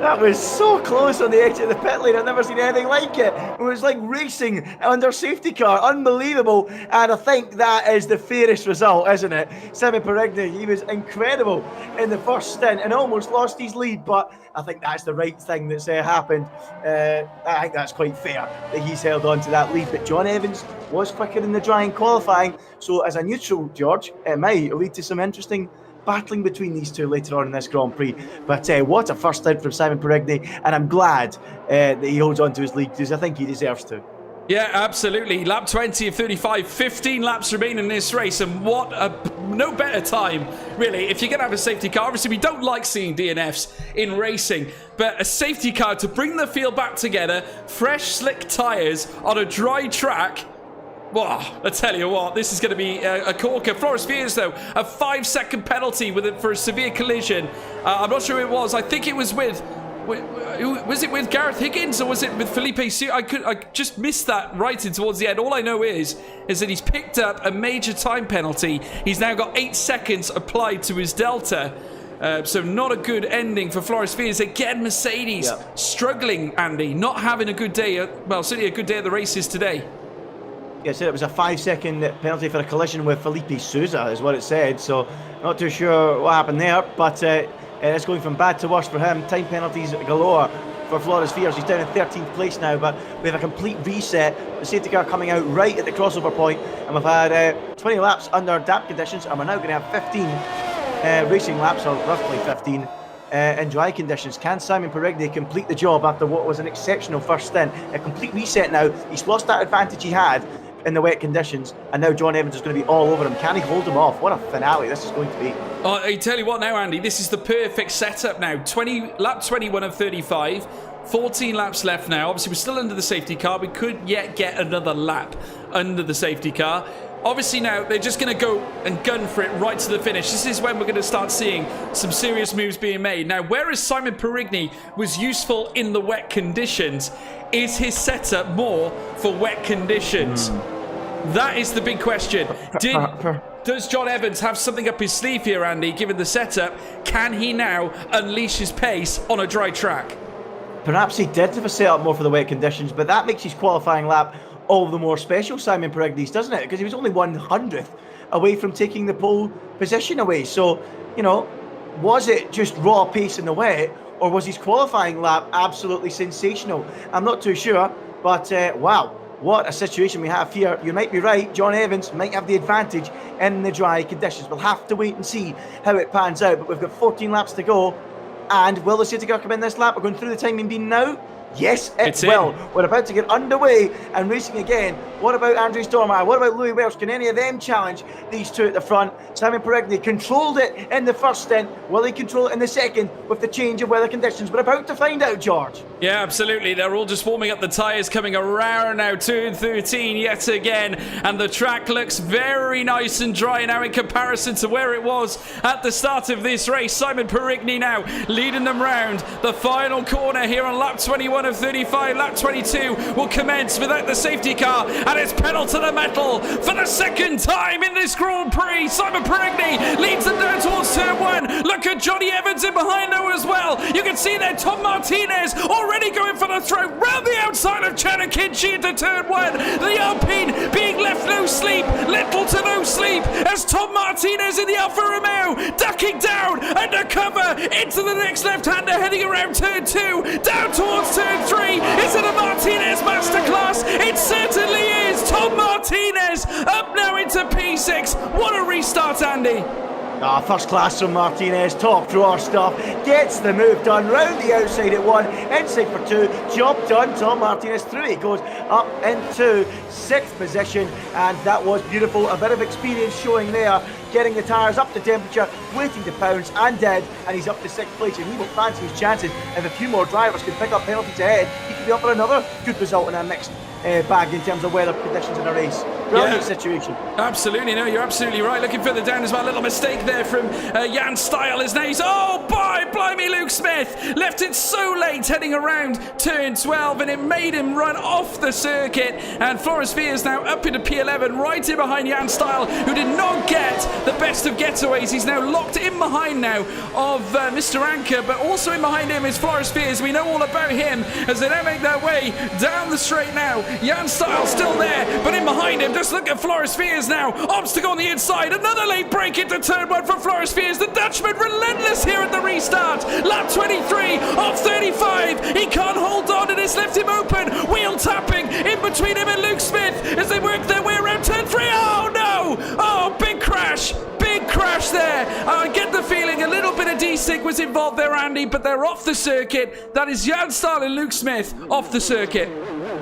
That was so close on the edge of the pit lane. I've never seen anything like it. It was like racing under safety car. Unbelievable. And I think that is the fairest result, isn't it? Simon Perigny, he was incredible in the first stint and almost lost his lead, but I think that's the right thing that's happened. I think that's quite fair that he's held on to that lead. But John Evans was quicker in the dry in qualifying. So as a neutral, George, it might lead to some interesting battling between these two later on in this Grand Prix. But what a first stint from Simon Perigny, and I'm glad that he holds on to his lead because I think he deserves to. Yeah, absolutely. Lap 20 of 35, 15 laps remain in this race, and what a no better time, really, if you're going to have a safety car. Obviously, we don't like seeing DNFs in racing, but a safety car to bring the field back together, fresh, slick tyres on a dry track. Wow, I tell you what, this is going to be a corker. Flores Fears, though, a 5-second penalty for a severe collision. I'm not sure who it was. I think it was with Gareth Higgins or was it with Felipe Souza? I just missed that right in towards the end. All I know is that he's picked up a major time penalty. He's now got 8 seconds applied to his delta. So not a good ending for Flores Fears. Again, Mercedes struggling, Andy, not having a good day. Well, certainly a good day at the races today. Yeah, so it was a 5-second penalty for a collision with Felipe Souza, is what it said. So not too sure what happened there, but it's going from bad to worse for him. Time penalties galore for Flores Fears. He's down in 13th place now, but we have a complete reset. The safety car coming out right at the crossover point, and we've had 20 laps under damp conditions, and we're now going to have 15 racing laps, or roughly 15. In dry conditions. Can Simon Perigny complete the job after what was an exceptional first stint? A complete reset now. He's lost that advantage he had in the wet conditions, and now John Evans is going to be all over him. Can he hold him off? What a finale this is going to be. I tell you what now, Andy, this is the perfect setup now. Lap 21 of 35, 14 laps left now. Obviously, we're still under the safety car. We could yet get another lap under the safety car. Obviously now, they're just going to go and gun for it right to the finish. This is when we're going to start seeing some serious moves being made. Now, whereas Simon Perigny was useful in the wet conditions, is his setup more for wet conditions? That is the big question. Does John Evans have something up his sleeve here, Andy, given the setup? Can he now unleash his pace on a dry track? Perhaps he did have a setup more for the wet conditions, but that makes his qualifying lap all the more special, Simon Perigny's, doesn't it? Because he was only 100th away from taking the pole position away. So, you know, was it just raw pace in the wet, or was his qualifying lap absolutely sensational? I'm not too sure, but wow, what a situation we have here. You might be right, John Evans might have the advantage in the dry conditions. We'll have to wait and see how it pans out, but we've got 14 laps to go. And will the safety car come in this lap? We're going through the timing beam now. Yes, it will. We're about to get underway and racing again. What about Andrew Stormare? What about Louis Welch? Can any of them challenge these two at the front? Simon Perigny controlled it in the first stint. Will he control it in the second with the change of weather conditions? We're about to find out, George. Yeah, absolutely. They're all just warming up the tyres, coming around now, 2 and 13 yet again. And the track looks very nice and dry now in comparison to where it was at the start of this race. Simon Perigny now leading them round the final corner here on lap 21 of 35. Lap 22 will commence without the safety car, and it's pedal to the metal for the second time in this Grand Prix. Simon Perigny leads them down towards turn 1. Look at Johnny Evans in behind now as well. You can see there Tom Martinez already going for the throw round the outside of Chanakinchi into turn 1. The Alpine being left no sleep, little to no sleep, as Tom Martinez in the Alfa Romeo ducking down undercover into the next left-hander, heading around turn 2, down towards turn 3. Is it a Martinez masterclass? It certainly is. Tom Martinez up now into P6. What a restart, Andy. First class from Martinez, top drawer stuff, gets the move done, round the outside at 1, inside for 2, job done. Tom Martinez through he goes up into 6th position, and that was beautiful. A bit of experience showing there, getting the tyres up to temperature, waiting to pounce, and dead, and he's up to 6th place, and he will fancy his chances. If a few more drivers can pick up penalties ahead, he could be up for another good result in our next bag in terms of weather conditions in a race. Brilliant situation. Absolutely, no, you're absolutely right. Looking further down as well, a little mistake there from Jan Styles. Now he's, oh boy, blimey, Luke Smith left it so late heading around turn 12, and it made him run off the circuit. And Floris Viers now up into P11, right in behind Jan Styles, who did not get the best of getaways. He's now locked in behind now of Mr. Anker, but also in behind him is Floris Viers. We know all about him as they now make their way down the straight now. Jan Styles still there, but in behind him, just look at Floris Viers now. Obstacle on the inside, another late break into turn 1 from Floris Viers. The Dutchman relentless here at the restart. Lap 23 off 35. He can't hold on, and it's left him open. Wheel tapping in between him and Luke Smith as they work their way around turn 3. Oh no! Oh, big crash! Big crash there. I get the feeling a little bit of desync was involved there, Andy, but they're off the circuit. That is Jan Styles and Luke Smith off the circuit.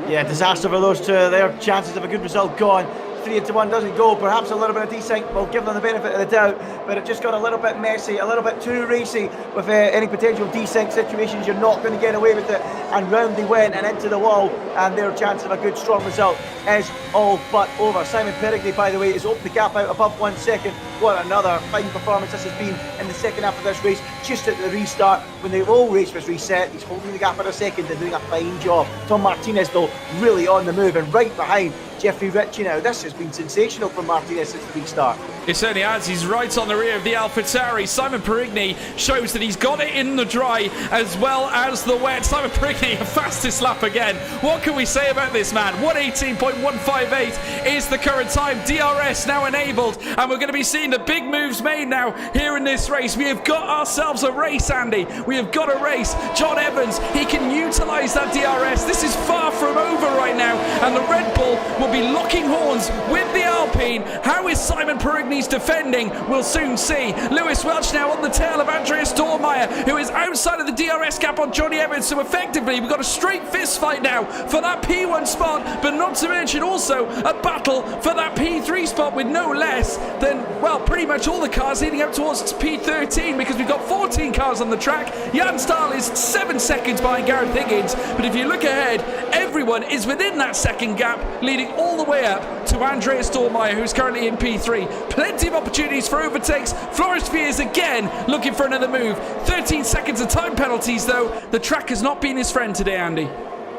Yeah, disaster for those two. Their chances of a good result gone. 3-1 doesn't go. Perhaps a little bit of desync will give them the benefit of the doubt, but it just got a little bit messy, a little bit too racy with any potential desync situations. You're not going to get away with it, and round they went and into the wall, and their chance of a good strong result is all but over. Simon Perigny, by the way, has opened the gap out above 1 second. What another fine performance this has been in the second half of this race. Just at the restart, when the whole race was reset, he's holding the gap at a second and doing a fine job. Tom Martinez, though, really on the move and right behind Jeffrey Ritchie now. This has been sensational from Martinez since the restart. It certainly has. He's right on the rear of the AlphaTauri. Simon Perigny shows that he's got it in the dry as well as the wet. Simon Perigny, fastest lap again. What can we say about this man? 1:18.158 is the current time. DRS now enabled, and we're going to be seeing the big moves made now here in this race. We have got ourselves a race, Andy. We have got a race. John Evans, he can utilise that DRS. This is far from over right now, and the Red Bull will be locking horns with the Alpine. How is Simon Perigny's defending? We'll soon see. Lewis Welch now on the tail of Andreas Dormeyer, who is outside of the DRS gap on Johnny Evans. So effectively, we've got a straight fist fight now for that P1 spot, but not to mention also a battle for that P3 spot with no less than, well, pretty much all the cars leading up towards P13, because we've got 14 cars on the track. Jan Styles is 7 seconds behind Gareth Higgins, but if you look ahead, everyone is within that second gap, leading all the way up to Andreas Dormeyer, who's currently in P3. Plenty of opportunities for overtakes. Floris Viers again looking for another move. 13 seconds of time penalties, though. The track has not been his friend today, Andy.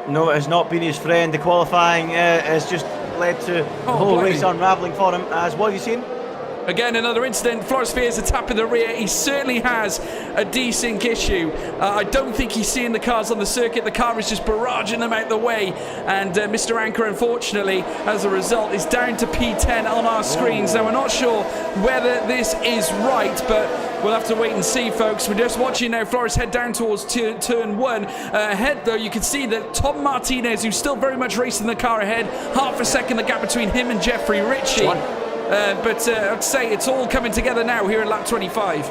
No, it has not been his friend. The qualifying has just led to the whole race unravelling for him. As what have you seen? Again, another incident. Floris Viers a tap in the rear. He certainly has a desync issue. I don't think he's seeing the cars on the circuit. The car is just barraging them out the way. And Mr. Anker, unfortunately, as a result, is down to P10 on our screens. Now, we're not sure whether this is right, but we'll have to wait and see, folks. We're just watching now Floris head down towards turn 1. Ahead, though, you can see that Tom Martinez, who's still very much racing the car ahead, half a second the gap between him and Jeffrey Ritchie. But I'd say it's all coming together now here at lap 25.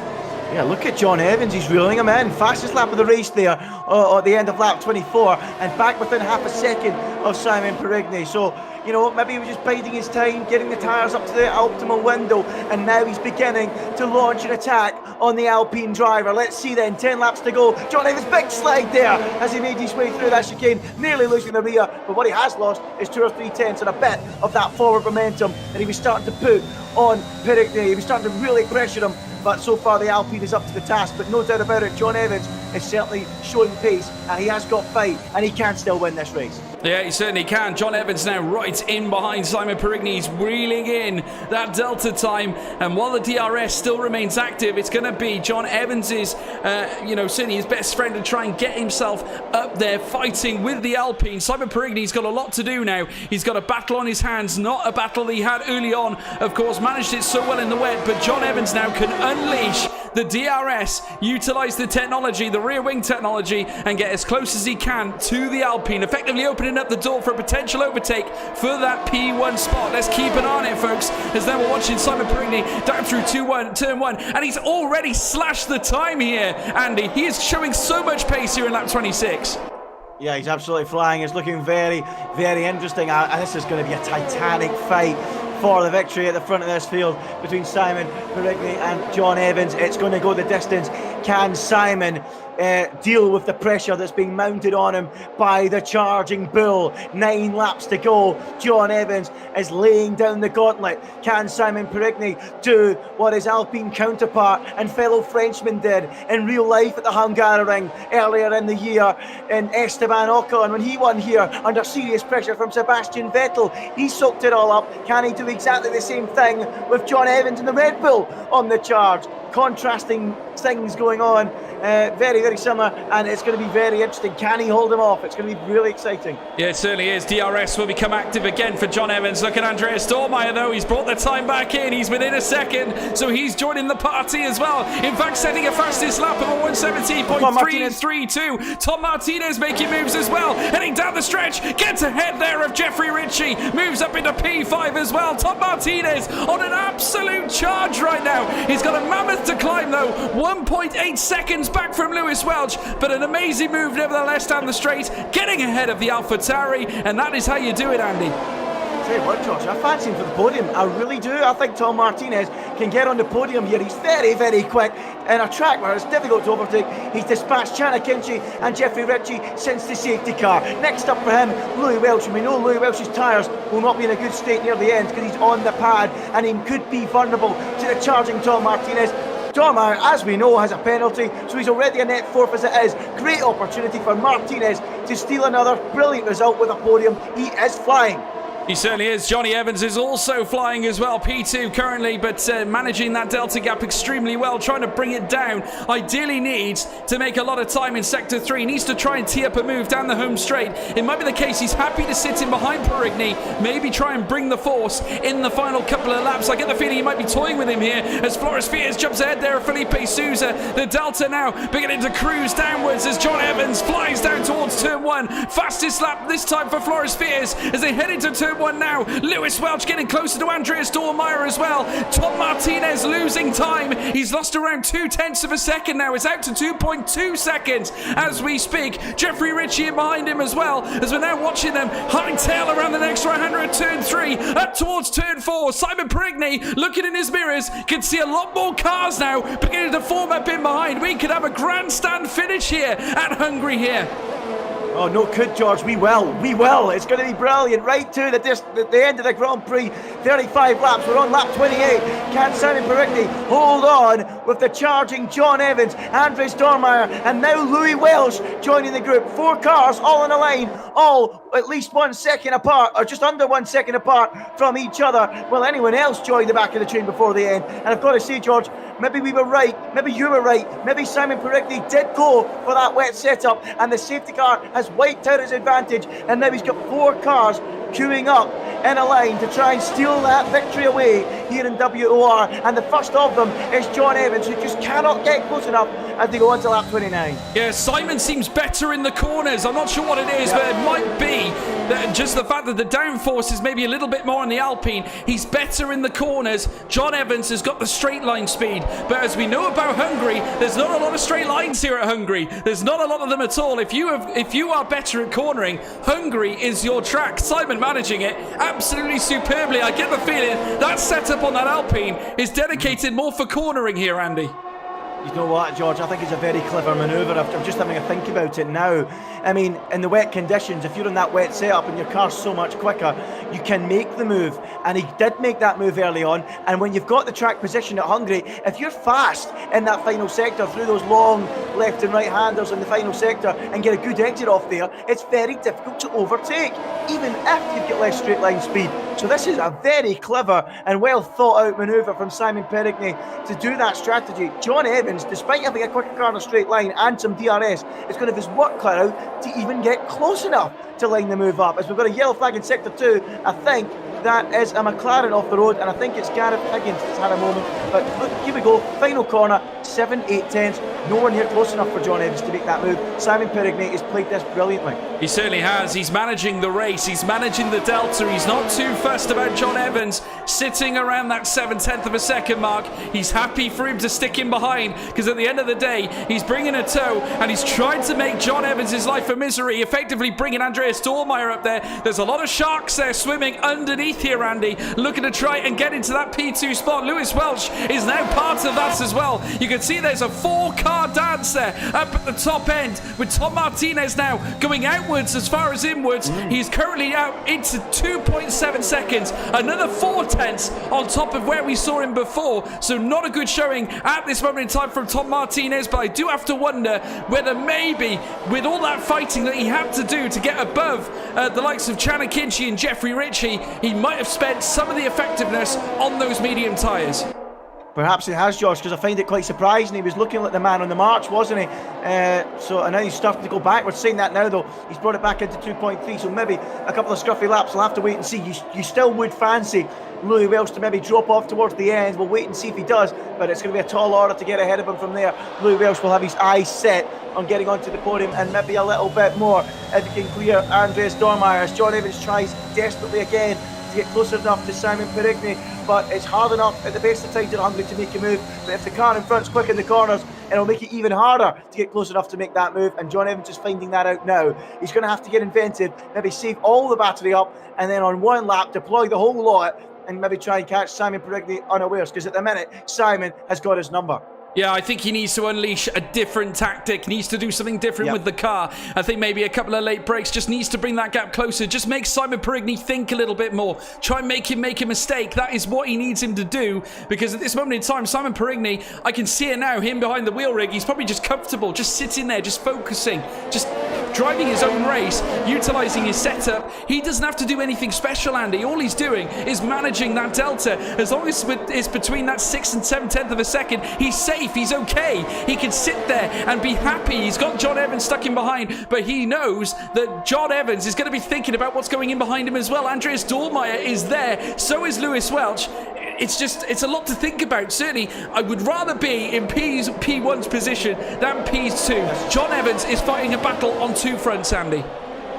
Yeah, look at John Evans, he's reeling him in. Fastest lap of the race there at the end of lap 24, and back within half a second of Simon Perigny. So, you know, maybe he was just biding his time, getting the tyres up to the optimal window, and now he's beginning to launch an attack on the Alpine driver. Let's see then, 10 laps to go. John Evans, big slide there as he made his way through that chicane, nearly losing the rear, but what he has lost is 2 or 3 tenths and a bit of that forward momentum that he was starting to put on Perigny. He was starting to really pressure him, but so far the Alpine is up to the task. But no doubt about it, John Evans is certainly showing pace, and he has got fight, and he can still win this race. Yeah, he certainly can. John Evans now right in behind Simon Perigny. He's reeling in that delta time, and while the DRS still remains active, it's going to be John Evans's, certainly his best friend to try and get himself up there fighting with the Alpine. Simon Perigny's got a lot to do now. He's got a battle on his hands, not a battle that he had early on. Of course, managed it so well in the wet, but John Evans now can unleash the DRS, utilize the technology, the rear wing technology, and get as close as he can to the Alpine, effectively opening up the door for a potential overtake for that P1 spot. Let's keep an eye on it, folks, as now we're watching Simon Perigny down through turn 1, and he's already slashed the time here, Andy. He is showing so much pace here in lap 26. Yeah, he's absolutely flying. It's looking very, very interesting. This is going to be a titanic fight for the victory at the front of this field between Simon Perigny and John Evans. It's going to go the distance. Can Simon deal with the pressure that's being mounted on him by the charging bull? 9 laps to go. John Evans is laying down the gauntlet. Can Simon Perigny do what his Alpine counterpart and fellow Frenchman did in real life at the Hungaroring earlier in the year in Esteban Ocon when he won here under serious pressure from Sebastian Vettel? He soaked it all up. Can he do exactly the same thing with John Evans and the Red Bull on the charge? Contrasting things going on, very, very similar, and it's going to be very interesting. Can he hold him off? It's going to be really exciting. Yeah, it certainly is. DRS will become active again for John Evans. Look at Andreas Dormeyer, though. He's brought the time back in. He's within a second, so he's joining the party as well. In fact, setting a fastest lap of a 117.332. Tom Martinez making moves as well. Heading down the stretch, gets ahead there of Jeffrey Ritchie. Moves up into P5 as well. Tom Martinez on an absolute charge right now. He's got a mammoth to climb, though. 1.8 seconds back from Lewis Welch, but an amazing move nevertheless down the straight, getting ahead of the AlphaTauri, and that is how you do it, Andy. Tell you what, George, I fancy him for the podium. I really do. I think Tom Martinez can get on the podium here. He's very, very quick in a track where it's difficult to overtake. He's dispatched Chana Kinchi and Jeffrey Ritchie since the safety car. Next up for him, Louis Welch. And we know Louis Welch's tyres will not be in a good state near the end because he's on the pad and he could be vulnerable to the charging Tom Martinez. Dormeyer, as we know, has a penalty, so he's already a net fourth as it is. Great opportunity for Martinez to steal another brilliant result with a podium. He is flying. He certainly is. Johnny Evans is also flying as well, P2 currently, but managing that delta gap extremely well, trying to bring it down. Ideally needs to make a lot of time in Sector 3, needs to try and tee up a move down the home straight. It might be the case he's happy to sit in behind Perigny, maybe try and bring the force in the final couple of laps. I get the feeling he might be toying with him here as Flores Fiers jumps ahead there of Felipe Souza. The delta now beginning to cruise downwards as John Evans flies down towards Turn 1. Fastest lap this time for Flores Fiers as they head into Turn 1 now. Lewis Welch getting closer to Andreas Dormeyer as well. Tom Martinez losing time. He's lost around 0.2 of a second now. It's out to 2.2 seconds as we speak. Jeffrey Ritchie in behind him as well as we're now watching them hightail around the next right hander at Turn 3 up towards Turn 4. Simon Perigny looking in his mirrors can see a lot more cars now beginning to form up in behind. We could have a grandstand finish here at Hungary here. Oh, no, could, George. We will. We will. It's going to be brilliant. Right to the end of the Grand Prix. 35 laps. We're on lap 28. Can Simon Perigny hold on with the charging John Evans, Andres Dormeyer, and now Louis Welch joining the group. 4 cars all in a line, all at least 1 second apart, or just under 1 second apart from each other. Will anyone else join the back of the train before the end? And I've got to say, George, maybe we were right. Maybe you were right. Maybe Simon Perigny did go for that wet setup, and the safety car has wiped out his advantage, and now he's got 4 cars queuing up in a line to try and steal that victory away here in WOR, and the first of them is John Evans, who just cannot get close enough as they go on to lap 29. Yeah, Simon seems better in the corners. I'm not sure what it is, but it might be that just the fact that the downforce is maybe a little bit more on the Alpine. He's better in the corners. John Evans has got the straight line speed, but as we know about Hungary, there's not a lot of straight lines here at Hungary. There's not a lot of them at all. If you are better at cornering, Hungary is your track. Simon managing it absolutely superbly. I get the feeling that setup on that Alpine is dedicated more for cornering here, Andy. You know what, George? I think it's a very clever manoeuvre. I'm just having a think about it now. I mean, in the wet conditions, if you're in that wet setup and your car's so much quicker, you can make the move. And he did make that move early on. And when you've got the track position at Hungary, if you're fast in that final sector through those long left and right handers in the final sector and get a good exit off there, it's very difficult to overtake, even if you've got less straight line speed. So this is a very clever and well thought out manoeuvre from Simon Perigny to do that strategy. John Evans, despite having a quicker car in a straight line and some DRS, is going to have his work cut out to even get close enough to line the move up. As we've got a yellow flag in Sector 2, I think that is a McLaren off the road, and I think it's Gareth Higgins that's had a moment. But look, here we go, final corner, 7, 8 tenths. No one here close enough for John Evans to make that move. Simon Perigny has played this brilliantly. He certainly has. He's managing the race. He's managing the delta. He's not too fussed about John Evans sitting around that 7/10 of a second mark. He's happy for him to stick in behind because at the end of the day, he's bringing a tow and he's trying to make John Evans' life a misery, effectively bringing Andreas Andreas Dormeyer up there. There's a lot of sharks there swimming underneath here, Andy, looking to try and get into that P2 spot. Lewis Welch is now part of that as well. You can see there's a 4-car dance there up at the top end with Tom Martinez now going outwards as far as inwards. He's currently out into 2.7 seconds. Another 0.4 on top of where we saw him before. So not a good showing at this moment in time from Tom Martinez, but I do have to wonder whether maybe with all that fighting that he had to do to get above the likes of Chana Kinchi and Jeffrey Ritchie, he might have spent some of the effectiveness on those medium tyres. Perhaps it has, Josh, because I find it quite surprising. He was looking like the man on the march, wasn't he? And now he's starting to go backwards. Saying that now, though, he's brought it back into 2.3, so maybe a couple of scruffy laps. We'll have to wait and see. You still would fancy Louis Welch to maybe drop off towards the end. We'll wait and see if he does, but it's going to be a tall order to get ahead of him from there. Louis Welch will have his eyes set on getting onto the podium and maybe a little bit more if he can clear Andreas Dormeyer as John Evans tries desperately again to get closer enough to Simon Perigny, but it's hard enough at the best of times in Hungary to make a move. But if the car in front's quick in the corners, it'll make it even harder to get close enough to make that move, and John Evans is finding that out now. He's going to have to get inventive, maybe save all the battery up, and then on one lap deploy the whole lot and maybe try and catch Simon Perigny unawares, because at the minute Simon has got his number. Yeah, I think he needs to unleash a different tactic, needs to do something different with the car. I think maybe a couple of late breaks, just needs to bring that gap closer, just make Simon Perigny think a little bit more, try and make him make a mistake. That is what he needs him to do, because at this moment in time, Simon Perigny, I can see it now, him behind the wheel rig, he's probably just comfortable, just sitting there, just focusing, just driving his own race, utilising his setup. He doesn't have to do anything special, Andy. All he's doing is managing that delta. As long as it's between that 6 and 7/10 of a second, he's safe, he's okay. He can sit there and be happy. He's got John Evans stuck in behind, but he knows that John Evans is going to be thinking about what's going in behind him as well. Andreas Dormeyer is there, so is Lewis Welch. It's a lot to think about. Certainly, I would rather be in P1's position than P2. John Evans is fighting a battle on two fronts, Andy.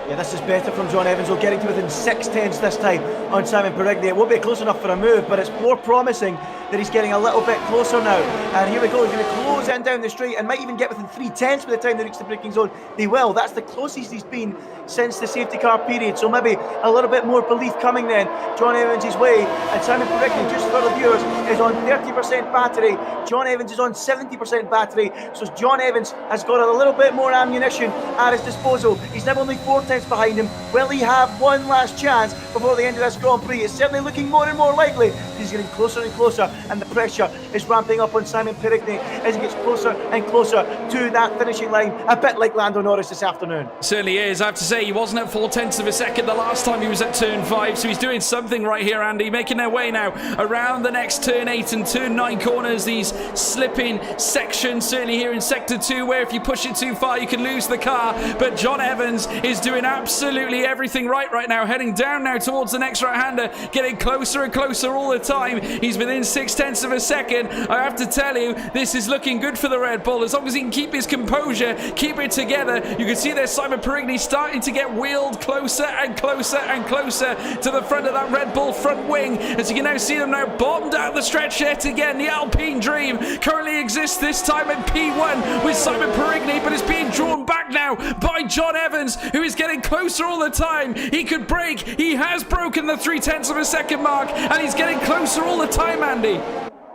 Yeah, this is better from John Evans. We're getting to within 6/10 this time on Simon Perigny. It won't be close enough for a move, but it's more promising that he's getting a little bit closer now. And here we go. He's going to close in down the straight and might even get within 3/10 by the time they reach the braking zone. They will. That's the closest he's been since the safety car period. So maybe a little bit more belief coming then. John Evans is way, and Simon Perigny, just for the viewers, is on 30% battery. John Evans is on 70% battery. So John Evans has got a little bit more ammunition at his disposal. He's now only 4/10 behind him. Will he have one last chance before the end of this Grand Prix? It's certainly looking more and more likely. He's getting closer and closer, and the pressure is ramping up on Simon Perigny as he gets closer and closer to that finishing line, a bit like Lando Norris this afternoon. Certainly is. I have to say, he wasn't at 0.4 of a second the last time he was at turn 5, so he's doing something right here, Andy, making their way now around the next turn 8 and turn 9 corners, these slipping sections, certainly here in sector 2, where if you push it too far you can lose the car, but John Evans is doing absolutely everything right now, heading down now towards the next right-hander, getting closer and closer all the time. He's within 0.6 of a second. I have to tell you, this is looking good for the Red Bull. As long as he can keep his composure, keep it together. You can see there Simon Perigny starting to get wheeled closer and closer and closer to the front of that Red Bull front wing, as you can now see them now bombed out the stretch yet again. The Alpine dream currently exists this time at P1 with Simon Perigny, but it's being drawn back now by John Evans, who is getting closer all the time. He could break. He has broken the 0.3 of a second mark, and he's getting closer all the time, Andy.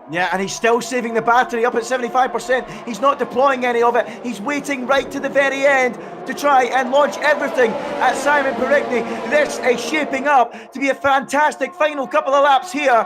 Yeah, and he's still saving the battery up at 75%. He's not deploying any of it. He's waiting right to the very end to try and launch everything at Simon Perigny. This is shaping up to be a fantastic final couple of laps here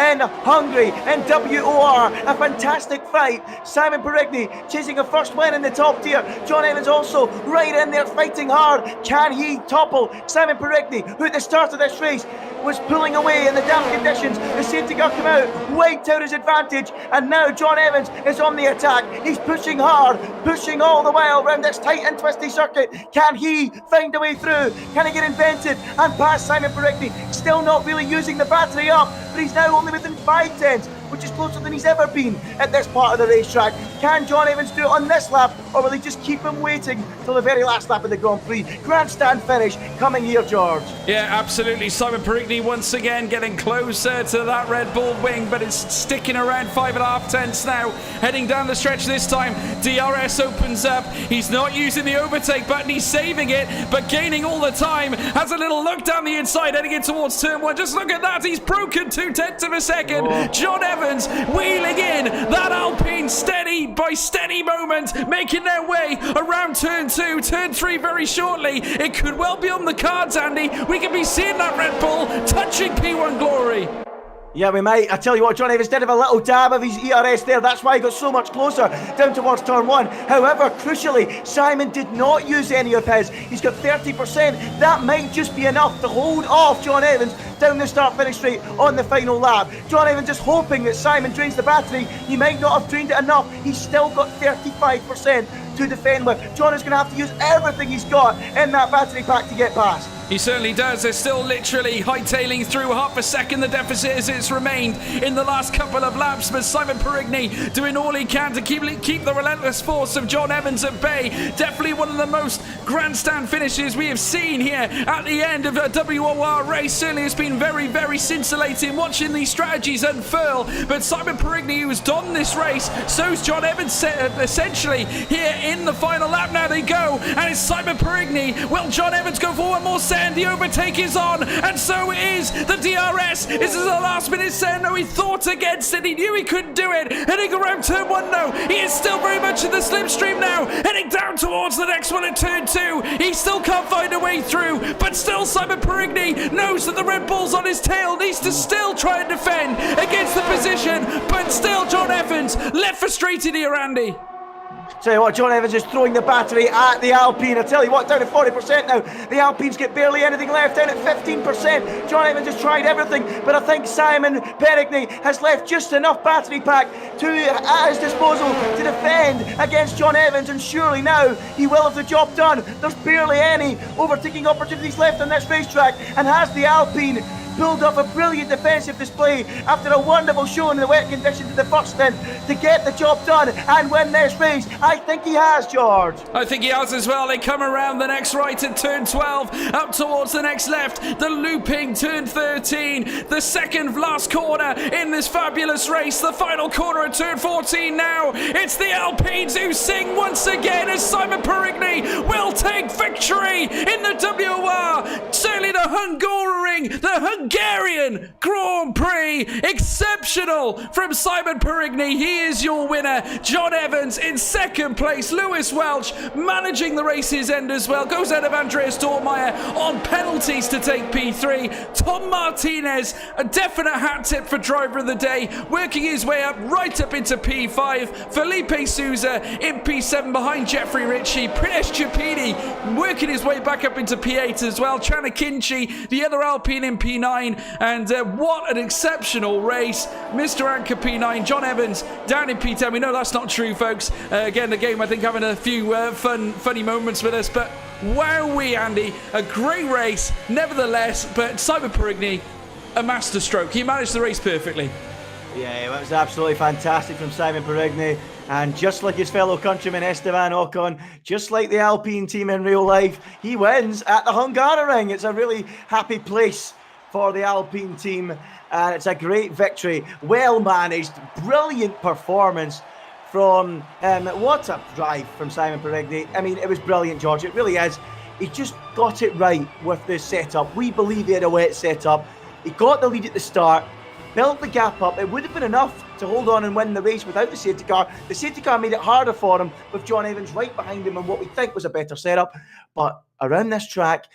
in Hungary, in WOR. A fantastic fight. Simon Perigny chasing a first win in the top tier. John Evans also right in there fighting hard. Can he topple Simon Perigny, who at the start of this race was pulling away in the damp conditions? The safety car came out, wiped out his advantage, and now John Evans is on the attack. He's pushing hard, pushing all the while around this tight and twisty circuit. Can he find a way through? Can he get inventive and pass Simon Perigny? Still not really using the battery up, but he's now only within 0.5 which is closer than he's ever been at this part of the racetrack. Can John Evans do it on this lap, or will he just keep him waiting till the very last lap of the Grand Prix? Grandstand finish coming here, George. Yeah, absolutely. Simon Perigny once again getting closer to that Red Bull wing, but it's sticking around 5.5 tenths now. Heading down the stretch this time. DRS opens up. He's not using the overtake button. He's saving it, but gaining all the time. Has a little look down the inside, heading in towards turn 1. Just look at that. He's broken 0.2 of a second. Oh. John Evans wheeling in that Alpine steady by steady moment, making their way around turn 2, turn 3 very shortly. It could well be on the cards, Andy. We could be seeing that Red Bull touching P1 glory. Yeah, we might. I tell you what, John Evans did have a little dab of his ERS there. That's why he got so much closer down towards turn 1. However, crucially, Simon did not use any of his. He's got 30%. That might just be enough to hold off John Evans down the start-finish straight on the final lap. John Evans just hoping that Simon drains the battery. He might not have drained it enough. He's still got 35% to defend with. John is going to have to use everything he's got in that battery pack to get past. He certainly does. They're still literally hightailing through half a second. The deficit as it's remained in the last couple of laps. But Simon Perigny doing all he can to keep the relentless force of John Evans at bay. Definitely one of the most grandstand finishes we have seen here at the end of a WOR race. Certainly it's been very, very scintillating watching these strategies unfurl. But Simon Perigny, who's done this race, so's John Evans essentially here in the final lap. Now they go, and it's Simon Perigny. Will John Evans go for one more set? The overtake is on, and so is the DRS. This is a last minute set. No, he thought against it. He knew he couldn't do it. Heading around turn 1 now. He is still very much in the slipstream now. Heading down towards the next one at turn 2. He still can't find a way through, but still Simon Perigny knows that the Red Bull's on his tail. Needs to still try and defend against the position, but still John Evans left frustrated here, Andy. Tell you what, John Evans is throwing the battery at the Alpine. I tell you what, down to 40% now. The Alpines get barely anything left, down at 15%. John Evans has tried everything, but I think Simon Perigny has left just enough battery pack at his disposal to defend against John Evans, and surely now he will have the job done. There's barely any overtaking opportunities left on this racetrack, and has the Alpine pulled off a brilliant defensive display after a wonderful show in the wet conditions of the first stint to get the job done and win this race? I think he has, George. I think he has as well. They come around the next right at turn 12, up towards the next left, the looping turn 13, the second last corner in this fabulous race, the final corner at turn 14 now. It's the Alpines who sing once again as Simon Perigny will take victory in the WOR. Certainly the Hungarian Grand Prix. Exceptional from Simon Perigny. He is your winner. John Evans in second place. Lewis Welch managing the race's end as well. Goes out of Andreas Dortmeyer on penalties to take P3. Tom Martinez, a definite hat tip for driver of the day, working his way up right up into P5. Felipe Souza in P7 behind Jeffrey Ritchie. Pritesh Chapini working his way back up into P8 as well. Chanakinchi, the other Alpine in P9. And what an exceptional race. Mr. Anchor P9, John Evans down in P10. We know that's not true, folks. Again, the game, I think, having a few funny moments with us. But wowee, Andy. A great race, nevertheless. But Simon Perigny, a masterstroke. He managed the race perfectly. Yeah, it was absolutely fantastic from Simon Perigny. And just like his fellow countryman Esteban Ocon, just like the Alpine team in real life, he wins at the Hungaroring. It's a really happy place for the Alpine team, and it's a great victory. Well managed, brilliant performance from what a drive from Simon Perigny. I mean, it was brilliant, George. It really is. He just got it right with this setup. We believe he had a wet setup. He got the lead at the start, built the gap up. It would have been enough to hold on and win the race without the safety car. The safety car made it harder for him with John Evans right behind him and what we think was a better setup. But around this track,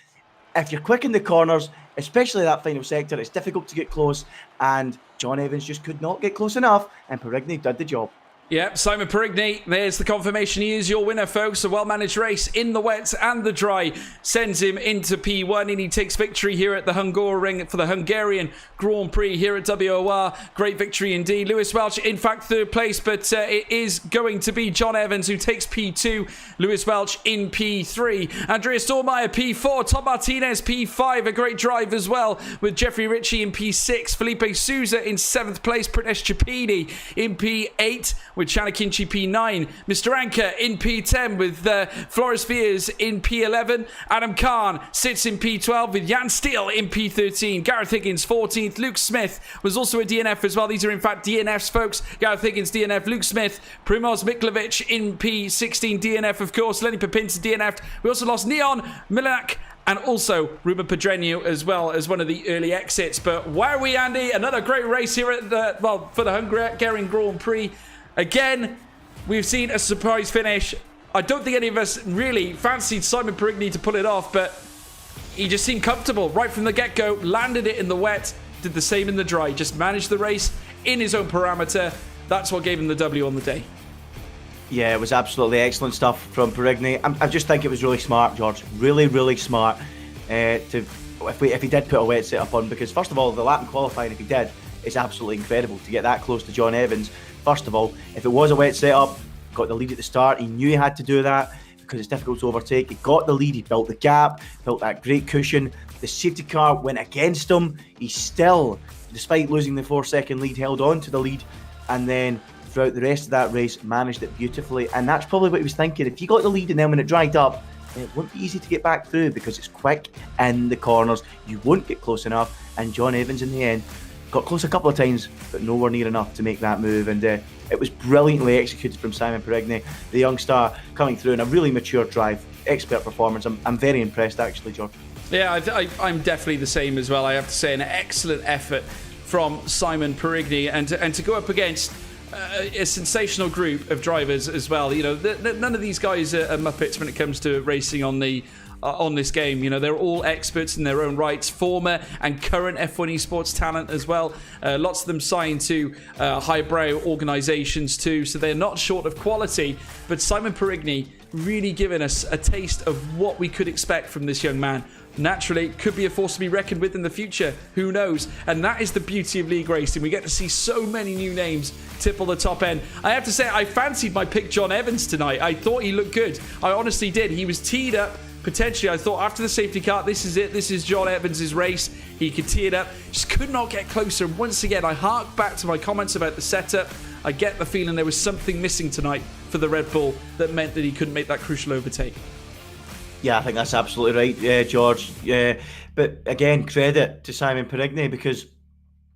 if you're quick in the corners, especially that final sector, it's difficult to get close, and John Evans just could not get close enough, and Perigny did the job. Yep, Simon Perigny, there's the confirmation. He is your winner, folks. A well-managed race in the wet and the dry sends him into P1, and he takes victory here at the Hungaroring for the Hungarian Grand Prix here at WOR. Great victory indeed. Lewis Welch, in fact, third place, but it is going to be John Evans who takes P2. Lewis Welch in P3. Andreas Dormeyer, P4. Tom Martinez, P5. A great drive as well with Jeffrey Ritchie in P6. Felipe Souza in 7th place. Pranesh Chapini in P8. With Chanakinchi P9, Mr. Anker in P10 with Floris Viers in P11. Adam Khan sits in P12 with Jan Steele in P13. Gareth Higgins 14th. Luke Smith was also a DNF as well. These are in fact DNFs, folks. Gareth Higgins DNF. Luke Smith, Primoz Miklovic in P16 DNF, of course. Lenny Pepinta DNF'd. We also lost Neon Milanak and also Ruben Pedreño as well as one of the early exits. But where are we, Andy? Another great race here at the for the Hungarian Grand Prix. Again, we've seen a surprise finish. I don't think any of us really fancied Simon Perigny to pull it off, but he just seemed comfortable right from the get-go, landed it in the wet, did the same in the dry, just managed the race in his own parameter. That's what gave him the W on the day. Yeah, it was absolutely excellent stuff from Perigny. I just think it was really smart, George. Really, really smart if he did put a wet setup on, because first of all, the lap in qualifying, if he did, is absolutely incredible to get that close to John Evans. First of all, if it was a wet setup, got the lead at the start, he knew he had to do that because it's difficult to overtake. He got the lead, he built the gap, built that great cushion. The safety car went against him. He still, despite losing the 4-second lead, held on to the lead, and then throughout the rest of that race managed it beautifully. And that's probably what he was thinking. If you got the lead and then when it dried up, it won't be easy to get back through because it's quick in the corners. You won't get close enough. And John Evans in the end got close a couple of times, but nowhere near enough to make that move. And it was brilliantly executed from Simon Perigny, the young star, coming through in a really mature drive, expert performance. I'm very impressed, actually, George. Yeah, I'm definitely the same as well. I have to say, an excellent effort from Simon Perigny, and to go up against a sensational group of drivers as well. You know, none of these guys are muppets when it comes to racing on this game. You know, they're all experts in their own rights, former and current F1 esports talent as well. Lots of them signed to highbrow organizations too, so they're not short of quality. But Simon Perigny really giving us a taste of what we could expect from this young man. Naturally, could be a force to be reckoned with in the future. Who knows? And that is the beauty of league racing. We get to see so many new names tipple the top end. I have to say, I fancied my pick John Evans tonight. I thought he looked good. I honestly did. He was teed up. Potentially, I thought after the safety car, this is it. This is John Evans' race. He could tee it up. Just could not get closer. And once again, I hark back to my comments about the setup. I get the feeling there was something missing tonight for the Red Bull that meant that he couldn't make that crucial overtake. Yeah, I think that's absolutely right, George. But again, credit to Simon Perigny because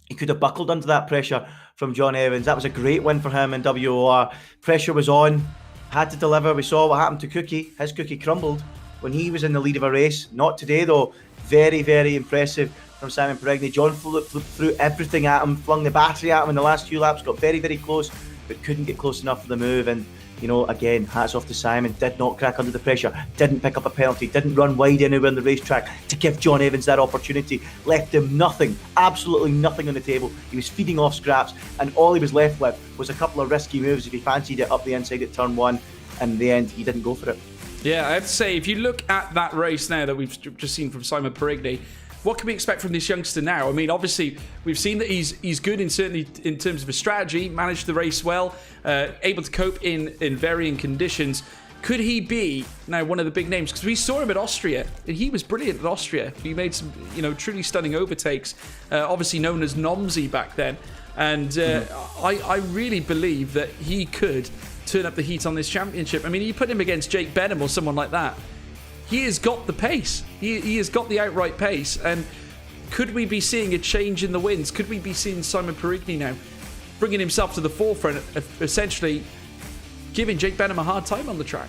he could have buckled under that pressure from John Evans. That was a great win for him in WOR. Pressure was on, had to deliver. We saw what happened to Cookie. His cookie crumbled when he was in the lead of a race. Not today, though. Very, very impressive from Simon Perigny. John threw everything at him, flung the battery at him in the last few laps, got very, very close, but couldn't get close enough for the move. And you know, again, hats off to Simon. Did not crack under the pressure. Didn't pick up a penalty. Didn't run wide anywhere on the racetrack to give John Evans that opportunity. Left him nothing. Absolutely nothing on the table. He was feeding off scraps, and all he was left with was a couple of risky moves if he fancied it up the inside at turn one. And in the end, he didn't go for it. Yeah, I have to say, if you look at that race now that we've just seen from Simon Perigny, what can we expect from this youngster now? I mean, obviously, we've seen that he's good in certainly in terms of his strategy, managed the race well, able to cope in varying conditions. Could he be now one of the big names? Because we saw him at Austria, and he was brilliant at Austria. He made some, truly stunning overtakes, obviously known as Nomsy back then. And I really believe that he could turn up the heat on this championship. I mean, you put him against Jake Benham or someone like that. He has got the pace. He has got the outright pace. And could we be seeing a change in the wins? Could we be seeing Simon Perigny now bringing himself to the forefront, essentially giving Jake Benham a hard time on the track?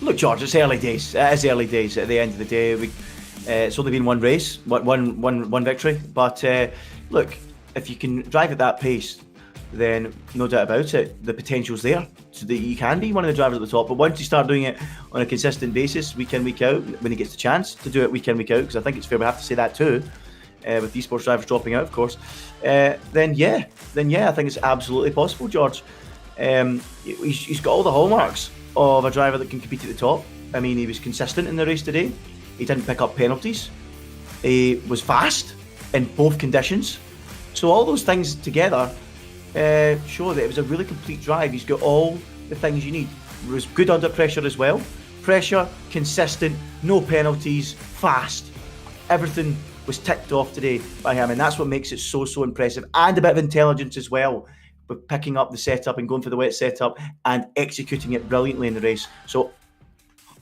Look, George, it's early days. It is early days. At the end of the day, it's only been one race, one victory. But look, if you can drive at that pace, then no doubt about it, the potential's there. So that you can be one of the drivers at the top. But once you start doing it on a consistent basis, week in, week out, when he gets the chance to do it week in, week out, because I think it's fair we have to say that too, with esports drivers dropping out, of course, then yeah, I think it's absolutely possible, George. He's got all the hallmarks of a driver that can compete at the top. I mean, he was consistent in the race today. He didn't pick up penalties. He was fast in both conditions. So all those things together show that it was a really complete drive. He's got all the things you need. He was good under pressure as well. Pressure, consistent, no penalties, fast. Everything was ticked off today by him, and that's what makes it so impressive. And a bit of intelligence as well, with picking up the setup and going for the wet setup and executing it brilliantly in the race. So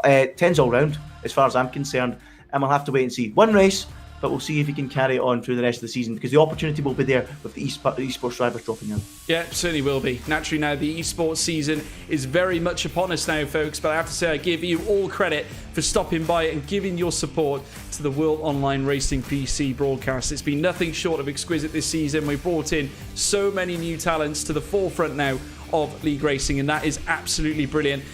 10's all round as far as I'm concerned, and we'll have to wait and see. One race, but we'll see if he can carry it on through the rest of the season, because the opportunity will be there with the esports drivers dropping out. Yeah, certainly will be. Naturally now, the esports season is very much upon us now, folks, but I have to say I give you all credit for stopping by and giving your support to the World Online Racing PC broadcast. It's been nothing short of exquisite this season. We've brought in so many new talents to the forefront now of league racing, and that is absolutely brilliant.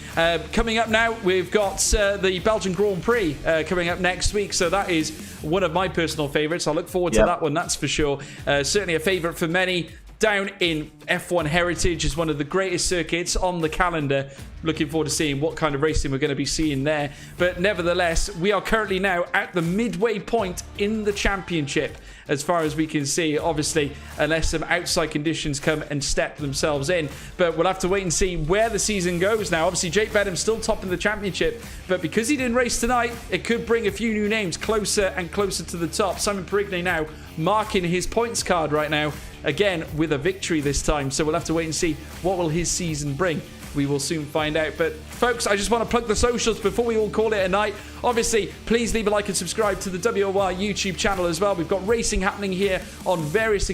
Coming up now, we've got the Belgian Grand Prix coming up next week, so that is one of my personal favourites. I look forward to that one, that's for sure. Certainly a favourite for many. Down in F1 Heritage is one of the greatest circuits on the calendar. Looking forward to seeing what kind of racing we're going to be seeing there. But nevertheless, we are currently now at the midway point in the championship, as far as we can see, obviously, unless some outside conditions come and step themselves in. But we'll have to wait and see where the season goes now. Obviously, Jake Bedham's still top in the championship, but because he didn't race tonight, it could bring a few new names closer and closer to the top. Simon Perigne now marking his points card right now, again with a victory this time. So we'll have to wait and see what will his season bring. We will soon find out. But folks, I just want to plug the socials before we all call it a night. Obviously, please leave a like and subscribe to the WOR YouTube channel as well. We've got racing happening here on various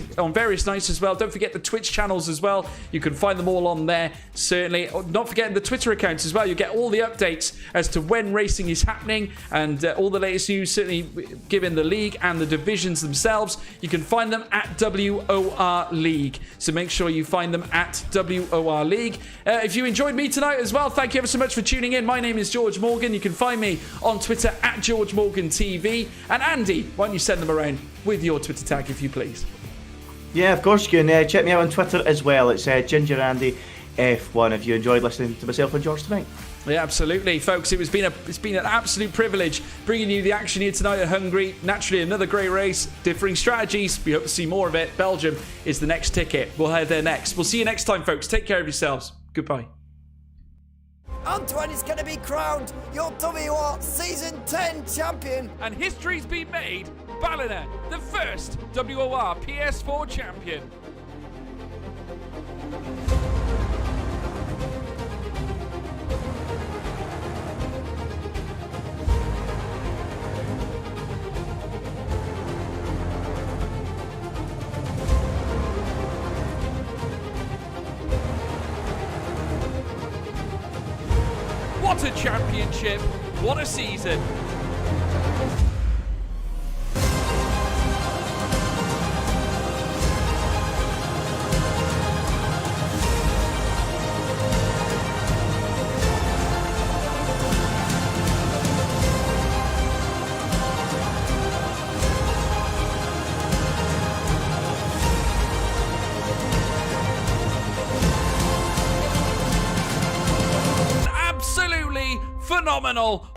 nights as well. Don't forget the Twitch channels as well. You can find them all on there, certainly. Not forgetting the Twitter accounts as well. You get all the updates as to when racing is happening and all the latest news, certainly given the league and the divisions themselves. You can find them at WOR League. So make sure you find them at WOR League. If you enjoyed me tonight as well, thank you ever so much for tuning in. My name is George Morgan. You can find me on Twitter at George Morgan TV. And Andy, why don't you send them around with your Twitter tag, if you please? Yeah, of course you can. Check me out on Twitter as well. It's Ginger Andy F1 if you enjoyed listening to myself and George tonight. Yeah, absolutely, folks. It's been an absolute privilege bringing you the action here tonight at Hungary. Naturally, another great race, differing strategies. We hope to see more of it. Belgium is the next ticket. We'll head there next. We'll see you next time, folks. Take care of yourselves. Goodbye. Antoine is going to be crowned your WOR Season 10 champion. And history's been made. Ballina, the first WOR PS4 champion. What a championship! What a season! Phenomenal!